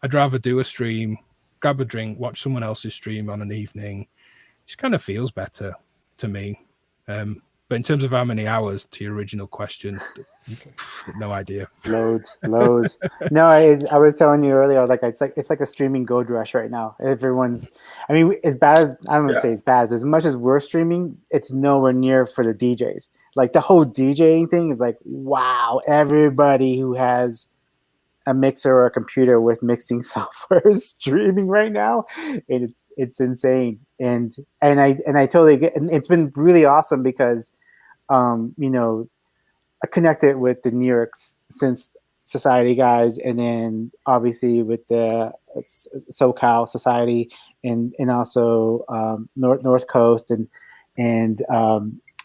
I'd rather do a stream, grab a drink, watch someone else's stream on an evening. It just kind of feels better to me. But in terms of how many hours, to your original question, no idea. Loads. No, I was telling you earlier, like it's like a streaming gold rush right now. Everyone's, I mean, as bad as, I don't want to say it's bad, but as much as we're streaming, it's nowhere near for the DJs. Like the whole DJing thing is like, wow, everybody who has a mixer or a computer with mixing software is streaming right now, and it's insane. And I totally get, and it's been really awesome because you know, I connected with the New York Synth Society guys, and then obviously with the SoCal Society, and also North Coast and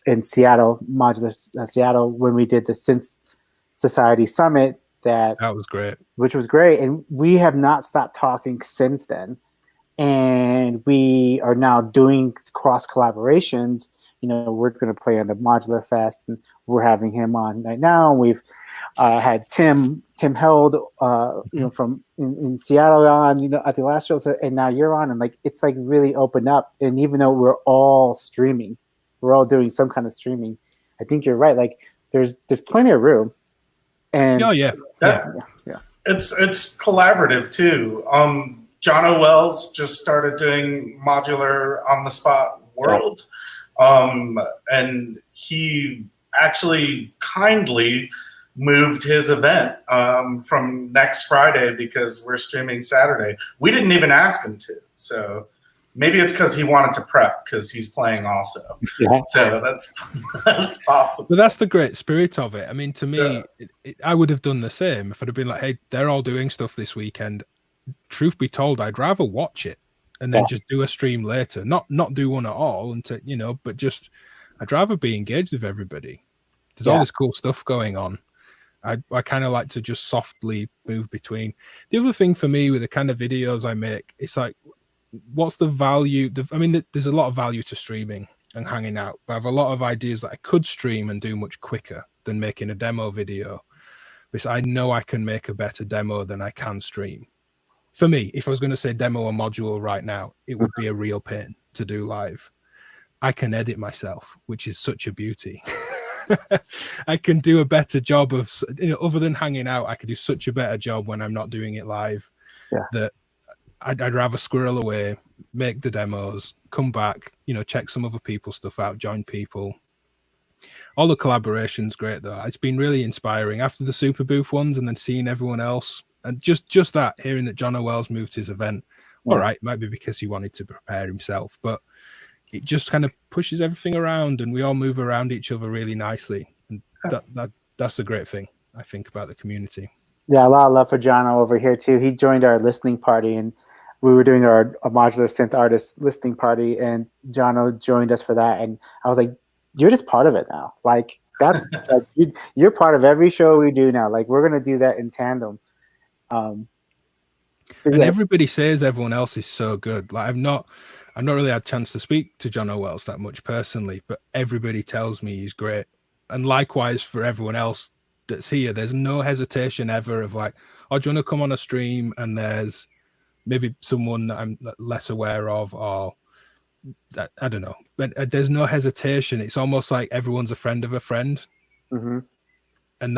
in Seattle, Modular Seattle, when we did the Synth Society Summit. That was great. Which was great. And we have not stopped talking since then. And we are now doing cross collaborations. You know, we're going to play on the Modular Fest, and we're having him on right now. We've had Tim Held, you know, from in Seattle on, you know, at the last show. So, and now you're on, and like, it's like really opened up. And even though we're all streaming, we're all doing some kind of streaming, I think you're right. Like there's plenty of room. And yeah. It's collaborative too. John O'Wells just started doing Modular on the Spot World, and he actually kindly moved his event from next Friday because we're streaming Saturday. We didn't even ask him to, so maybe it's because he wanted to prep because he's playing also. Yeah. So that's possible. But that's the great spirit of it. I mean, to me, I would have done the same if I'd have been like, hey, they're all doing stuff this weekend. Truth be told, I'd rather watch it and then just do a stream later. Not do one at all, and you know, but just I'd rather be engaged with everybody. There's all this cool stuff going on. I kind of like to just softly move between. The other thing for me with the kind of videos I make, it's like, what's the value? I mean, there's a lot of value to streaming and hanging out, but I have a lot of ideas that I could stream and do much quicker than making a demo video, because I know I can make a better demo than I can stream. For me, if I was going to say demo a module right now, it would be a real pain to do live. I can edit myself, which is such a beauty. I can do a better job of, you know, other than hanging out, I could do such a better job when I'm not doing it live. That I'd rather squirrel away, make the demos, come back, you know, check some other people's stuff out, join people. All the collaboration's great though. It's been really inspiring after the Super Booth ones, and then seeing everyone else, and just that, hearing that John O'Wells moved his event. All right, might be because he wanted to prepare himself, but it just kind of pushes everything around, and we all move around each other really nicely. And that's a great thing, I think, about the community. Yeah, a lot of love for Jono over here too. He joined our listening party, and we were doing a modular synth artist listening party, and Jono joined us for that. And I was like, "You're just part of it now. Like that's like, you're part of every show we do now. Like we're gonna do that in tandem." But And yeah, everybody says everyone else is so good. Like I've not really had a chance to speak to John O'Wells that much personally, but everybody tells me he's great. And likewise for everyone else that's here, there's no hesitation ever of like, oh, do you want to come on a stream? And there's maybe someone that I'm less aware of, or that, I don't know. But there's no hesitation. It's almost like everyone's a friend of a friend. mhm. And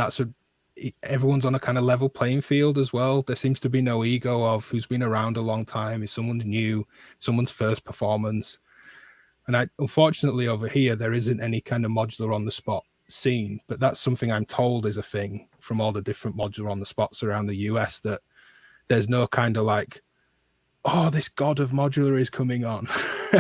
everyone's on a kind of level playing field as well. There seems to be no ego of who's been around a long time, is someone new, someone's first performance. And unfortunately over here, there isn't any kind of modular on the spot scene, but that's something I'm told is a thing from all the different modular on the spots around the US, that there's no kind of like, oh, this god of modular is coming on.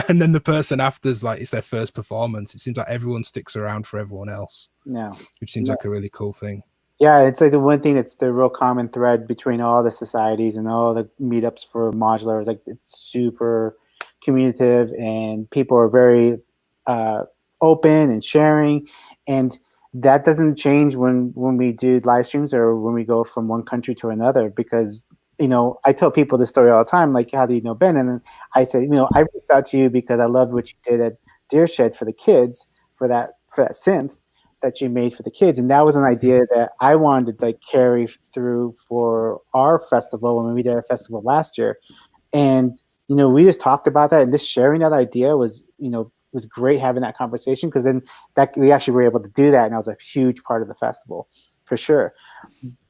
And then the person after's like, it's their first performance. It seems like everyone sticks around for everyone else, Yeah. which seems like a really cool thing. Yeah, it's like the one thing that's the real common thread between all the societies and all the meetups for modular is like it's super communicative and people are very open and sharing, and that doesn't change when we do live streams or when we go from one country to another, because I tell people this story all the time, like, how do you know Ben? And then I say, I reached out to you because I loved what you did at Deershed for the kids, for that synth that you made for the kids, and that was an idea that I wanted to like carry through for our festival when we did our festival last year. And we just talked about that, and just sharing that idea was was great, having that conversation, because then that we actually were able to do that, and that was a huge part of the festival for sure.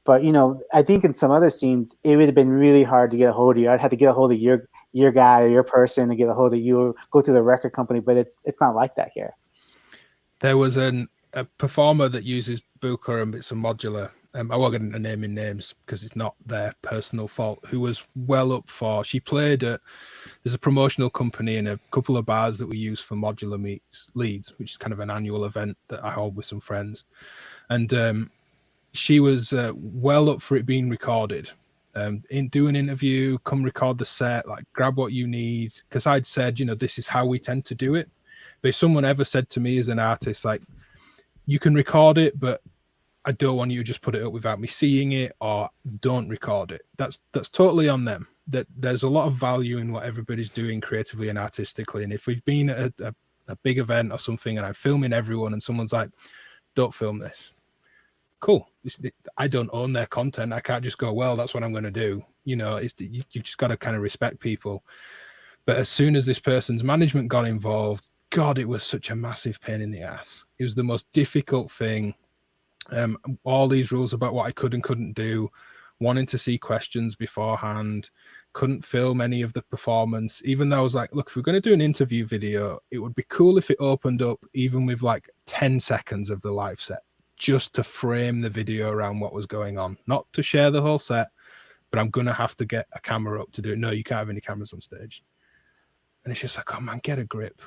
But I think in some other scenes it would have been really hard to get a hold of you. I'd have to get a hold of your guy or your person to get a hold of you, or go through the record company, but it's not like that here. There was a performer that uses Buro and bits of modular. I won't get into naming names because it's not their personal fault. Who was well up for? She played at. There's a promotional company and a couple of bars that we use for modular meets Leeds, which is kind of an annual event that I hold with some friends, and she was well up for it being recorded. Do an interview, come record the set, like grab what you need. Because I'd said, this is how we tend to do it. But if someone ever said to me as an artist, like, you can record it, but I don't want you to just put it up without me seeing it, or don't record it. That's totally on them. That there's a lot of value in what everybody's doing creatively and artistically. And if we've been at a big event or something and I'm filming everyone and someone's like, don't film this. Cool. I don't own their content. I can't just go, well, that's what I'm going to do. You just got to kind of respect people. But as soon as this person's management got involved, God, it was such a massive pain in the ass. It was the most difficult thing. All these rules about what I could and couldn't do, wanting to see questions beforehand, couldn't film any of the performance, even though I was like, look, if we're going to do an interview video, it would be cool if it opened up even with like 10 seconds of the live set, just to frame the video around what was going on, not to share the whole set, but I'm going to have to get a camera up to do it. No, you can't have any cameras on stage. And it's just like, oh man, get a grip.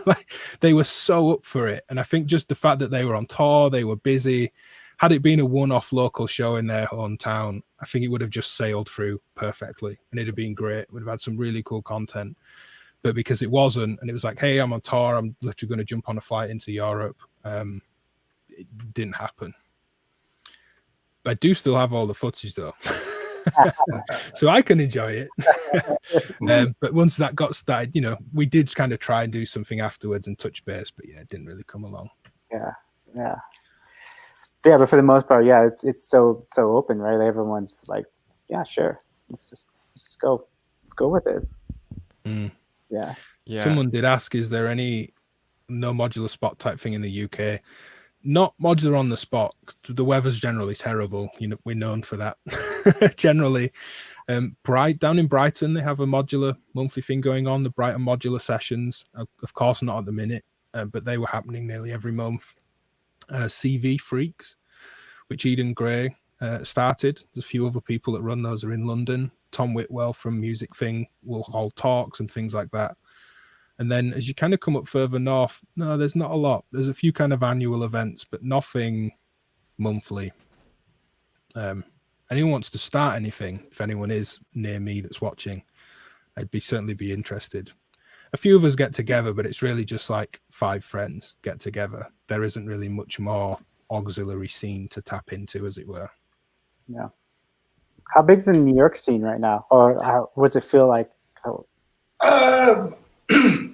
Like, they were so up for it. And I think just the fact that they were on tour, they were busy. Had it been a one-off local show in their hometown, I think it would have just sailed through perfectly. And it'd have been great. We'd have had some really cool content. But because it wasn't, and it was like, hey, I'm on tour, I'm literally going to jump on a flight into Europe. It didn't happen. But I do still have all the footage though. So I can enjoy it. But once that got started, we did kind of try and do something afterwards and touch base, but yeah, it didn't really come along. Yeah, but for the most part, yeah, it's so open, right? Everyone's like, yeah, sure, let's go with it. Yeah. Someone did ask, is there any no modular spot type thing in the UK? Not modular on the spot. The weather's generally terrible. We're known for that. Generally, down in Brighton, they have a modular monthly thing going on. The Brighton modular sessions, of course, not at the minute, but they were happening nearly every month. CV Freaks, which Eden Gray started. There's a few other people that run those are in London. Tom Whitwell from Music Thing will hold talks and things like that. And then as you kind of come up further north, no, there's not a lot. There's a few kind of annual events, but nothing monthly. Anyone wants to start anything, if anyone is near me that's watching, I'd certainly be interested. A few of us get together, but it's really just like 5 friends get together. There isn't really much more auxiliary scene to tap into, as it were. Yeah. How big's the New York scene right now, or what's it feel like?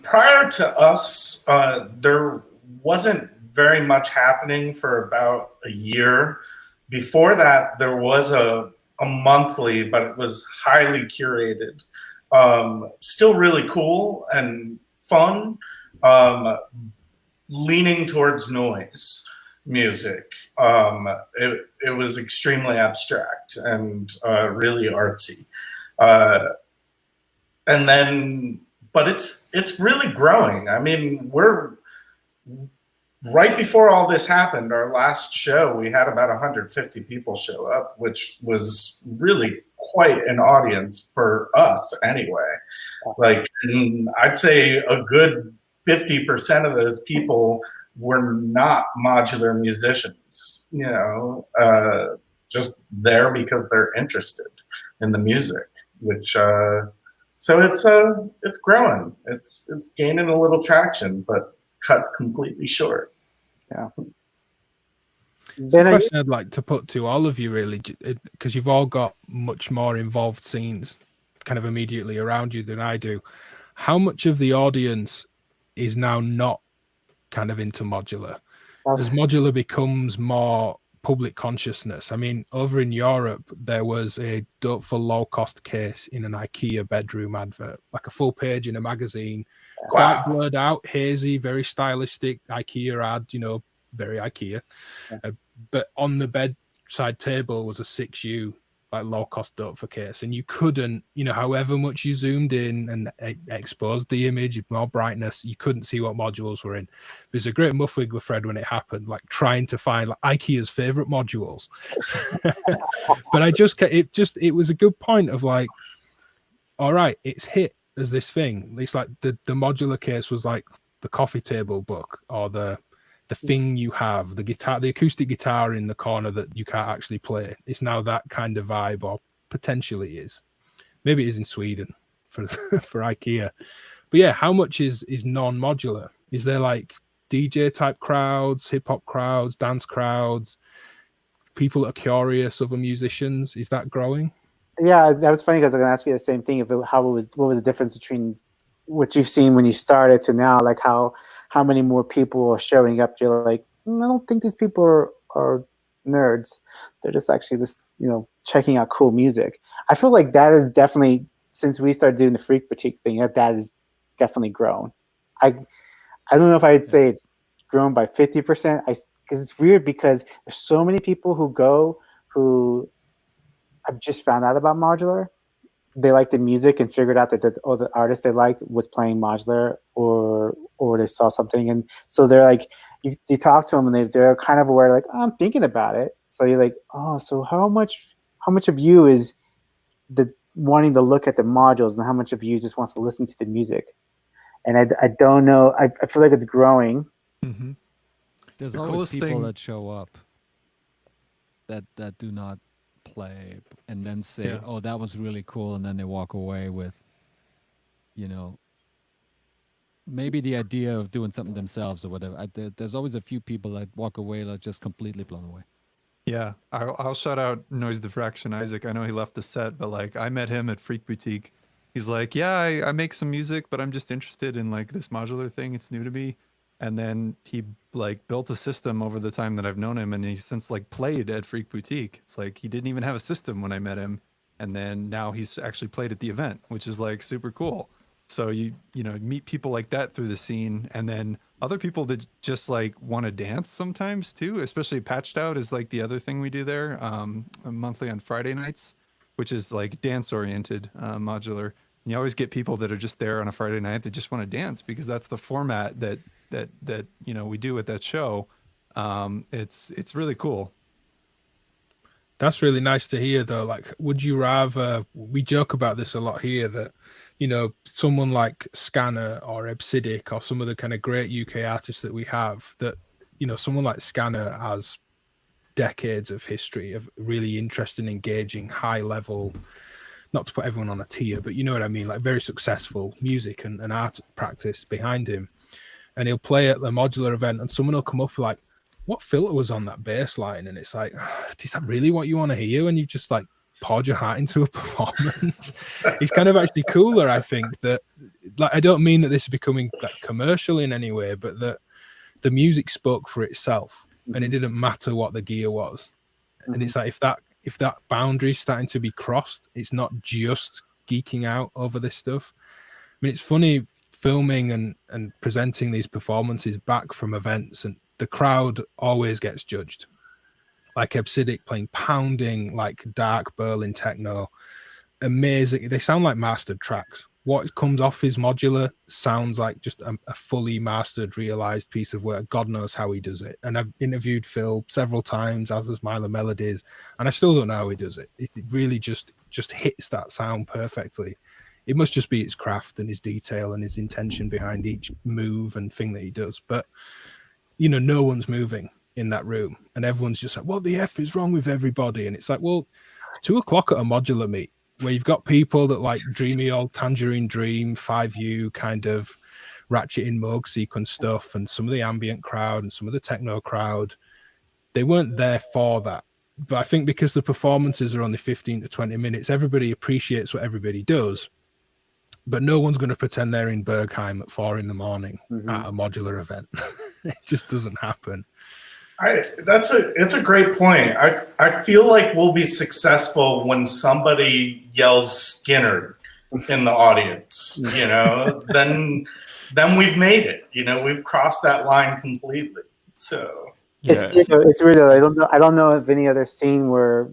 Prior to us, there wasn't very much happening for about a year. Before that, there was a monthly, but it was highly curated. Still really cool and fun, leaning towards noise music. It was extremely abstract and really artsy. And then, but it's really growing. I mean, we're right before all this happened, our last show, we had about 150 people show up, which was really quite an audience for us anyway. Like, I'd say a good 50% of those people were not modular musicians, you know, just there because they're interested in the music, which, so it's growing. It's gaining a little traction, but cut completely short. Yeah. It's a question I'd like to put to all of you, really, because you've all got much more involved scenes kind of immediately around you than I do. How much of the audience is now not kind of into modular? As modular becomes more public consciousness, I mean, over in Europe, there was a dope for low cost case in an IKEA bedroom advert, like a full page in a magazine, quite blurred out, hazy, very stylistic IKEA ad, you know, very IKEA. But on the bedside table was a 6U, like low cost dope for case, and you couldn't, you know, however much you zoomed in and exposed the image, more brightness, you couldn't see what modules were in. There's a great muffwiggler thread when it happened, like trying to find like IKEA's favorite modules. But it was a good point of like, all right, it's hit as this thing. It's like the modular case was like the coffee table book, or the thing you have, the guitar, the acoustic guitar in the corner that you can't actually play. It's now that kind of vibe, or potentially is. Maybe it is in Sweden for for IKEA. But yeah, how much is non-modular? Is there like DJ type crowds, hip hop crowds, dance crowds, people that are curious, other musicians? Is that growing? Yeah, that was funny because I'm gonna ask you the same thing. What was the difference between what you've seen when you started to now? Like how many more people are showing up? You're like, I don't think these people are nerds. They're just actually just, you know, checking out cool music. I feel like that is definitely, since we started doing the Freq boutique thing, that is definitely grown. I don't know if I'd say it's grown by 50%. Because it's weird because there's so many people who I've just found out about modular. They liked the music and figured out that the artist they liked was playing modular, or they saw something, and so they're like, you talk to them and they're kind of aware, like, oh, I'm thinking about it. So you're like, oh, so how much of you is the wanting to look at the modules, and how much of you just wants to listen to the music? And I don't know. I feel like it's growing. Mm-hmm. There's always people that show up that do not play and then say, oh, that was really cool, and then they walk away with, you know, maybe the idea of doing something themselves or whatever. There's always a few people that walk away like just completely blown away. Yeah, I'll shout out Noise Diffraction Isaac. I know he left the set, but like I met him at Freq Boutique. He's like, yeah, I make some music, but I'm just interested in like this modular thing. It's new to me. And then he like built a system over the time that I've known him, and he's since like played at Freq Boutique. It's like he didn't even have a system when I met him, and then now he's actually played at the event, which is like super cool. So you know, meet people like that through the scene, and then other people that just like want to dance sometimes too. Especially Patched Out is like the other thing we do there, monthly on Friday nights, which is like dance oriented, modular. And you always get people that are just there on a Friday night that just want to dance because that's the format that you know we do at that show. It's really cool. That's really nice to hear, though. Like, would you rather, we joke about this a lot here, that, you know, someone like Scanner or Ebsidic or some of the kind of great UK artists that we have, that, you know, someone like Scanner has decades of history of really interesting, engaging, high level, not to put everyone on a tier, but you know what I mean, like very successful music and art practice behind him. And he'll play at the modular event and someone will come up like, what filter was on that bass line? And it's like, is that really what you want to hear? And you just like poured your heart into a performance. It's kind of actually cooler, I think, that, like, I don't mean that this is becoming like commercial in any way, but that the music spoke for itself, and it didn't matter what the gear was. And it's like, if that boundary is starting to be crossed, it's not just geeking out over this stuff. I mean, it's funny filming and presenting these performances back from events, and the crowd always gets judged. Like Obsidic playing pounding, like dark Berlin techno, amazing. They sound like mastered tracks. What comes off his modular sounds like just a fully mastered, realized piece of work. God knows how he does it. And I've interviewed Phil several times, as has Milo Melodies, and I still don't know how he does it. It really just hits that sound perfectly. It must just be his craft and his detail and his intention behind each move and thing that he does. But, you know, no one's moving in that room, and everyone's just like, what the F is wrong with everybody? And it's like, well, 2 o'clock at a modular meet where you've got people that like dreamy old Tangerine Dream, 5U kind of ratchet in Moog sequence stuff, and some of the ambient crowd and some of the techno crowd. They weren't there for that. But I think because the performances are only 15 to 20 minutes, everybody appreciates what everybody does. But no one's going to pretend they're in Bergheim at 4 a.m. at a modular event. It just doesn't happen. It's a great point. I feel like we'll be successful when somebody yells Skinner in the audience. You know, then we've made it. You know, we've crossed that line completely. So it's weird though. I don't know of any other scene where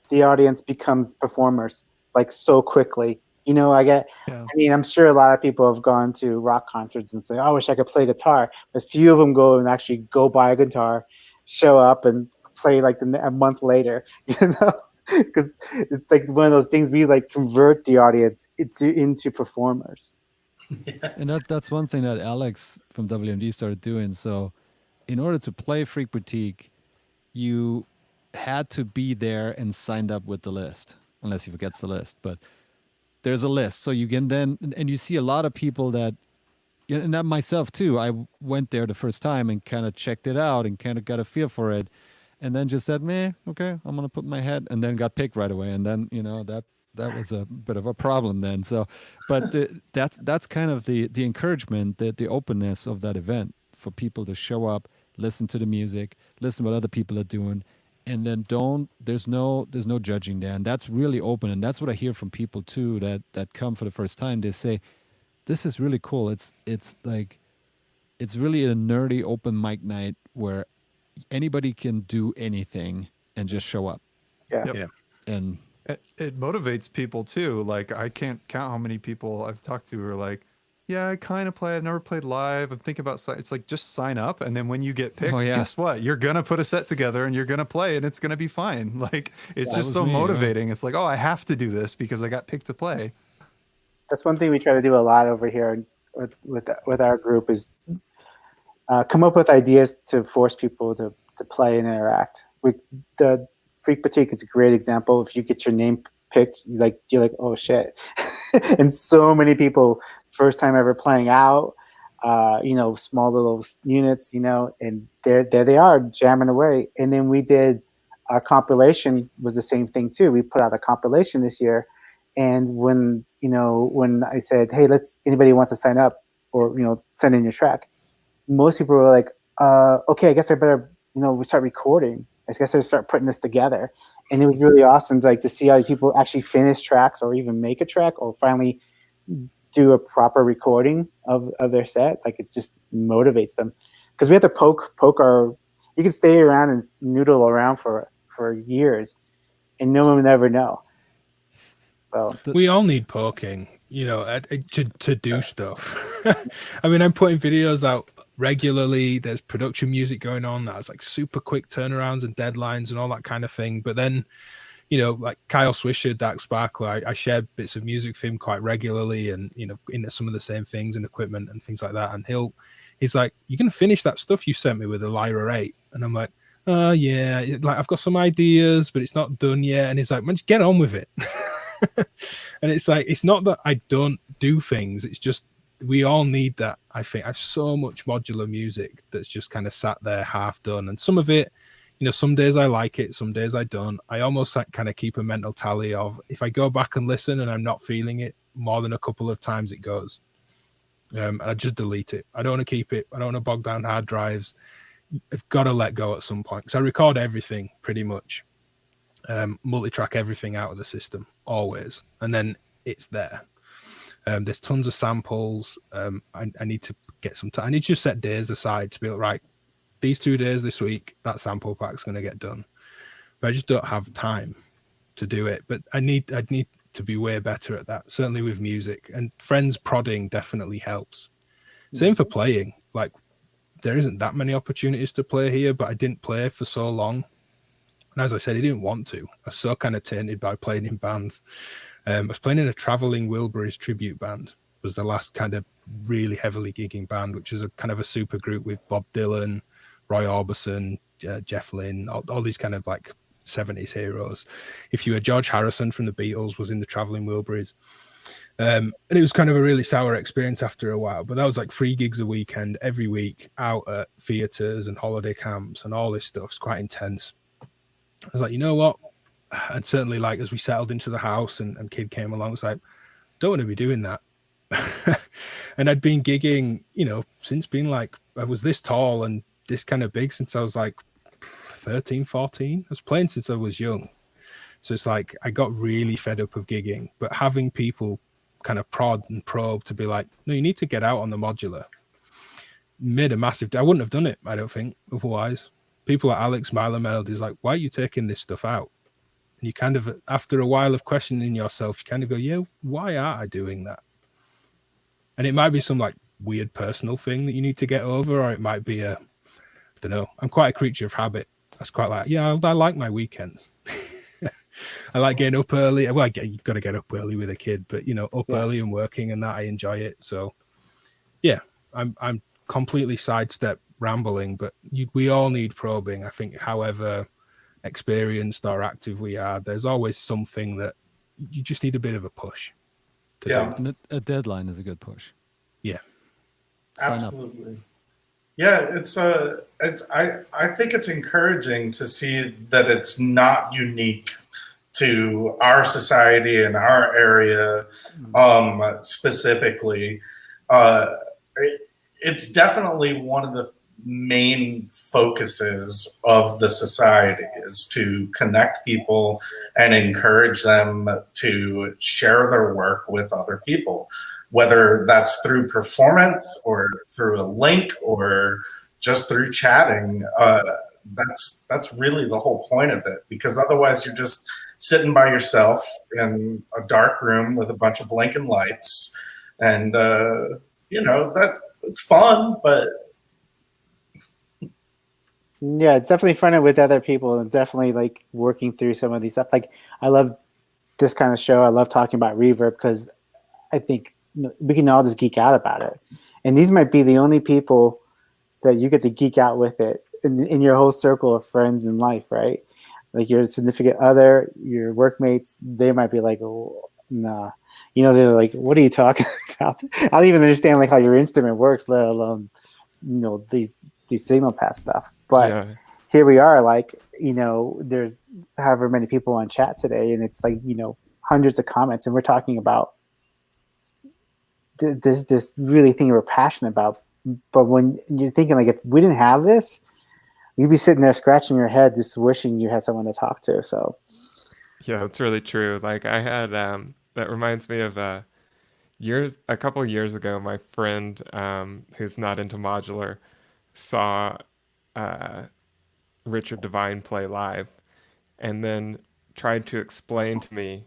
the audience becomes performers like so quickly. You know, I mean, I'm sure a lot of people have gone to rock concerts and say, oh, I wish I could play guitar. But few of them go and actually go buy a guitar, show up, and play like a month later, you know? Because it's like one of those things we like convert the audience into performers. And that's one thing that Alex from WMD started doing. So in order to play Freq Boutique, you had to be there and signed up with the list, unless he forgets the list. But there's a list, so you can then, and you see a lot of people that, and that myself too, I went there the first time and kind of checked it out and kind of got a feel for it, and then just said, meh, okay, I'm gonna put my head, and then got picked right away, and then, you know, that was a bit of a problem then. So, but that's kind of the encouragement, the openness of that event for people to show up, listen to the music, listen what other people are doing, and then there's no judging there. And that's really open. And that's what I hear from people too that come for the first time. They say, this is really cool. It's like, it's really a nerdy open mic night where anybody can do anything and just show up. Yeah. And it motivates people too. Like, I can't count how many people I've talked to who are like, yeah, I kind of play. I've never played live. I'm thinking about, it's like, just sign up. And then when you get picked, guess what? You're going to put a set together and you're going to play and it's going to be fine. Like, it's just so motivating. It's like, oh, I have to do this because I got picked to play. That's one thing we try to do a lot over here with our group is come up with ideas to force people to play and interact. The Freq Boutique is a great example. If you get your name picked, you're like, oh shit. And so many people, first time ever playing out, you know, small little units, you know, and there they are jamming away. And then we did our compilation was the same thing too. We put out a compilation this year, and when I said, hey, anybody wants to sign up or, you know, send in your track, most people were like, okay, I guess I better, you know, we start recording. I guess I start putting this together. And it was really awesome, like, to see how people actually finish tracks or even make a track or finally do a proper recording of their set. Like, it just motivates them, because we have to poke our. You can stay around and noodle around for years, and no one would ever know. So we all need poking, you know, to do stuff. I mean, I'm putting videos out regularly. There's production music going on that's like super quick turnarounds and deadlines and all that kind of thing. But then, you know, like Kyle Swisher, Dark Sparkler, I share bits of music with him quite regularly, and, you know, into some of the same things and equipment and things like that. And he's like, you're going to finish that stuff you sent me with the Lyra 8. And I'm like, yeah, like, I've got some ideas, but it's not done yet. And he's like, man, just get on with it. And it's like, it's not that I don't do things. It's just, we all need that. I think I have so much modular music that's just kind of sat there half done. And some of it, you know, some days I like it, some days I don't. I almost kind of keep a mental tally of if I go back and listen and I'm not feeling it more than a couple of times, it goes. I just delete it. I don't want to keep it. I don't want to bog down hard drives. I've got to let go at some point. because I record everything pretty much, multi-track everything out of the system always, and then it's there. There's tons of samples. I need to get some time. I need to just set days aside to be like, right, these 2 days this week, that sample pack's going to get done. But I just don't have time to do it. But I need to be way better at that, certainly with music. And friends prodding definitely helps. Same for playing. Like, there isn't that many opportunities to play here, but I didn't play for so long. And as I said, I didn't want to. I was so kind of tainted by playing in bands. I was playing in a traveling Wilburys tribute band. Was the last kind of really heavily gigging band, which is a kind of a super group with Bob Dylan, Roy Orbison, Jeff Lynne, all these kind of like 70s heroes. If you were George Harrison from the Beatles was in the traveling Wilburys. And it was kind of a really sour experience after a while, but that was like 3 gigs a weekend every week out at theaters and holiday camps and all this stuff. It's quite intense. I was like, you know what? And certainly like as we settled into the house and kid came along, it's like, don't want to be doing that. And I'd been gigging, you know, since being like, I was this tall and this kind of big since I was like 13, 14. I was playing since I was young. So it's like, I got really fed up of gigging, but having people kind of prod and probe to be like, no, you need to get out on the modular made a massive, I wouldn't have done it, I don't think, otherwise. People like Alex Myler Melody's like, why are you taking this stuff out? And you kind of, after a while of questioning yourself, you kind of go, yeah, why aren't I doing that? And it might be some like weird personal thing that you need to get over, or it might be I don't know. I'm quite a creature of habit. That's quite like, yeah, I like my weekends. I like getting up early. Well, you've got to get up early with a kid, but you know, up early and working and that, I enjoy it. So yeah, I'm completely sidestep rambling, but we all need probing. I think however experienced or active we are, there's always something that you just need a bit of a push. Yeah. And a deadline is a good push. Yeah. Absolutely. Yeah, I think it's encouraging to see that it's not unique to our society and our area specifically. It's definitely one of the main focuses of the society is to connect people and encourage them to share their work with other people, whether that's through performance or through a link or just through chatting. That's really the whole point of it, because otherwise you're just sitting by yourself in a dark room with a bunch of blinking lights, and you know, that it's fun, but yeah, it's definitely fun with other people and definitely like working through some of these stuff. Like I love this kind of show. I love talking about reverb because I think we can all just geek out about it. And these might be the only people that you get to geek out with it in your whole circle of friends in life, right? Like your significant other, your workmates, they might be like, oh, nah. You know, they're like, what are you talking about? I don't even understand like how your instrument works, let alone, you know, these signal path stuff. But here we are, like, you know, there's however many people on chat today, and it's like, you know, hundreds of comments, and we're talking about this really thing we're passionate about. But when you're thinking like, if we didn't have this, you'd be sitting there scratching your head just wishing you had someone to talk to. So yeah, it's really true. Like I had that reminds me of a couple of years ago, my friend who's not into modular saw Richard Devine play live and then tried to explain to me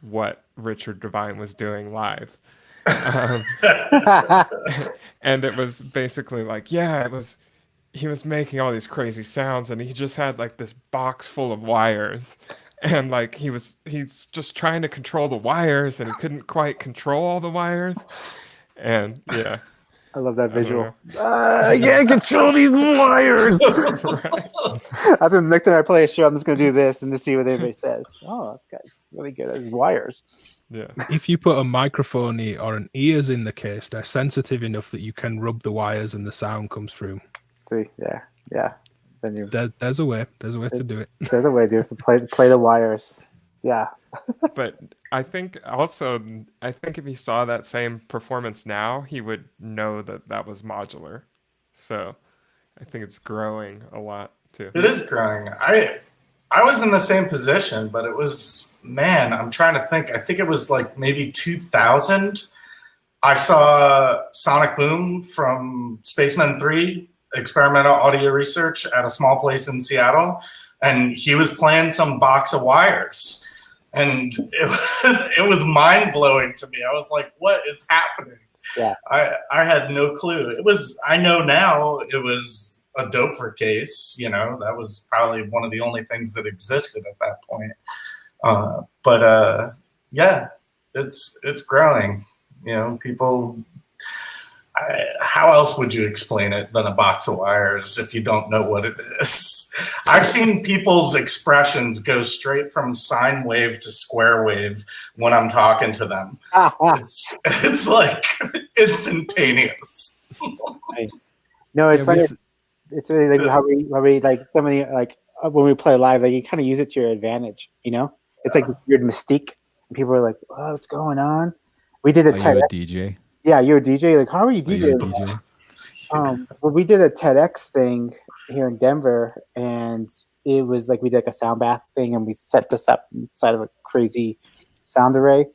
what Richard Devine was doing live. And it was basically like, yeah, he was making all these crazy sounds and he just had like this box full of wires, and like he's just trying to control the wires and he couldn't quite control all the wires. And yeah, I love that visual. I can't control these wires. Right. That's the next time I play a show, I'm just going to do this and to see what everybody says. Oh, this guy's really good at wires. Yeah. If you put a microphone or an ears in the case, they're sensitive enough that you can rub the wires and the sound comes through. See, yeah. Then you There's a way. There's a way to do it. there's a way, dude, to play the wires. Yeah. But I think also, I think if he saw that same performance now, he would know that that was modular. So I think it's growing a lot too. It is growing. I was in the same position, but it was, man, I'm trying to think. I think it was like maybe 2000. I saw Sonic Boom from Spaceman 3 experimental audio research at a small place in Seattle, and he was playing some box of wires. And it was mind-blowing to me. I was like, what is happening? Yeah. I had no clue. I know now it was a Doepfer case, you know, that was probably one of the only things that existed at that point. But yeah, it's growing. You know, people. How else would you explain it than a box of wires if you don't know what it is? I've seen people's expressions go straight from sine wave to square wave when I'm talking to them. It's like instantaneous. No, it's Yeah, funny. It's really like how we like somebody like when we play live, like you kind of use it to your advantage. You know, it's like this weird mystique. And people are like, "Oh, what's going on?" We did a Are you a TEDx. DJ? Yeah, you're a DJ. Like, how are you Are you a DJing? DJ? Well, we did a TEDx thing here in Denver, and it was like we did like a sound bath thing, and we set this up inside of a crazy sound array.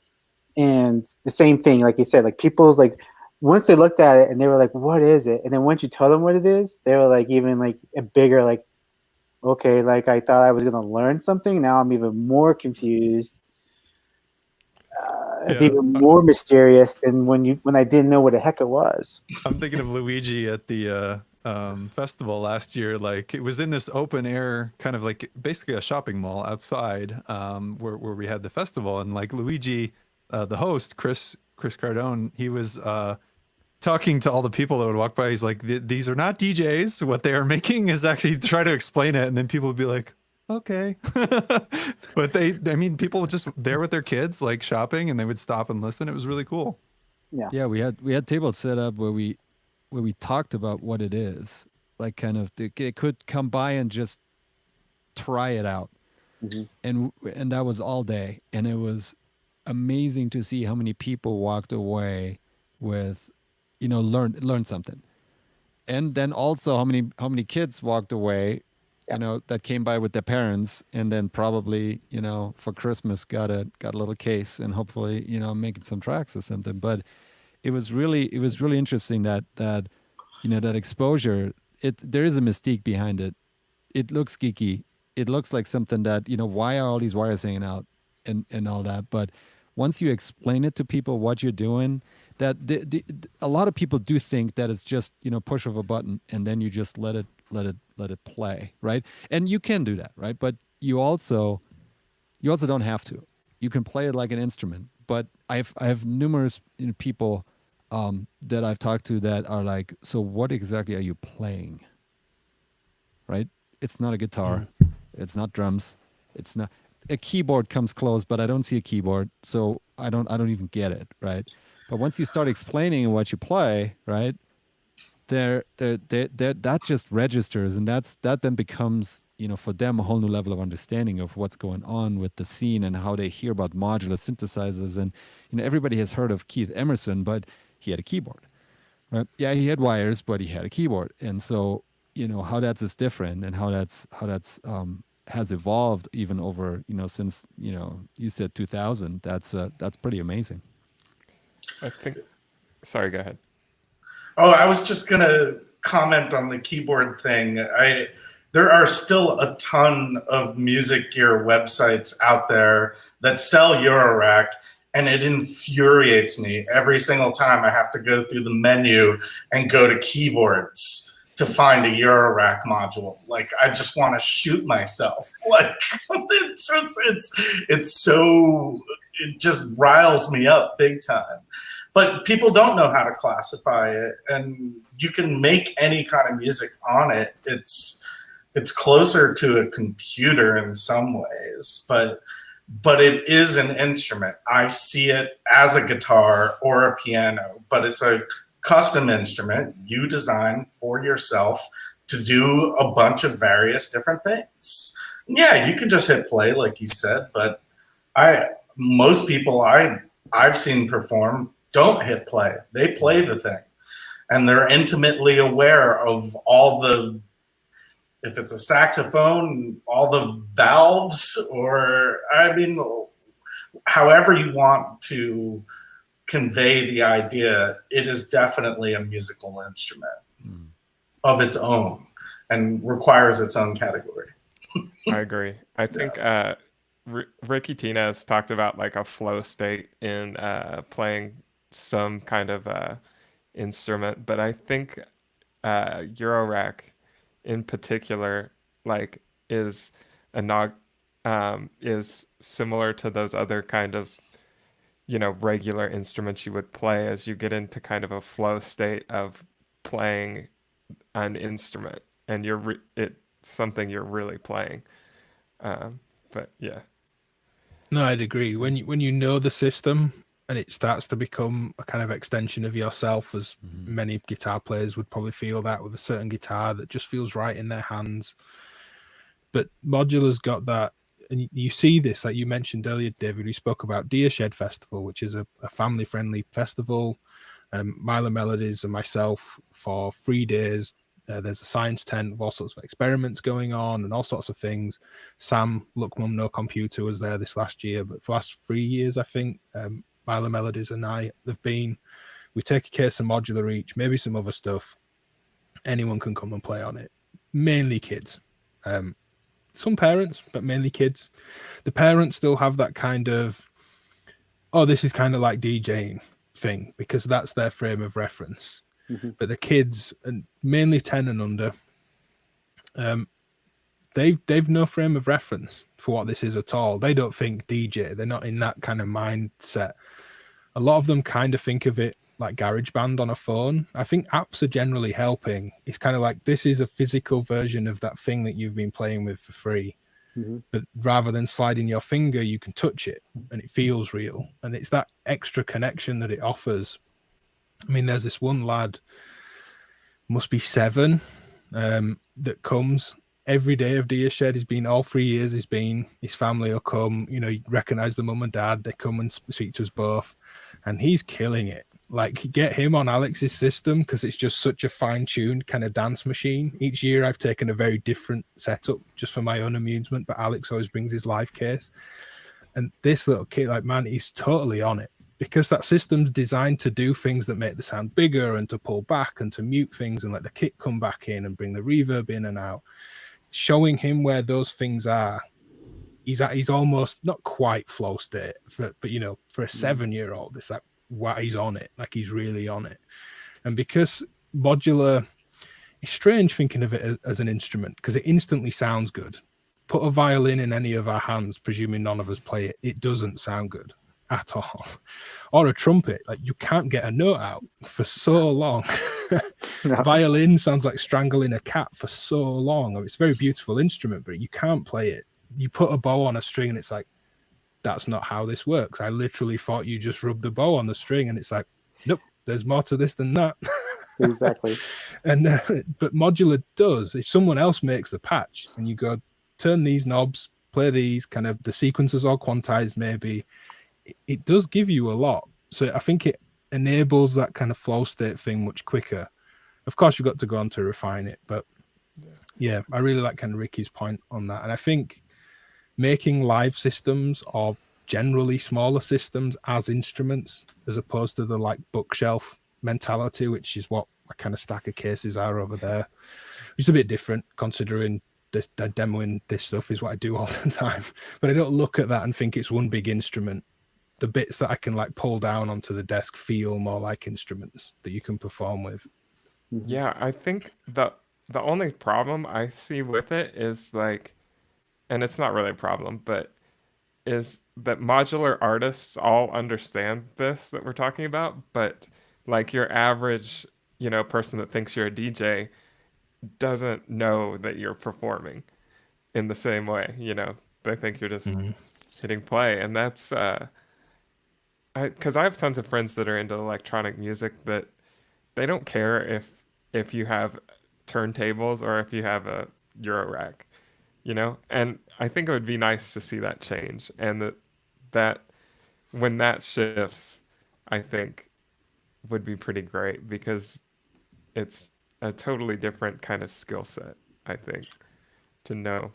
And the same thing, like you said, like people's like once they looked at it and they were like, "What is it?" And then once you tell them what it is, they were like even like a bigger like, "Okay, like I thought I was gonna learn something. Now I'm even more confused." It's even more mysterious than when I didn't know what the heck it was. I'm thinking of Luigi at the festival last year. Like it was in this open air, kind of like basically a shopping mall outside, where we had the festival. And like Luigi, the host, Chris Cardone, he was talking to all the people that would walk by. He's like, "These are not DJs. What they are making is actually try to explain it." And then people would be like, "Okay." But people were just there with their kids, like shopping, and they would stop and listen. It was really cool. Yeah, we had tables set up where we talked about what it is, like kind of it could come by and just try it out, and that was all day, and it was amazing to see how many people walked away with, you know, learned something, and then also how many kids walked away, you know, that came by with their parents, and then probably, you know, for Christmas got a little case, and hopefully, you know, making some tracks or something. But it was really interesting that you know, that exposure. There is a mystique behind it. It looks geeky. It looks like something that, you know, why are all these wires hanging out and all that. But once you explain it to people what you're doing, that a lot of people do think that it's just, you know, push of a button and then you just let it play, right? And you can do that, right? But you also don't have to. You can play it like an instrument. But I have numerous, you know, people that I've talked to that are like, so what exactly are you playing? Right? It's not a guitar. It's not drums. It's not a keyboard comes close, but I don't see a keyboard, so I don't even get it, right? But once you start explaining what you play, right? That just registers, and that then becomes, you know, for them a whole new level of understanding of what's going on with the scene and how they hear about modular synthesizers. And, you know, everybody has heard of Keith Emerson, but he had a keyboard, right? Yeah, he had wires, but he had a keyboard. And so, you know, how that's is different, and how that's has evolved even over, you know, since, you know, you said 2000. That's pretty amazing. I think. Sorry, go ahead. Oh, I was just gonna comment on the keyboard thing. There are still a ton of music gear websites out there that sell Eurorack, and it infuriates me every single time I have to go through the menu and go to keyboards to find a Eurorack module. Like, I just want to shoot myself. Like, it just riles me up big time. But people don't know how to classify it, and you can make any kind of music on it. It's closer to a computer in some ways, but it is an instrument. I see it as a guitar or a piano, but it's a custom instrument you design for yourself to do a bunch of various different things. Yeah, you can just hit play, like you said, but most people I've seen perform don't hit play. They play the thing, and they're intimately aware of all the, if it's a saxophone, all the valves, or I mean, however you want to convey the idea, it is definitely a musical instrument of its own and requires its own category. I agree. I think Ricky Tinez talked about like a flow state in playing some kind of instrument, but I think Eurorack in particular like is is similar to those other kind of, you know, regular instruments you would play as you get into kind of a flow state of playing an instrument, and it's something you're really playing. But yeah. No, I'd agree. When you know the system and it starts to become a kind of extension of yourself, as many guitar players would probably feel that with a certain guitar that just feels right in their hands. But Modular's got that, and you see this, like you mentioned earlier, David, we spoke about Deer Shed Festival, which is a family-friendly festival. Milo Melodies and myself for 3 days. There's a science tent with all sorts of experiments going on and all sorts of things. Sam, Look Mum No Computer, was there this last year, but for the last 3 years, I think, Milo Melodies and I have been. We take a case of Modular each, maybe some other stuff. Anyone can come and play on it. Mainly kids. Some parents, but mainly kids. The parents still have that kind of, oh, this is kind of like DJing thing, because that's their frame of reference. But the kids, and mainly 10 and under, they've no frame of reference for what this is at all. They don't think DJ. They're not in that kind of mindset. A lot of them kind of think of it like GarageBand on a phone. I think apps are generally helping. It's kind of like, this is a physical version of that thing that you've been playing with for free. But rather than sliding your finger, you can touch it and it feels real. And it's that extra connection that it offers. I mean, there's this one lad, must be 7, that comes every day of Deer Shed. He's been all 3 years. He's been, his family will come, you know, you recognize the mum and dad. They come and speak to us both, and he's killing it. Like, get him on Alex's system, because it's just such a fine-tuned kind of dance machine. Each year I've taken a very different setup just for my own amusement, but Alex always brings his live case. And this little kid, like, man, he's totally on it, because that system's designed to do things that make the sound bigger and to pull back and to mute things and let the kick come back in and bring the reverb in and out. Showing him where those things are, he's almost not quite flow state, but you know, for a 7-year-old, it's like, wow, he's on it, like he's really on it. And because Modular, it's strange thinking of it as an instrument, because it instantly sounds good. Put a violin in any of our hands, presuming none of us play it, it doesn't sound good at all. Or a trumpet, like you can't get a note out for so long. Violin sounds like strangling a cat for so long. It's a very beautiful instrument, but you can't play it. You put a bow on a string and it's like, that's not how this works. I literally thought you just rubbed the bow on the string, and it's like, nope, there's more to this than that. Exactly. And but Modular does. If someone else makes the patch and you go, turn these knobs, play these, kind of the sequencers all quantized maybe, it does give you a lot. So I think it enables that kind of flow state thing much quicker. Of course, you've got to go on to refine it, but yeah, I really like kind of Ricky's point on that. And I think making live systems or generally smaller systems as instruments, as opposed to the like bookshelf mentality, which is what a kind of stack of cases are over there, which is a bit different considering demoing this stuff is what I do all the time. But I don't look at that and think it's one big instrument. The bits that I can like pull down onto the desk feel more like instruments that you can perform with. Yeah, I think the only problem I see with it is like, and it's not really a problem, but is that modular artists all understand this that we're talking about, but like your average, you know, person that thinks you're a DJ doesn't know that you're performing in the same way, you know, they think you're just hitting play. And that's because I have tons of friends that are into electronic music that they don't care if you have turntables or if you have a Euro rack, you know? And I think it would be nice to see that change, and that when that shifts, I think would be pretty great, because it's a totally different kind of skill set, I think, to know.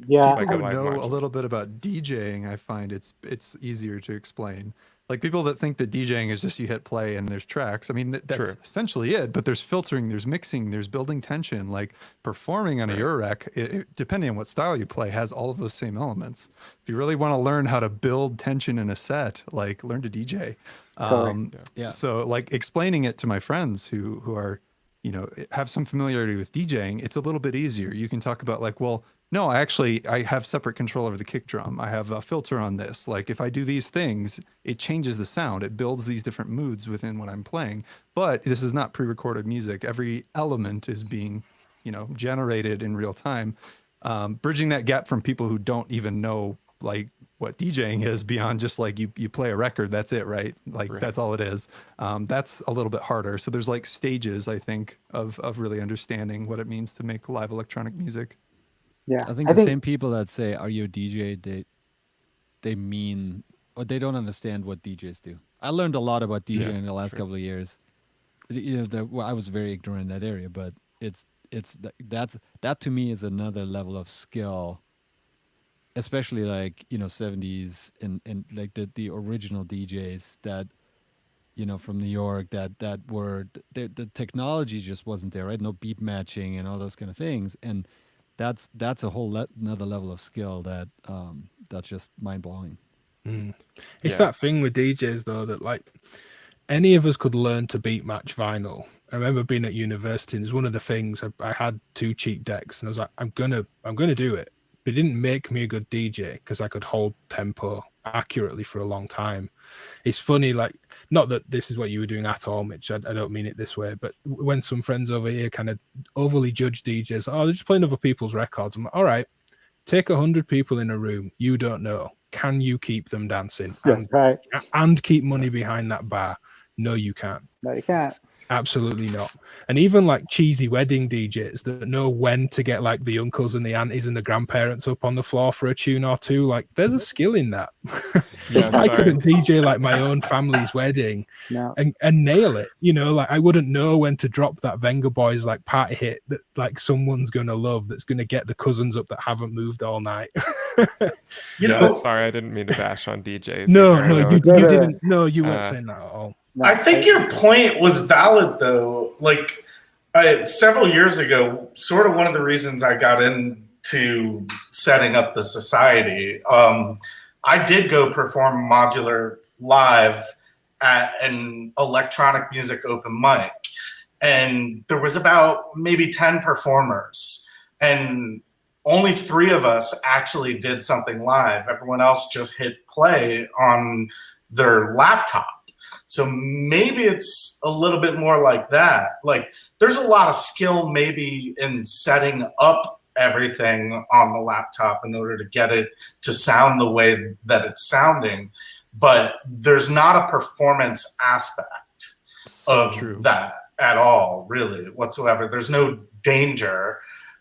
Yeah, Like People a who live know a module. little bit about DJing, I find it's easier to explain. Like people that think that DJing is just you hit play and there's tracks. I mean, that's True. essentially it. But there's filtering, there's mixing, there's building tension. Like performing on a Right. Eurorack, depending on what style you play, has all of those same elements. If you really want to learn how to build tension in a set, like learn to DJ. Totally. Yeah. So like explaining it to my friends who are, you know, have some familiarity with DJing, it's a little bit easier. You can talk about like, well, no, I have separate control over the kick drum. I have a filter on this. Like if I do these things, it changes the sound. It builds these different moods within what I'm playing. But this is not pre-recorded music. Every element is being, you know, generated in real time. Bridging that gap from people who don't even know like what DJing is beyond just like you play a record, that's it, right? Like Right. that's all it is. That's a little bit harder. So there's like stages, I think, of really understanding what it means to make live electronic music. Yeah, I think the same people that say, "Are you a DJ?" They mean, or they don't understand what DJs do. I learned a lot about DJing in the last couple of years. You know, well, I was very ignorant in that area, but that to me is another level of skill, especially like, you know, 70s and like the original DJs that, you know, from New York that were the technology just wasn't there, right? No beat matching and all those kind of things, and that's a whole another level of skill that that's just mind blowing. It's Yeah. that thing with DJs though, that like any of us could learn to beat match vinyl. I remember being at university, and it's one of the things I had 2 cheap decks, and I was like, I'm gonna do it. But it didn't make me a good DJ because I could hold tempo accurately for a long time. It's funny, like, not that this is what you were doing at all, Mitch. I don't mean it this way, but when some friends over here kind of overly judge DJs, oh, they're just playing other people's records. I'm like, all right, take 100 people in a room you don't know. Can you keep them dancing? That's right. And keep money behind that bar? No, you can't. No, you can't. Absolutely not. And even like cheesy wedding DJs that know when to get like the uncles and the aunties and the grandparents up on the floor for a tune or two, like there's a skill in that. Yeah, I sorry. couldn't DJ like my own family's wedding No. and nail it, you know, like I wouldn't know when to drop that Venga Boys like party hit that like someone's gonna love, that's gonna get the cousins up that haven't moved all night. You Yeah, know, sorry, I didn't mean to bash on DJs. No, either. I no, know you it's- didn't. No, you weren't saying that at all. No, I think your point was valid, though. Like several years ago, sort of one of the reasons I got into setting up the society, I did go perform modular live at an electronic music open mic, and there was about maybe 10 performers, and only 3 of us actually did something live. Everyone else just hit play on their laptop. So maybe it's a little bit more like that. Like there's a lot of skill maybe in setting up everything on the laptop in order to get it to sound the way that it's sounding, but there's not a performance aspect of that at all, really, whatsoever. There's no danger.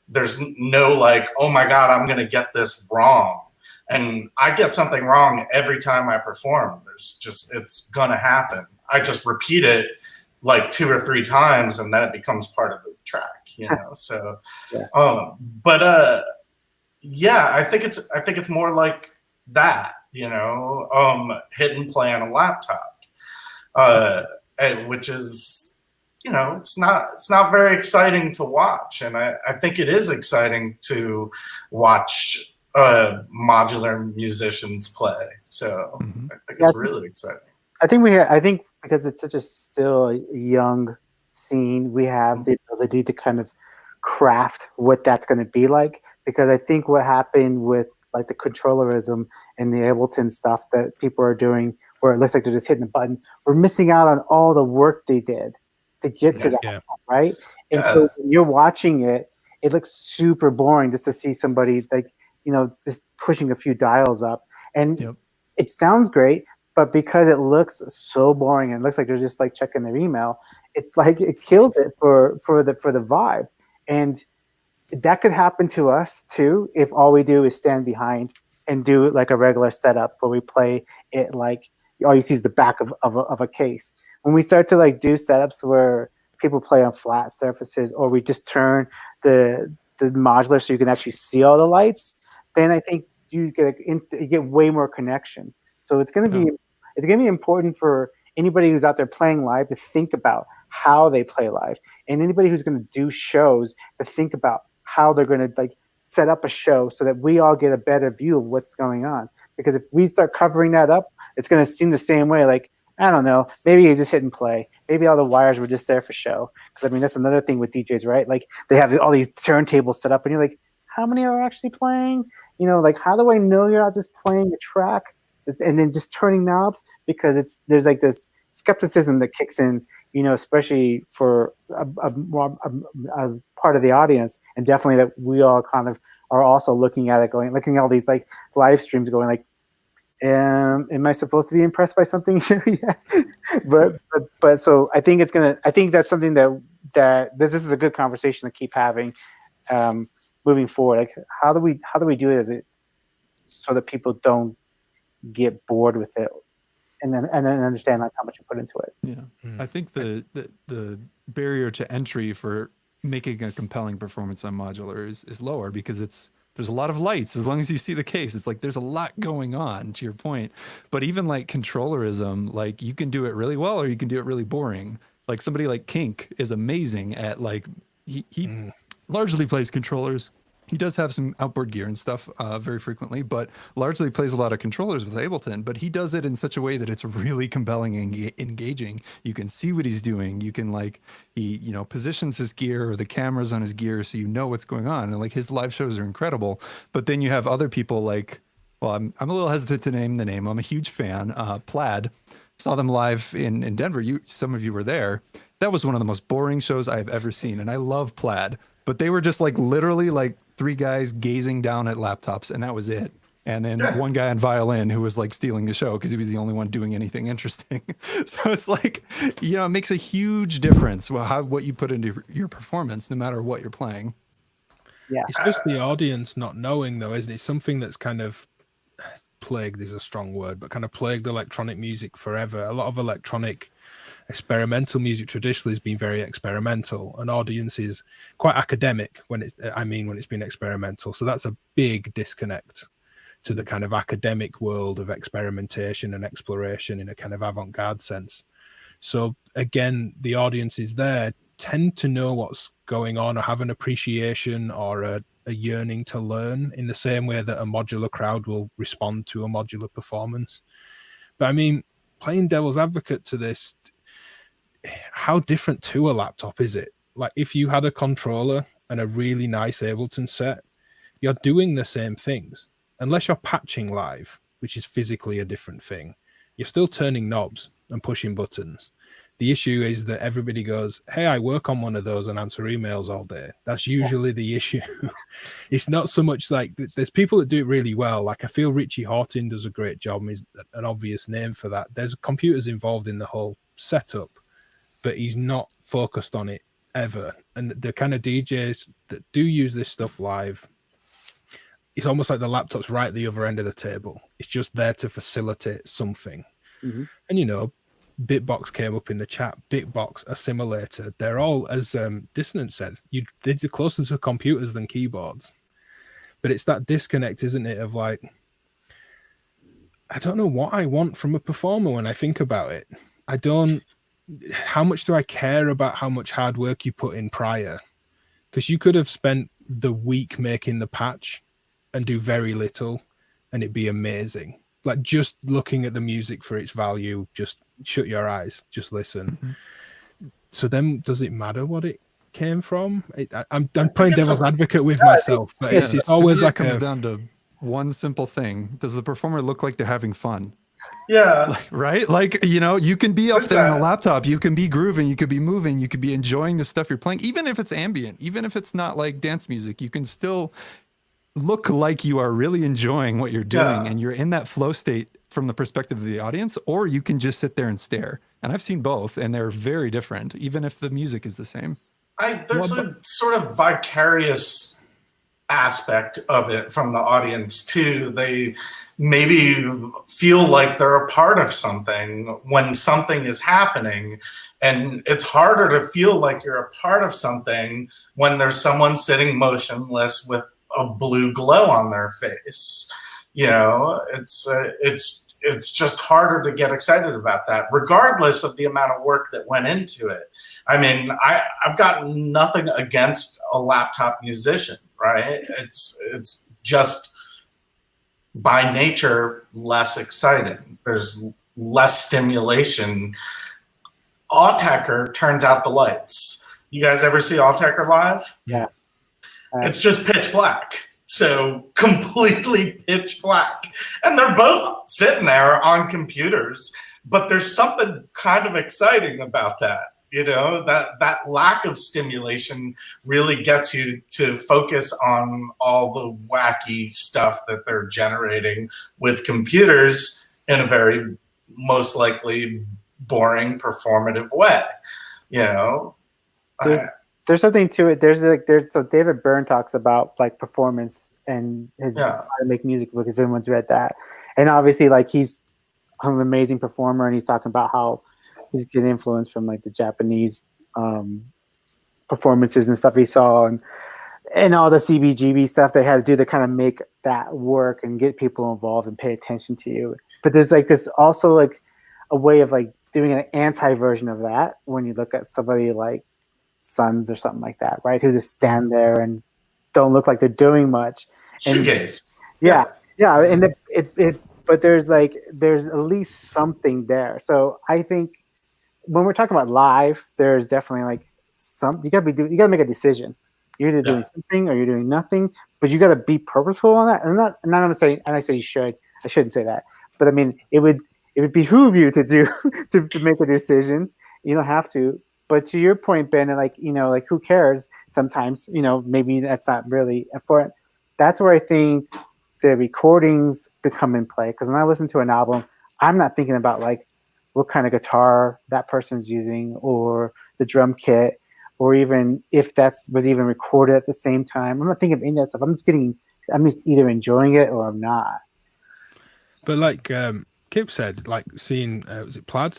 There's no like, oh my God, I'm going to get this wrong. And I get something wrong every time I perform. It's gonna happen. I just repeat it like 2 or 3 times, and then it becomes part of the track, you know. So, yeah, I think it's more like that, you know, hit and play on a laptop, which is, you know, it's not very exciting to watch, and I think it is exciting to watch modular musicians play. So I think it's really exciting. I think because it's such a still young scene, we have the ability to kind of craft what that's going to be like. Because I think what happened with like the controllerism and the Ableton stuff that people are doing, where it looks like they're just hitting the button, we're missing out on all the work they did to get to that, right? And so when you're watching it, it looks super boring just to see somebody like, you know, just pushing a few dials up, and it sounds great, but because it looks so boring and it looks like they're just like checking their email, it's like it kills it for the vibe. And that could happen to us too if all we do is stand behind and do like a regular setup where we play it like all you see is the back of a case. When we start to like do setups where people play on flat surfaces, or we just turn the modular so you can actually see all the lights, then I think you get way more connection. So it's going to be important for anybody who's out there playing live to think about how they play live, and anybody who's going to do shows to think about how they're going to like set up a show so that we all get a better view of what's going on. Because if we start covering that up, it's going to seem the same way. Like, I don't know, maybe he's just hit and play. Maybe all the wires were just there for show. Because I mean, that's another thing with DJs, right? Like they have all these turntables set up, and you're like, how many are actually playing? You know, like how do I know you're not just playing a track and then just turning knobs? Because there's like this skepticism that kicks in, you know, especially for a part of the audience, and definitely that we all kind of are also looking at all these like live streams going like, am I supposed to be impressed by something here yet? but so I think that's something that this is a good conversation to keep having moving forward. Like how do we do it so that people don't get bored with it, and then understand like how much you put into it. Yeah, I think the barrier to entry for making a compelling performance on modular is lower because there's a lot of lights. As long as you see the case, it's like there's a lot going on, to your point. But even like controllerism, like you can do it really well or you can do it really boring. Like somebody like Kink is amazing at like he largely plays controllers. He does have some outboard gear and stuff very frequently, but largely plays a lot of controllers with Ableton. But he does it in such a way that it's really compelling and engaging. You can see what he's doing. You can he positions his gear or the cameras on his gear so you know what's going on. And like his live shows are incredible. But then you have other people like, well, I'm a little hesitant to name the name. I'm a huge fan. Plaid. Saw them live in Denver. Some of you were there. That was one of the most boring shows I've ever seen. And I love Plaid. But they were just like literally like three guys gazing down at laptops, and that was it. And then one guy on violin who was like stealing the show because he was the only one doing anything interesting. So it's like, it makes a huge difference what you put into your performance, no matter what you're playing. Yeah, it's just the audience not knowing, though, isn't it? Something that's kind of plagued is a strong word, but kind of plagued electronic music forever. A lot of electronic experimental music traditionally has been very experimental, and audiences quite academic when it's been experimental. So that's a big disconnect to the kind of academic world of experimentation and exploration in a kind of avant-garde sense. So again, the audiences there tend to know what's going on or have an appreciation or a yearning to learn in the same way that a modular crowd will respond to a modular performance. But I mean, playing devil's advocate to this, how different to a laptop is it? Like if you had a controller and a really nice Ableton set, you're doing the same things. Unless you're patching live, which is physically a different thing, you're still turning knobs and pushing buttons. The issue is that everybody goes, hey, I work on one of those and answer emails all day. That's usually the issue. It's not so much like there's people that do it really well. Like I feel Richie Horton does a great job and he's an obvious name for that. There's computers involved in the whole setup, but he's not focused on it ever. And the kind of DJs that do use this stuff live, it's almost like the laptop's right at the other end of the table. It's just there to facilitate something. Mm-hmm. And Bitbox came up in the chat. Bitbox, Assimilator, they're all, as Dissonant said, they're closer to computers than keyboards. But it's that disconnect, isn't it, of like, I don't know what I want from a performer when I think about it. How much do I care about how much hard work you put in prior? Because you could have spent the week making the patch and do very little and it'd be amazing. Like just looking at the music for its value, just shut your eyes, just listen. Mm-hmm. So then does it matter what it came from? I'm playing devil's advocate with myself, but it's always like it comes down to one simple thing. Does the performer look like they're having fun? Yeah. Right? Like, you can be up there on the laptop, you can be grooving, you could be moving, you could be enjoying the stuff you're playing, even if it's ambient, even if it's not like dance music, you can still look like you are really enjoying what you're doing and you're in that flow state from the perspective of the audience, or you can just sit there and stare. And I've seen both and they're very different, even if the music is the same. There's a sort of vicarious aspect of it from the audience too. They maybe feel like they're a part of something when something is happening, and it's harder to feel like you're a part of something when there's someone sitting motionless with a blue glow on their face. You know, it's just harder to get excited about that, regardless of the amount of work that went into it. I mean, I've got nothing against a laptop musician, right? It's just by nature less exciting. There's less stimulation. Autechre turns out the lights. You guys ever see Autechre live? Yeah. It's just pitch black. So completely pitch black. And they're both sitting there on computers, but there's something kind of exciting about that. You know, that lack of stimulation really gets you to focus on all the wacky stuff that they're generating with computers in a very most likely boring performative way. You know, there's something to it. So David Byrne talks about like performance and his how to make music book, if everyone's read that. And obviously like he's an amazing performer, and he's talking about how he's getting influence from like the Japanese performances and stuff he saw, and all the CBGB stuff they had to do to kind of make that work and get people involved and pay attention to you. But there's like this also like a way of like doing an anti-version of that when you look at somebody like Sons or something like that, right? Who just stand there and don't look like they're doing much. Shoegaze. Yeah. And but there's at least something there. So I think when we're talking about live, there's definitely like you gotta make a decision. You're either doing something or you're doing nothing, but you gotta be purposeful on that. And I'm not saying, and I say you should. I shouldn't say that, but I mean it would behoove you to do to make a decision. You don't have to. But to your point, Ben, and like, you know, like who cares? Sometimes, you know, maybe that's not really important. That's where I think the recordings become in play. Because when I listen to an album, I'm not thinking about like what kind of guitar that person's using or the drum kit, or even if that was even recorded at the same time. I'm not thinking of any of that stuff. I'm just either enjoying it or I'm not. But like Kip said, like seeing, was it Plaid?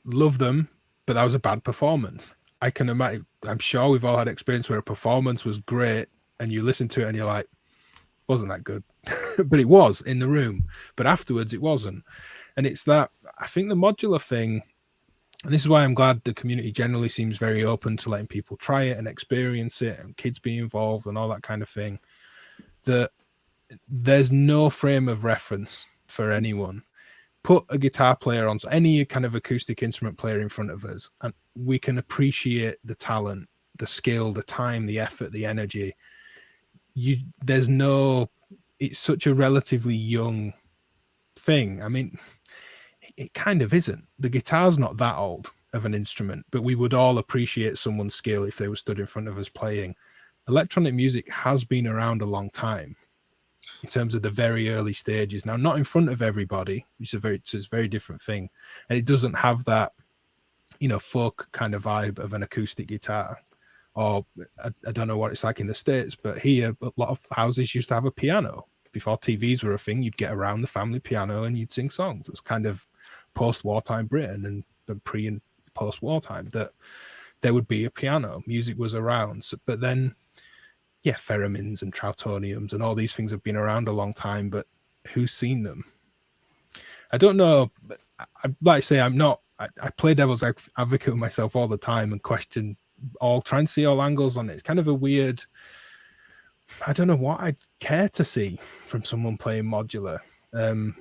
Love them, but that was a bad performance. I can imagine, I'm sure we've all had experience where a performance was great and you listen to it and you're like, wasn't that good? But it was in the room, but afterwards it wasn't. And it's that, I think the modular thing, and this is why I'm glad the community generally seems very open to letting people try it and experience it and kids be involved and all that kind of thing, that there's no frame of reference for anyone. Put a guitar player on any kind of acoustic instrument player in front of us, and we can appreciate the talent, the skill, the time, the effort, the energy. It's such a relatively young thing. I mean, it kind of isn't. The guitar's not that old of an instrument, but we would all appreciate someone's skill if they were stood in front of us playing. Electronic music has been around a long time in terms of the very early stages. Now, not in front of everybody, which is a very different thing. And it doesn't have that, you know, folk kind of vibe of an acoustic guitar. Or I don't know what it's like in the States, but here, a lot of houses used to have a piano. Before TVs were a thing, you'd get around the family piano and you'd sing songs. It's kind of post-wartime Britain and the pre and post-wartime that there would be a piano. Music was around. So, but then, yeah, theremins and trautoniums and all these things have been around a long time, but who's seen them? I don't know. But like I say, I play devil's advocate with myself all the time and question try and see all angles on it. It's kind of a weird, I don't know what I'd care to see from someone playing modular. Them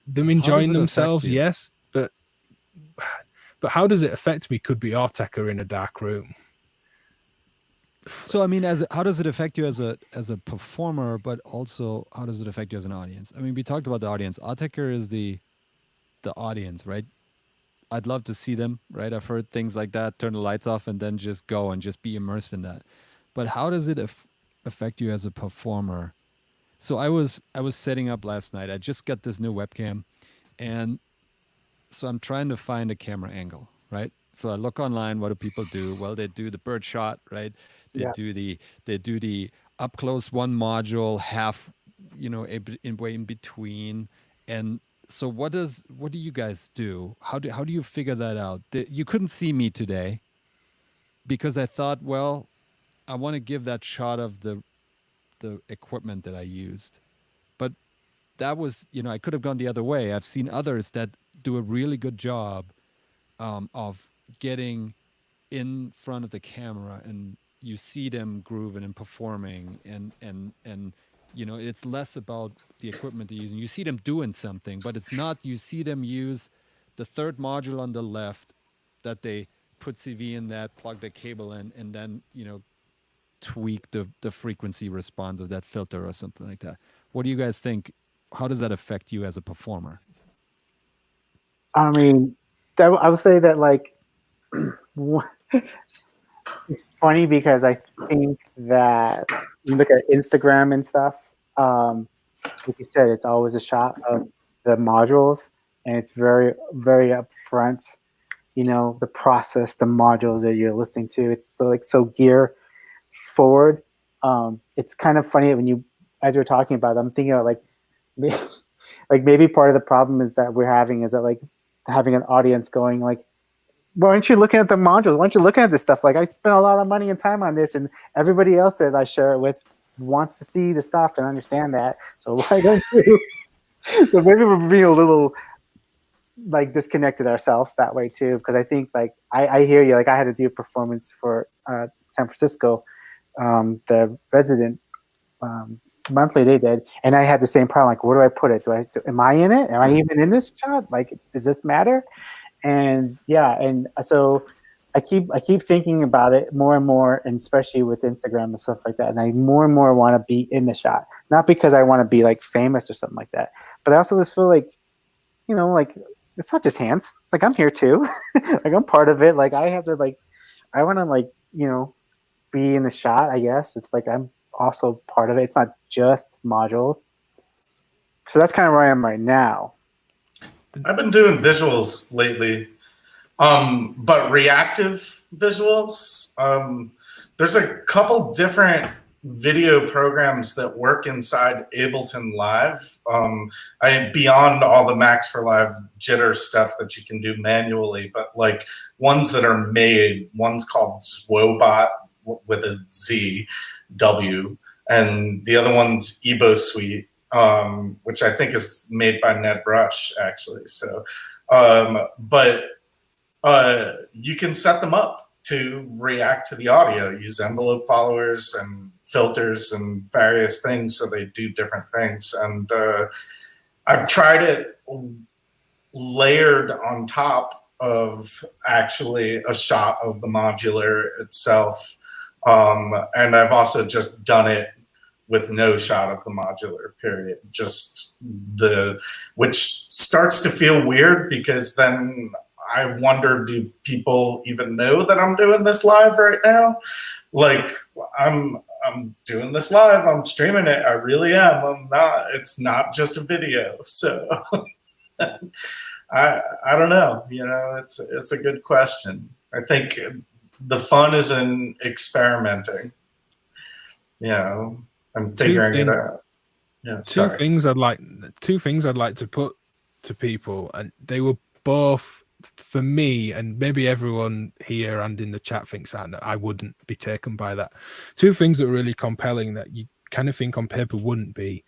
enjoying themselves, yes, but how does it affect me could be Autechre in a dark room. So I mean, how does it affect you as a performer, but also how does it affect you as an audience? I mean, we talked about the audience. Autechre is the audience, right? I'd love to see them, right? I've heard things like that, turn the lights off and then just go and just be immersed in that. But how does it affect you as a performer? So I was setting up last night. I just got this new webcam, and so I'm trying to find a camera angle, right? So I look online. What do people do? Well, they do the bird shot, right? They do the up close one module, half, way in between. And so what do you guys do? How do you figure that out? You couldn't see me today because I thought, well, I want to give that shot of the equipment that I used. But that was, I could have gone the other way. I've seen others that do a really good job of getting in front of the camera, and you see them grooving and performing, and it's less about the equipment they're using. You see them doing something, but it's not. You see them use the third module on the left that they put CV in that, plug the cable in, and then tweak the frequency response of that filter or something like that. What do you guys think? How does that affect you as a performer? I mean, I would say that like it's funny because I think that you look at Instagram and stuff. Like you said, it's always a shot of the modules, and it's very, very upfront. The process, the modules that you're listening to. It's so gear forward. It's kind of funny when as you're talking about it, I'm thinking about like maybe part of the problem is that we're having is that like having an audience going like, why aren't you looking at the modules? Why aren't you looking at this stuff? Like, I spent a lot of money and time on this, and everybody else that I share it with wants to see the stuff and understand that. So why don't you? So maybe we're being a little like disconnected ourselves that way too. Because I think like I hear you. Like I had to do a performance for San Francisco, the resident monthly they did, and I had the same problem. Like, where do I put it? Am I in it? Am I even in this shot? Like, does this matter? And and so I keep thinking about it more and more, and especially with Instagram and stuff like that. And I more and more want to be in the shot, not because I want to be like famous or something like that, but I also just feel like, like it's not just hands. Like I'm here too. Like I'm part of it. Like I have to I want to be in the shot. I guess it's like I'm also part of it. It's not just modules. So that's kind of where I am right now. I've been doing visuals lately, but reactive visuals. There's a couple different video programs that work inside Ableton Live. Beyond all the Max for Live jitter stuff that you can do manually, but like ones that are made. One's called Zwobot with a Z, W, and the other one's Ebo Suite. Which I think is made by Ned Brush, actually. So, but you can set them up to react to the audio, use envelope followers and filters and various things so they do different things. And I've tried it layered on top of actually a shot of the modular itself. And I've also just done it with no shot of the modular, period. Which starts to feel weird because then I wonder, do people even know that I'm doing this live right now? Like I'm doing this live, I'm streaming it, I really am. I'm not, it's not just a video. So I don't know, it's a good question. I think the fun is in experimenting, I'm figuring it out. Yeah, two things I'd like to put to people, and they were both for me, and maybe everyone here and in the chat thinks that I wouldn't be taken by that. Two things that are really compelling that you kind of think on paper wouldn't be.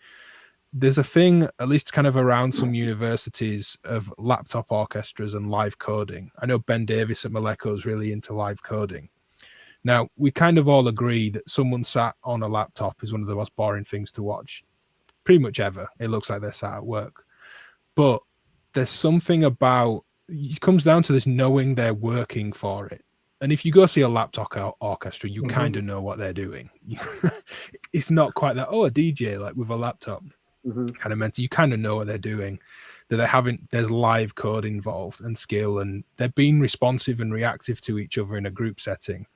There's a thing, at least kind of around some universities, of laptop orchestras and live coding. I know Ben Davis at Maleko is really into live coding. Now, we kind of all agree that someone sat on a laptop is one of the most boring things to watch, pretty much ever. It looks like they're sat at work. But there's something about, it comes down to this knowing they're working for it. And if you go see a laptop orchestra, you kind of know what they're doing. It's not quite that, a DJ like with a laptop. Kind of meant you kind of know what they're doing. That there's live code involved and skill, and they're being responsive and reactive to each other in a group setting.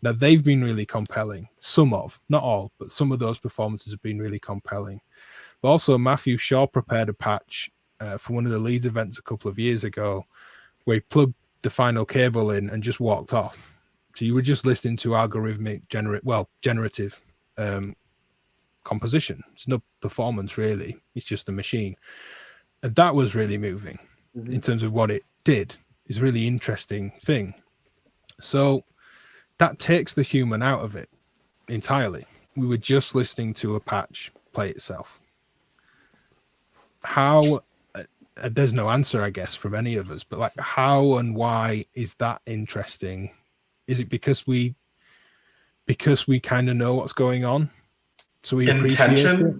Now, they've been really compelling. Not all, but some of those performances have been really compelling. But also, Matthew Shaw prepared a patch for one of the Leeds events a couple of years ago, where he plugged the final cable in and just walked off. So you were just listening to algorithmic generative composition. It's no performance really. It's just a machine. And that was really moving in terms of what it did. It's a really interesting thing. So that takes the human out of it entirely. We were just listening to a patch play itself. How there's no answer, I guess, from any of us, but like, how and why is that interesting? Is it because we kind of know what's going on, so we appreciate it?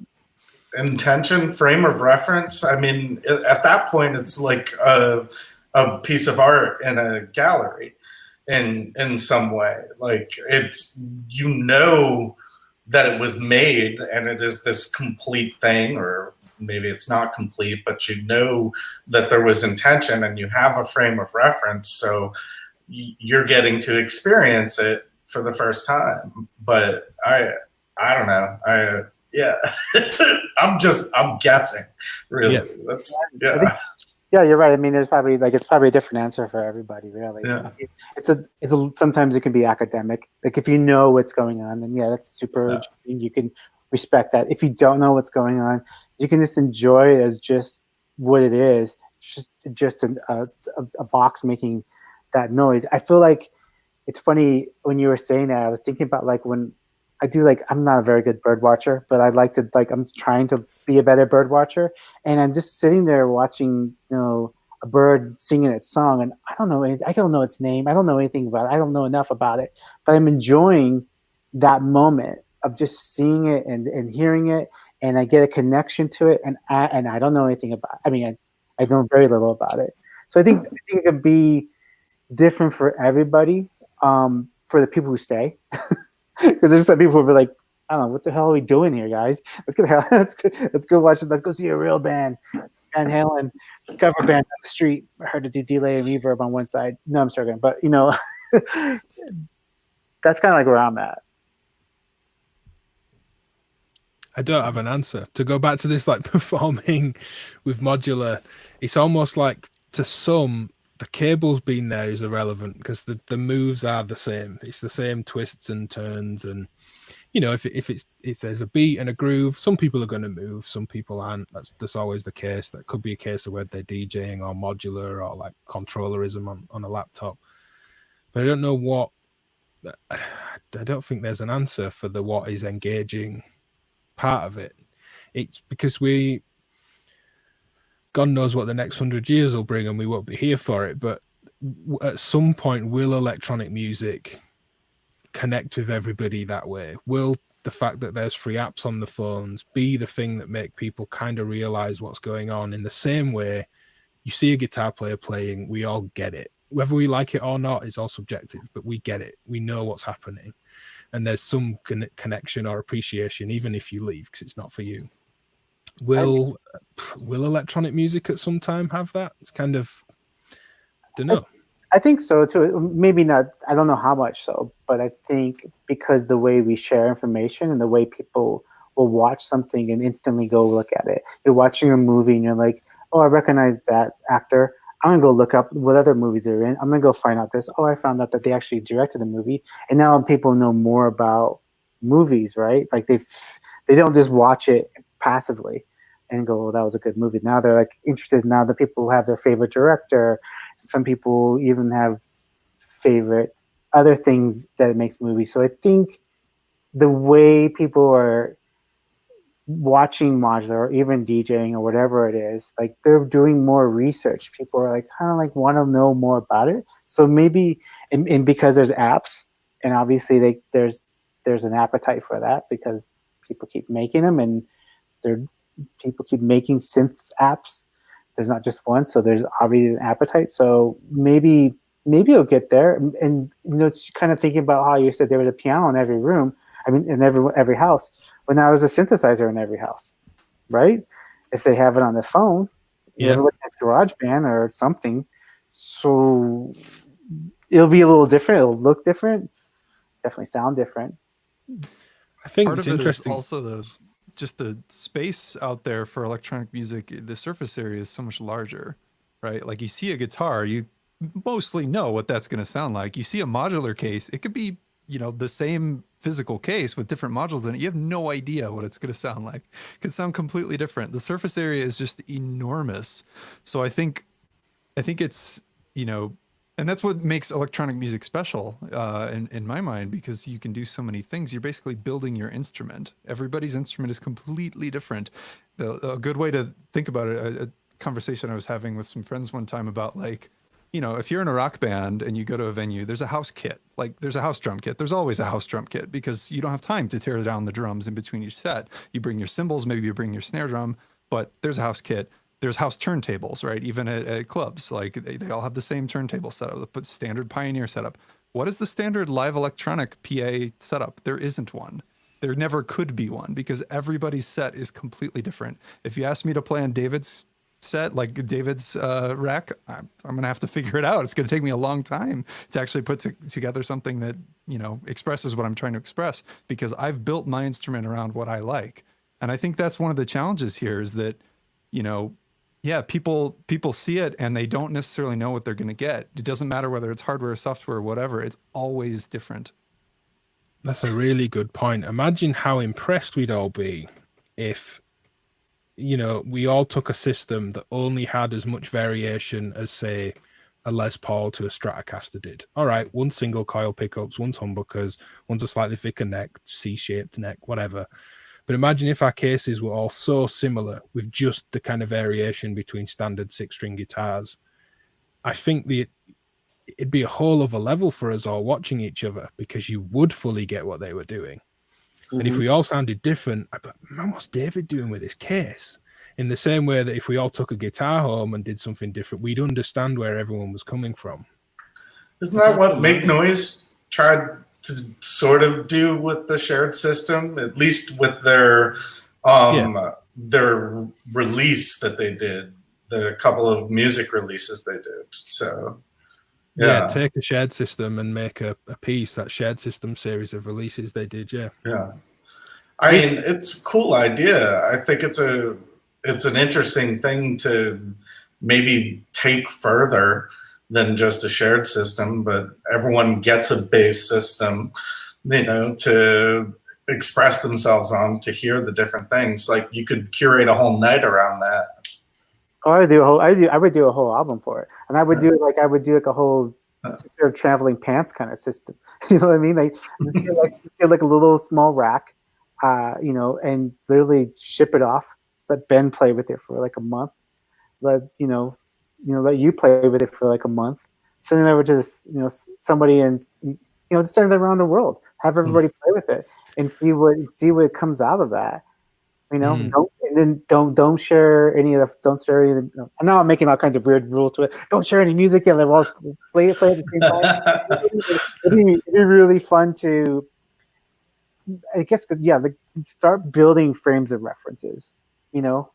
Intention, frame of reference. I mean, at that point, it's like a piece of art in a gallery, in some way. Like, it's, you know that it was made and it is this complete thing, or maybe it's not complete, but you know that there was intention and you have a frame of reference, so you're getting to experience it for the first time. But I don't know. I'm guessing, really. Yeah. That's Yeah, you're right. I mean, it's probably a different answer for everybody, really. Yeah. Sometimes it can be academic. Like, if you know what's going on, then yeah, that's super interesting. You can respect that. If you don't know what's going on, you can just enjoy it as just what it is, just a box making that noise. I feel like it's funny when you were saying that. I was thinking about, like, when I do, like, I'm not a very good bird watcher, but I'd like to, like, I'm trying to be a better bird watcher, and I'm just sitting there watching, you know, a bird singing its song, and I don't know its name, I don't know anything about it, I don't know enough about it, but I'm enjoying that moment of just seeing it and hearing it, and I get a connection to it, and I don't know anything about it. I mean, I know very little about it. So I think it could be different for everybody, for the people who stay. Because there's some people who will be like, I don't know, what the hell are we doing here, guys? Let's go watch it. Let's go see a real band. Van Halen cover band on the street. I heard to do delay and reverb on one side. No, I'm struggling, but you know, that's kind of like where I'm at. I don't have an answer. To go back to this, like, performing with modular, it's almost like, to some, the cables being there is irrelevant, because the moves are the same. It's the same twists and turns, and you know, if there's a beat and a groove, some people are going to move, some people aren't. That's always the case. That could be a case of where they're DJing or modular or like controllerism on a laptop. But I don't know what. I don't think there's an answer for the what is engaging part of it. It's because God knows what the next 100 years will bring, and we won't be here for it. But at some point, will electronic music connect with everybody that way? Will the fact that there's free apps on the phones be the thing that make people kind of realize what's going on? In the same way, you see a guitar player playing, we all get it. Whether we like it or not is all subjective, but we get it. We know what's happening. And there's some connection or appreciation, even if you leave, because it's not for you. Will electronic music at some time have that? It's kind of, don't know. I think so too. Maybe not. I don't know how much so, but I think because the way we share information and the way people will watch something and instantly go look at it. You're watching a movie and you're like, oh, I recognize that actor. I'm gonna go look up what other movies they're in. I'm gonna go find out this. Oh, I found out that they actually directed a movie, and now people know more about movies, right? Like they don't just watch it passively and go, oh, that was a good movie. Now they're like interested. Now the people who have their favorite director. Some people even have favorite other things that it makes movies. So I think the way people are watching modular or even DJing or whatever it is, like they're doing more research. People are like kind of like want to know more about it. So maybe, and because there's apps, and obviously there's an appetite for that because people keep making them, and people keep making synth apps. There's not just one, so there's obviously an appetite. So maybe it'll get there. And you know, it's kind of thinking about how you said there was a piano in every room. I mean, in every house. But now there's a synthesizer in every house, right? If they have it on their phone, everybody has GarageBand or something. So it'll be a little different. It'll look different. Definitely sound different. I think part it's of it interesting. is also just the space out there for electronic music, the surface area is so much larger, right? Like you see a guitar, you mostly know what that's going to sound like. You see a modular case, it could be, you know, the same physical case with different modules in it. You have no idea what it's going to sound like. It could sound completely different. The surface area is just enormous. So I think it's, you know, and that's what makes electronic music special in my mind, because you can do so many things. You're basically building your instrument. Everybody's instrument is completely different. A good way to think about it, a conversation I was having with some friends one time about, like, you know, if you're in a rock band and you go to a venue, there's a house kit. Like there's a house drum kit. There's always a house drum kit because you don't have time to tear down the drums in between each set. You bring your cymbals, maybe you bring your snare drum, but there's a house kit. There's house turntables, right? Even at clubs, like they all have the same turntable setup, the standard Pioneer setup. What is the standard live electronic PA setup? There isn't one. There never could be one because everybody's set is completely different. If you ask me to play on David's set, like David's rack, I'm gonna have to figure it out. It's gonna take me a long time to actually put together something that, you know, expresses what I'm trying to express, because I've built my instrument around what I like. And I think that's one of the challenges here is that, you know, yeah, people see it and they don't necessarily know what they're going to get. It doesn't matter whether it's hardware or software or whatever. It's always different. That's a really good point. Imagine how impressed we'd all be if, you know, we all took a system that only had as much variation as, say, a Les Paul to a Stratocaster did. All right, one single coil pickups, one's humbuckers, one's a slightly thicker neck, C-shaped neck, whatever. But imagine if our cases were all so similar with just the kind of variation between standard 6-string guitars. I think it'd be a whole other level for us all watching each other, because you would fully get what they were doing. Mm-hmm. And if we all sounded different, I'd be like, man, what's David doing with his case? In the same way that if we all took a guitar home and did something different, we'd understand where everyone was coming from. Isn't that what Make Noise tried to sort of do with the shared system, at least with their release that they did, the couple of music releases they did. So yeah, take a shared system and make a piece. That shared system series of releases they did. Yeah. I mean, it's a cool idea. I think it's an interesting thing to maybe take further than just a shared system, but everyone gets a base system, you know, to express themselves on, to hear the different things. Like you could curate a whole night around that. Oh, I would do a whole album for it, and I would do like a whole traveling pants kind of system. You know what I mean? Like like a little small rack, you know, and literally ship it off. Let Ben play with it for like a month. Let you play with it for like a month. Send it over to this, you know, somebody, and you know, send it around the world. Have everybody play with it and see what comes out of that. You know, don't share any of the. Don't share any of the. No. And now I'm making all kinds of weird rules to it. Don't share any music yet. Like, well, play at the same time. It'd be really fun to. I guess, like start building frames of references. You know,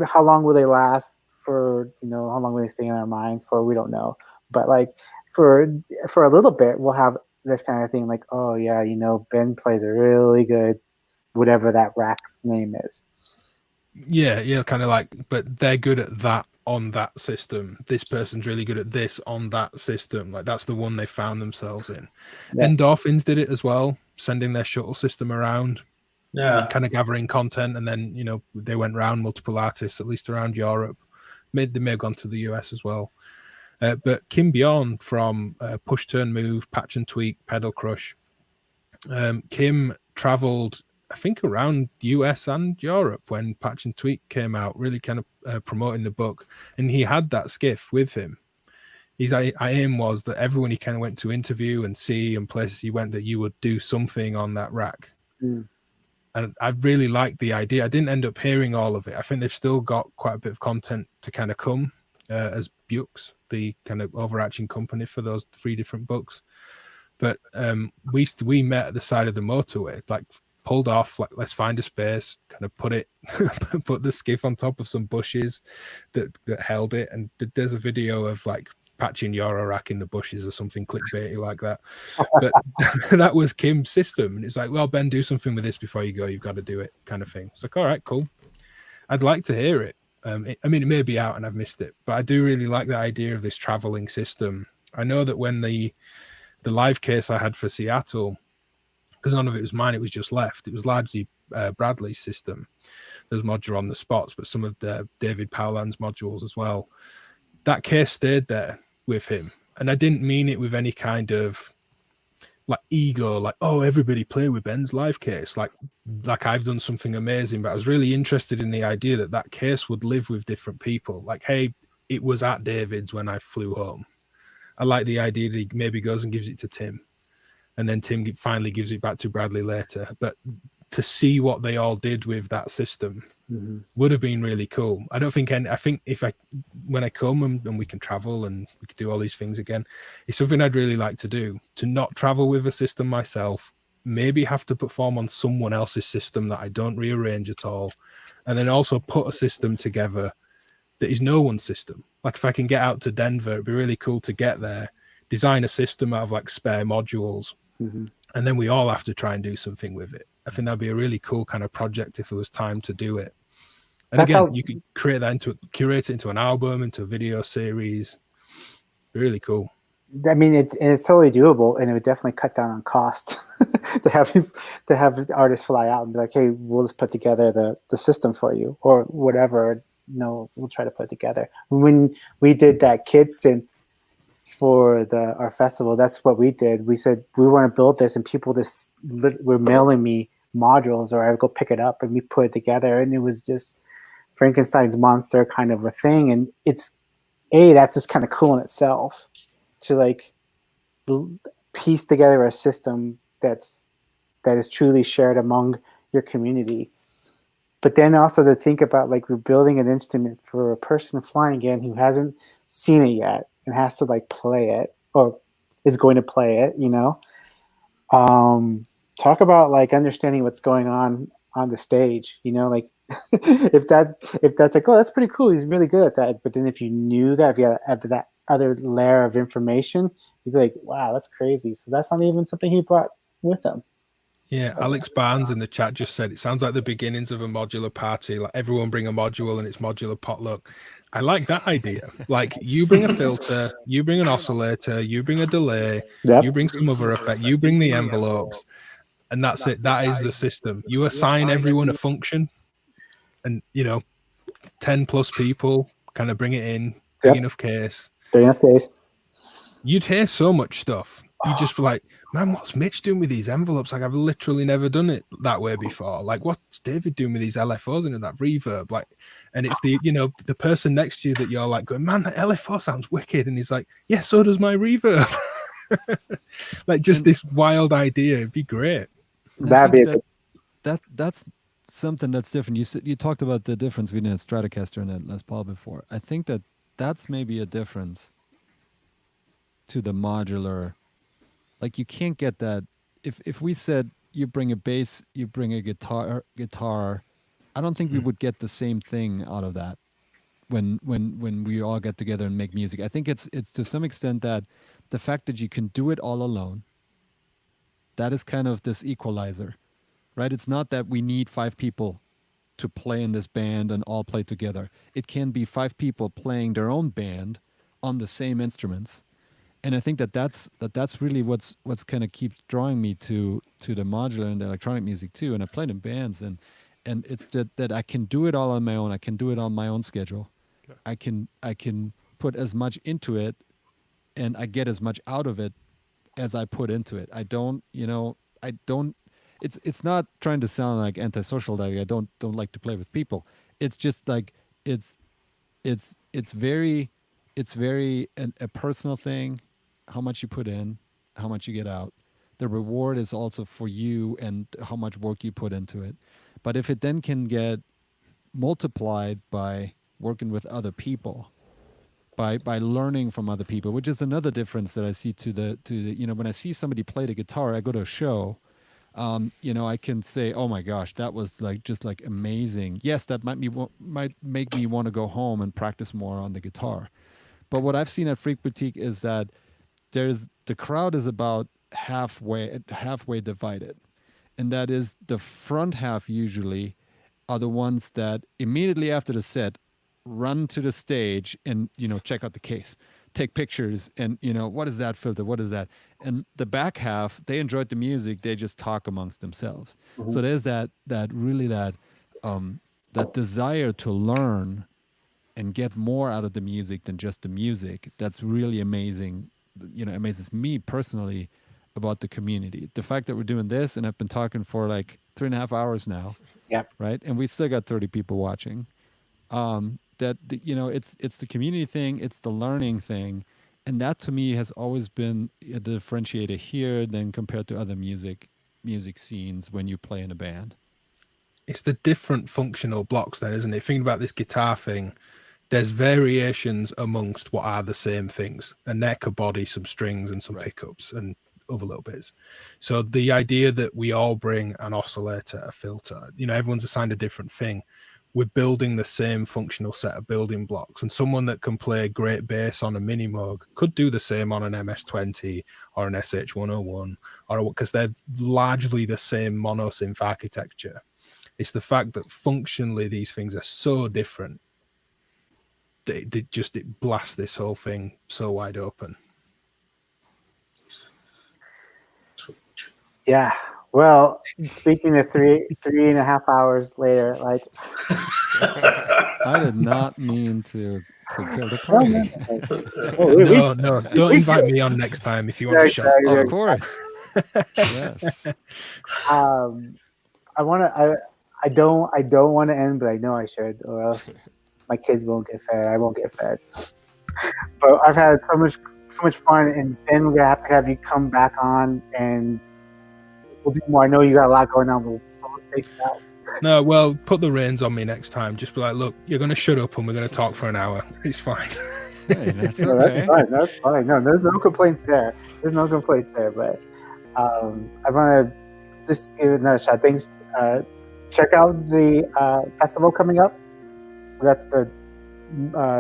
how long will they last? For, you know, how long will they stay in our minds for? We don't know, but like for a little bit, we'll have this kind of thing. Like, oh yeah, you know, Ben plays a really good, whatever that rack's name is. Yeah, kind of like, but they're good at that on that system. This person's really good at this on that system. Like that's the one they found themselves in. Yeah. Endorphins did it as well, sending their shuttle system around. Yeah, kind of gathering content, and then, you know, they went around multiple artists, at least around Europe. They may have gone to the US as well. But Kim Bjorn from Push Turn Move, Patch and Tweak, Pedal Crush. Kim traveled, I think, around the US and Europe when Patch and Tweak came out, really kind of promoting the book. And he had that skiff with him. His aim was that everyone he kind of went to interview and see, and places he went, that you would do something on that rack. Mm. And I really liked the idea. I didn't end up hearing all of it. I think they've still got quite a bit of content to kind of come as Bukes, the kind of overarching company for those 3 different books. But we met at the side of the motorway, like pulled off, like let's find a space, kind of put the skiff on top of some bushes that held it. And there's a video of like patching your rack in the bushes or something clickbaity like that. But that was Kim's system. And it's like, well, Ben, do something with this before you go. You've got to do it, kind of thing. It's like, all right, cool. I'd like to hear it. I mean, it may be out and I've missed it, but I do really like the idea of this traveling system. I know that when the live case I had for Seattle, because none of it was mine, it was just left. It was largely Bradley's system. There's modular on the spots, but some of the David Powland's modules as well. That case stayed there with him. And I didn't mean it with any kind of like ego, like, oh, everybody play with Ben's live case, like I've done something amazing. But I was really interested in the idea that that case would live with different people. Like, hey, it was at David's when I flew home. I like the idea that he maybe goes and gives it to Tim, and then Tim finally gives it back to Bradley later. But to see what they all did with that system would have been really cool. I think if when I come and we can travel and we could do all these things again, it's something I'd really like to do, to not travel with a system myself, maybe have to perform on someone else's system that I don't rearrange at all, and then also put a system together that is no one's system. Like if I can get out to Denver, it'd be really cool to get there, design a system out of like spare modules, and then we all have to try and do something with it. I think that'd be a really cool kind of project if there was time to do it. And That's again, how... you could curate it into an album, into a video series. Really cool. I mean, it's totally doable, and it would definitely cut down on cost to have the artists fly out and be like, "Hey, we'll just put together the system for you," or whatever. No, we'll try to put it together. When we did that kid synth for our festival, that's what we did. We said we want to build this, and people just were mailing me modules, or I would go pick it up, and we put it together, and it was just Frankenstein's monster kind of a thing. And that's just kind of cool in itself, to like piece together a system that is truly shared among your community. But then also to think about, like, we're building an instrument for a person flying in who hasn't seen it yet and has to like play it, or is going to play it, talk about like understanding what's going on the stage, like if that's like, oh, that's pretty cool, he's really good at that. But then if you knew that, if you had that other layer of information, you'd be like, wow, that's crazy. So that's not even something he brought with him. Yeah, Alex Barnes in the chat just said it sounds like the beginnings of a modular party, like everyone bring a module and it's modular potluck. I like that idea. Like, you bring a filter, you bring an oscillator, you bring a delay, you bring some other effect, you bring the envelopes, and that's it. That is the system. You assign everyone a function, and 10 plus people kind of bring it in, big enough case. Big enough case. You'd hear so much stuff. You just be like, man, what's Mitch doing with these envelopes? Like, I've literally never done it that way before. Like, what's David doing with these LFOs and that reverb? Like, and it's the person next to you that you're like going, man, that LFO sounds wicked. And he's like, yeah, so does my reverb. Like, just this wild idea. It'd be great. That's something that's different. You talked about the difference between a Stratocaster and a Les Paul before. I think that's maybe a difference to the modular. Like, you can't get that if we said you bring a bass, you bring a guitar, I don't think we would get the same thing out of that when we all get together and make music. I think it's to some extent that the fact that you can do it all alone, that is kind of this equalizer, right? It's not that we need 5 people to play in this band and all play together. It can be 5 people playing their own band on the same instruments. And I think that's really what's kind of keeps drawing me to the modular and the electronic music too. And I played in bands, and it's that I can do it all on my own. I can do it on my own schedule. Okay. I can put as much into it, and I get as much out of it as I put into it. It's not trying to sound like antisocial, that I don't like to play with people. It's just like it's very a personal thing. How much you put in, how much you get out. The reward is also for you and how much work you put into it. But if it then can get multiplied by working with other people, by learning from other people, which is another difference that I see to the when I see somebody play the guitar, I go to a show, I can say, oh my gosh, that was just amazing. Yes, that might make me want to go home and practice more on the guitar. But what I've seen at Freq Boutique is that the crowd is about halfway divided, and that is the front half usually are the ones that immediately after the set run to the stage and check out the case, take pictures, and what is that filter, what is that, and the back half, they enjoyed the music, they just talk amongst themselves. So there's that desire to learn and get more out of the music than just the music. That's really amazing. Amazes me personally about the community. The fact that we're doing this, and I've been talking for like 3.5 hours now. Yeah. Right. And we still got 30 people watching. It's the community thing. It's the learning thing. And that to me has always been a differentiator here than compared to other music scenes when you play in a band. It's the different functional blocks then, isn't it? Thinking about this guitar thing, there's variations amongst what are the same things: a neck, a body, some strings, and some pickups, and other little bits. So the idea that we all bring an oscillator, a filter, everyone's assigned a different thing. We're building the same functional set of building blocks, and someone that can play great bass on a Mini Moog could do the same on an MS-20 or an SH-101, or because they're largely the same monosynth architecture. It's the fact that functionally these things are so different. It blasts this whole thing so wide open. Yeah. Well, speaking of 3.5 hours later, like I did not mean to kill the party. No, don't invite me on next time if you want to show. Of course. Yes. I don't want to end, but I know I should, or else my kids won't get fed. I won't get fed. But I've had so much fun, and Ben, we're gonna have to have you come back on, and we'll do more. I know you got a lot going on, but we'll space it out. No, well, put the reins on me next time. Just be like, look, you're going to shut up and we're going to talk for an hour. It's fine. Hey, that's No, okay. that's fine. No, there's no complaints there. But I want to just give it another shot. Thanks. Check out the festival coming up. That's the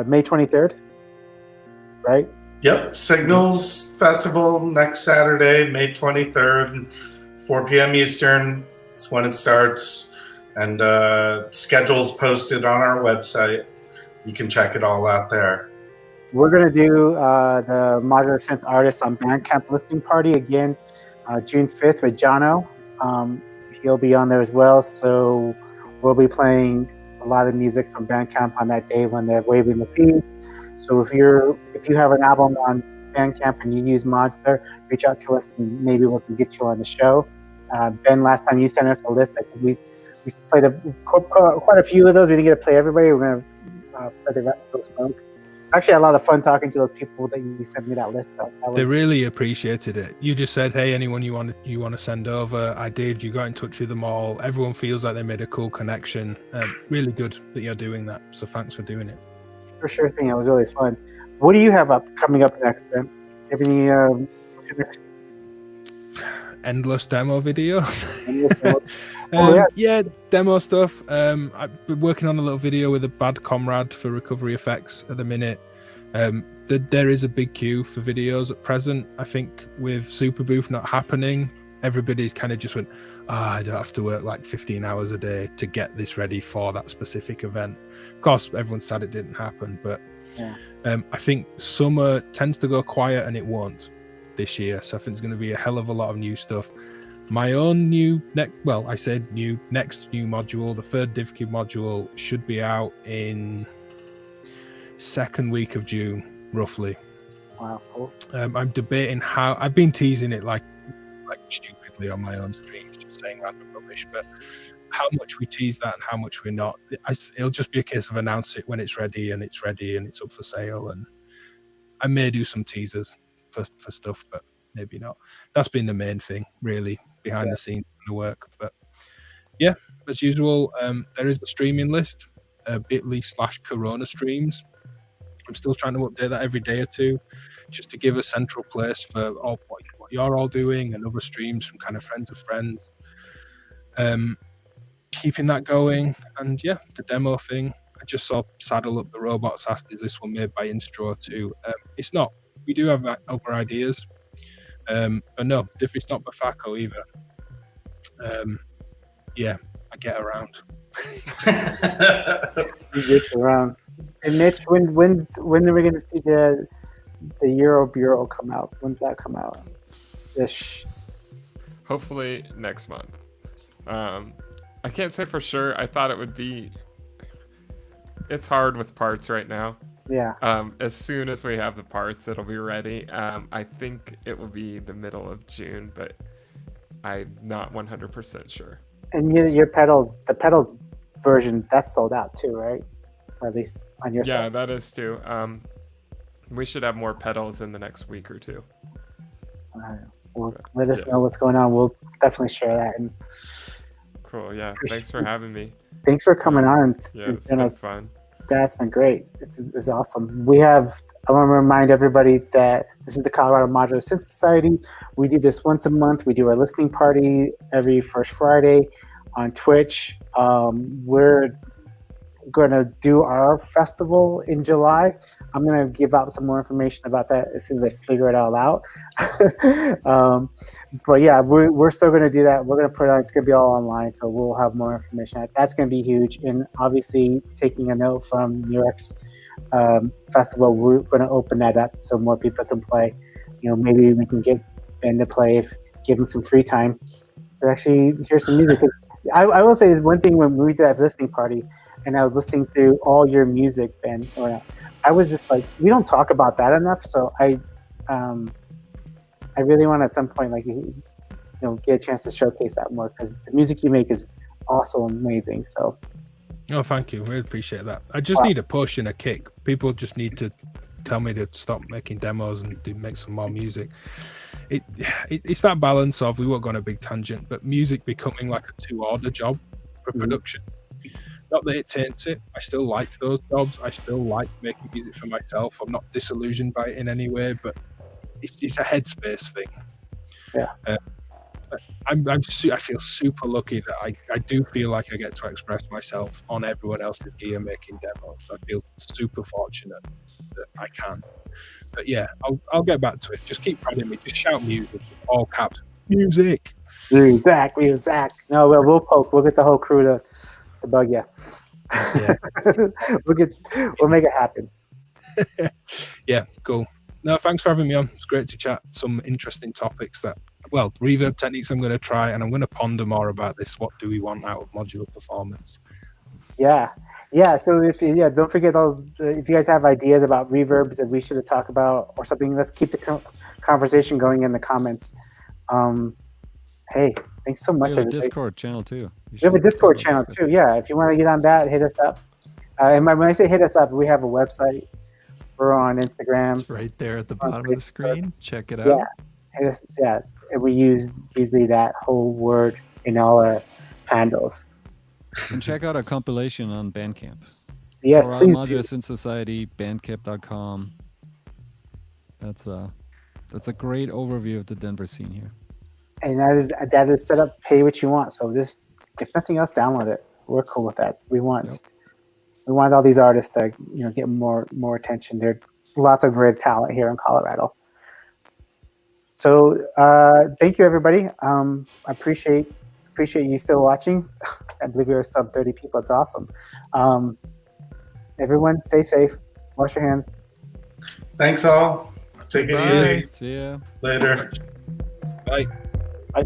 May 23rd, right? Yep, Signals Festival next Saturday, May 23rd, 4 p.m. Eastern. It's when it starts, and schedule's posted on our website. You can check it all out there. We're going to do the Modular Synth Artist on Bandcamp listening party again, June 5th with Jono. He'll be on there as well, so we'll be playing a lot of music from Bandcamp on that day when they're waiving the fees. So if you have an album on Bandcamp and you use Modular, reach out to us and maybe we can get you on the show. Ben, last time you sent us a list, I think we played quite a few of those. We didn't get to play everybody. We're going to play the rest of those folks. Actually, I had a lot of fun talking to those people that you sent me that list of. They really appreciated it. You just said, hey, anyone you want to send over? I did. You got in touch with them all. Everyone feels like they made a cool connection. Really good that you're doing that. So thanks for doing it. For sure thing. It was really fun. What do you have coming up next, Ben? Have any endless demo videos? Yeah, demo stuff. I've been working on a little video with a Bad Comrade for Recovery Effects at the minute. There is a big queue for videos at present. I think with Superbooth not happening, everybody's kind of just went, I don't have to work like 15 hours a day to get this ready for that specific event. Of course, everyone said it didn't happen, but I think summer tends to go quiet, and it won't this year. So I think there's going to be a hell of a lot of new stuff. My own next new module, the third DivKid module, should be out in second week of June, roughly. Wow, cool. I'm debating how. I've been teasing it like stupidly on my own streams, just saying random rubbish, but how much we tease that and how much we're not, it'll just be a case of announce it when it's ready and it's up for sale. And I may do some teasers for stuff, but maybe not. That's been the main thing, really, behind the scenes in the work. But yeah, as usual, there is the streaming list, bit.ly/Corona streams. I'm still trying to update that every day or two, just to give a central place for what you're all doing and other streams from kind of friends of friends. Keeping that going, and yeah, the demo thing. I just saw Saddle Up the Robots asked, is this one made by Instro too? It's not. We do have other ideas. But no, it's not Bafako either. Yeah, I get around. You get around. And Mitch, when are we going to see the Euro Bureau come out? When's that come out? Ish. Hopefully next month. I can't say for sure. I thought it would be. It's hard with parts right now. Yeah. As soon as we have the parts, it'll be ready. I think it will be the middle of June, but I'm not 100% sure. And your pedals, the pedals version, that's sold out too, right? Or at least on your side. Yeah, that is too. We should have more pedals in the next week or two. All right. Well, let us know what's going on. We'll definitely share that. And cool. Yeah. Thanks for having me. thanks for coming on. Yeah, it's been fun. That's been great. It's awesome. I want to remind everybody that this is the Colorado Modular Synth Society. We do this once a month. We do our listening party every first Friday on Twitch. We're going to do our festival in July. I'm going to give out some more information about that as soon as I figure it all out. But yeah, we're still going to do that. We're going to put it on. It's going to be all online, so we'll have more information. That's going to be huge. And obviously, taking a note from New York's festival, we're going to open that up so more people can play. Maybe we can get Ben to play, give him some free time to actually hear some music. I will say this one thing when we did that listening party, and I was listening through all your music, Ben. I was just like, we don't talk about that enough. So I really want at some point, get a chance to showcase that more, because the music you make is also amazing. So. Oh, thank you. Really appreciate that. I just need a push and a kick. People just need to tell me to stop making demos and make some more music. It's that balance of, we won't go on a big tangent, but music becoming like a two-order job for production. Not that it taints it. I still like those jobs. I still like making music for myself. I'm not disillusioned by it in any way, but it's a headspace thing. Yeah. I feel super lucky that I do feel like I get to express myself on everyone else's gear making demos. I feel super fortunate that I can. But yeah, I'll get back to it. Just keep prodding me. Just shout music, all caps. Music. Music. No, we'll poke. We'll get the whole crew to bug you. Yeah. We'll make it happen. Yeah, cool. No, thanks for having me on. It's great to chat some interesting topics reverb techniques I'm going to try, and I'm going to ponder more about this. What do we want out of modular performance? Yeah. So don't forget those. If you guys have ideas about reverbs that we should have talked about or something, let's keep the conversation going in the comments. Hey, thanks so much. We have a Discord channel too. We have a Discord channel too. Yeah, if you want to get on that, hit us up. And when I say hit us up, we have a website. We're on Instagram. It's right there at the bottom of the screen. Check it out. Yeah. And we use usually that whole word in all our handles. And check out our compilation on Bandcamp. Yes, Colorado please. Modular Synth Society, bandcamp.com. That's a great overview of the Denver scene here. And that is set up. Pay what you want. So just, if nothing else, download it. We're cool with that. We want all these artists to get more attention. There's lots of great talent here in Colorado. So thank you, everybody. I appreciate you still watching. I believe we have sub 30 people. It's awesome. Everyone, stay safe. Wash your hands. Thanks all. Take it easy. See ya. Later. Bye. Bye.